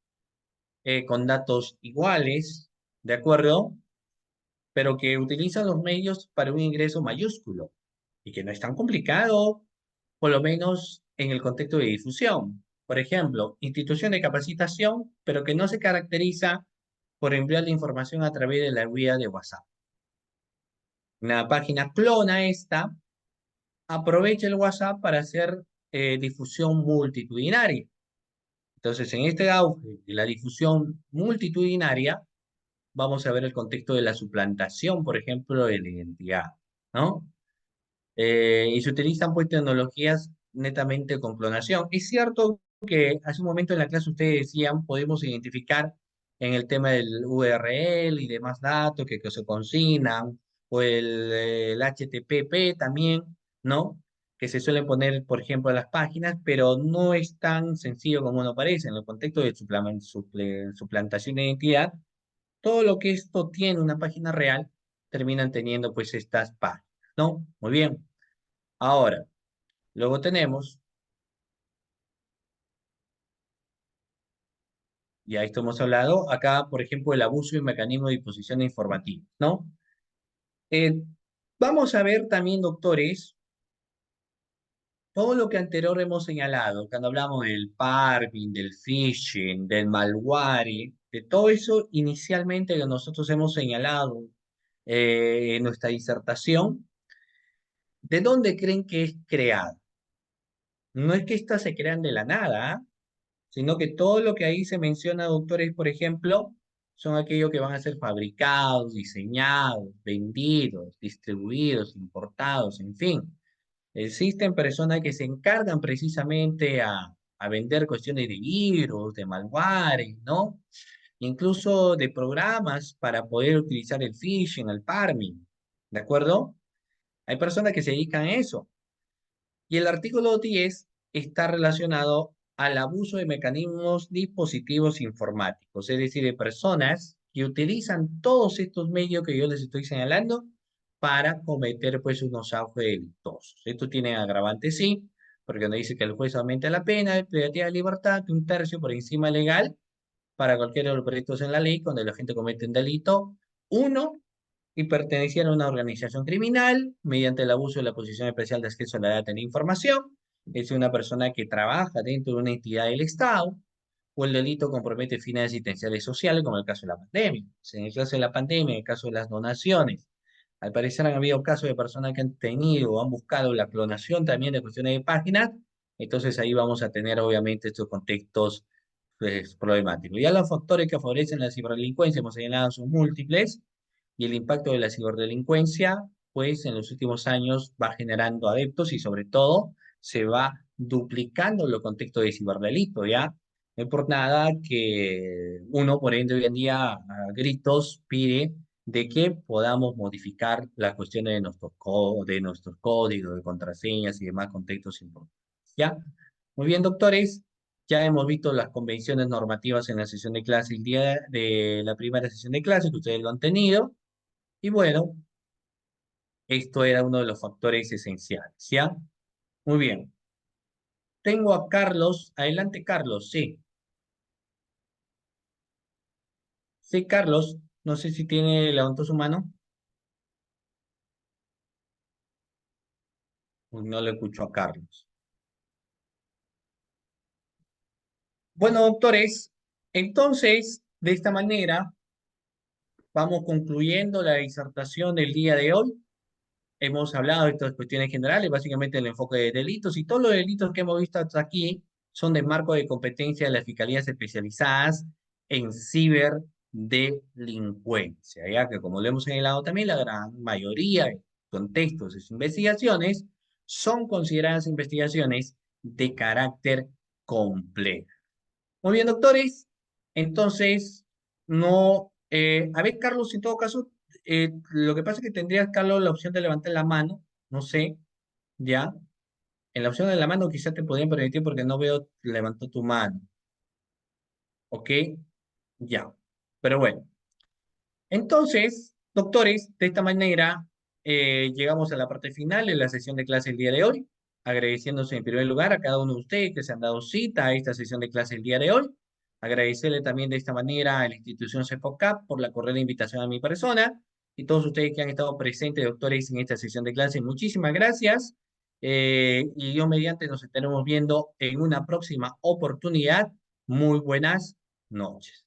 con datos iguales, ¿de acuerdo? Pero que utilizan los medios para un ingreso mayúsculo y que no es tan complicado, por lo menos en el contexto de difusión. Por ejemplo, institución de capacitación, pero que no se caracteriza por enviar la información a través de la vía de WhatsApp. Una página clona esta, aprovecha el WhatsApp para hacer difusión multitudinaria. Entonces, en este auge de la difusión multitudinaria, vamos a ver el contexto de la suplantación, por ejemplo, de la identidad, ¿no? Y se utilizan pues tecnologías netamente con clonación. Es cierto que hace un momento en la clase ustedes decían, podemos identificar en el tema del URL y demás datos que se consignan, o el HTTP también, ¿no? Que se suelen poner, por ejemplo, a las páginas, pero no es tan sencillo como uno parece. En el contexto de suplantación de identidad, todo lo que esto tiene una página real, terminan teniendo pues estas páginas, ¿no? Muy bien. Ahora, luego tenemos, ya esto hemos hablado, acá, por ejemplo, el abuso y mecanismo de disposición informativa, ¿no? Eh, Vamos a ver también, doctores, todo lo que anterior hemos señalado, cuando hablamos del parking, del phishing, del malware, de todo eso inicialmente que nosotros hemos señalado en nuestra disertación, ¿de dónde creen que es creado? No es que estas se crean de la nada, ¿ah? Sino que todo lo que ahí se menciona, doctores, por ejemplo, son aquellos que van a ser fabricados, diseñados, vendidos, distribuidos, importados, en fin. Existen personas que se encargan precisamente a vender cuestiones de virus, de malware, ¿no? Incluso de programas para poder utilizar el phishing, el parming, ¿de acuerdo? Hay personas que se dedican a eso. Y el artículo 10 está relacionado al abuso de mecanismos dispositivos informáticos, es decir, de personas que utilizan todos estos medios que yo les estoy señalando para cometer pues unos actos delictuosos. Esto tiene agravante sí, porque nos dice que el juez aumenta la pena de privacidad de libertad de un tercio por encima legal para cualquiera de los proyectos en la ley cuando la gente comete un delito. Uno, y pertenecían a una organización criminal mediante el abuso de la posición especial de acceso a la data de la información, es una persona que trabaja dentro de una entidad del Estado, o el delito compromete fines asistenciales sociales, como en el caso de la pandemia. En el caso de la pandemia, en el caso de las donaciones, al parecer han habido casos de personas que han tenido o han buscado la clonación también de cuestiones de páginas, entonces ahí vamos a tener obviamente estos contextos pues, problemáticos. Ya los factores que favorecen la ciberdelincuencia, hemos señalado, son múltiples, y el impacto de la ciberdelincuencia, pues en los últimos años va generando adeptos y sobre todo se va duplicando los contextos de ciberdelito, ¿ya? No es por nada que uno, por ende, hoy en día a gritos pide de que podamos modificar las cuestiones de nuestros códigos, de contraseñas y demás contextos importantes, ¿ya? Muy bien, doctores. Ya hemos visto las convenciones normativas en la sesión de clase, el día de la primera sesión de clase, que ustedes lo han tenido. Y bueno, esto era uno de los factores esenciales, ¿ya? Muy bien. Tengo a Carlos. Adelante, Carlos. Sí. Sí, Carlos. No sé si levantó su mano. Uy, no le escucho a Carlos. Bueno, doctores, entonces, de esta manera, vamos concluyendo la disertación del día de hoy. Hemos hablado de estas cuestiones generales, básicamente el enfoque de delitos, y todos los delitos que hemos visto hasta aquí son de marco de competencia de las fiscalías especializadas en ciberdelincuencia, ya que como lo hemos señalado también, la gran mayoría de contextos de sus investigaciones son consideradas investigaciones de carácter complejo. Muy bien, doctores. Entonces, no. A ver, Carlos, en todo caso, lo que pasa es que tendrías, Carlos, la opción de levantar la mano. No sé, ya. En la opción de la mano quizás te podrían permitir porque no veo, levantó tu mano. ¿Ok? Ya. Pero bueno. Entonces, doctores, de esta manera llegamos a la parte final de la sesión de clase el día de hoy, agradeciéndose en primer lugar a cada uno de ustedes que se han dado cita a esta sesión de clase el día de hoy, agradecerle también de esta manera a la institución CEPOCAP por la cordial invitación a mi persona y todos ustedes que han estado presentes, doctores, en esta sesión de clase, muchísimas gracias. Y Dios mediante nos estaremos viendo en una próxima oportunidad. Muy buenas noches.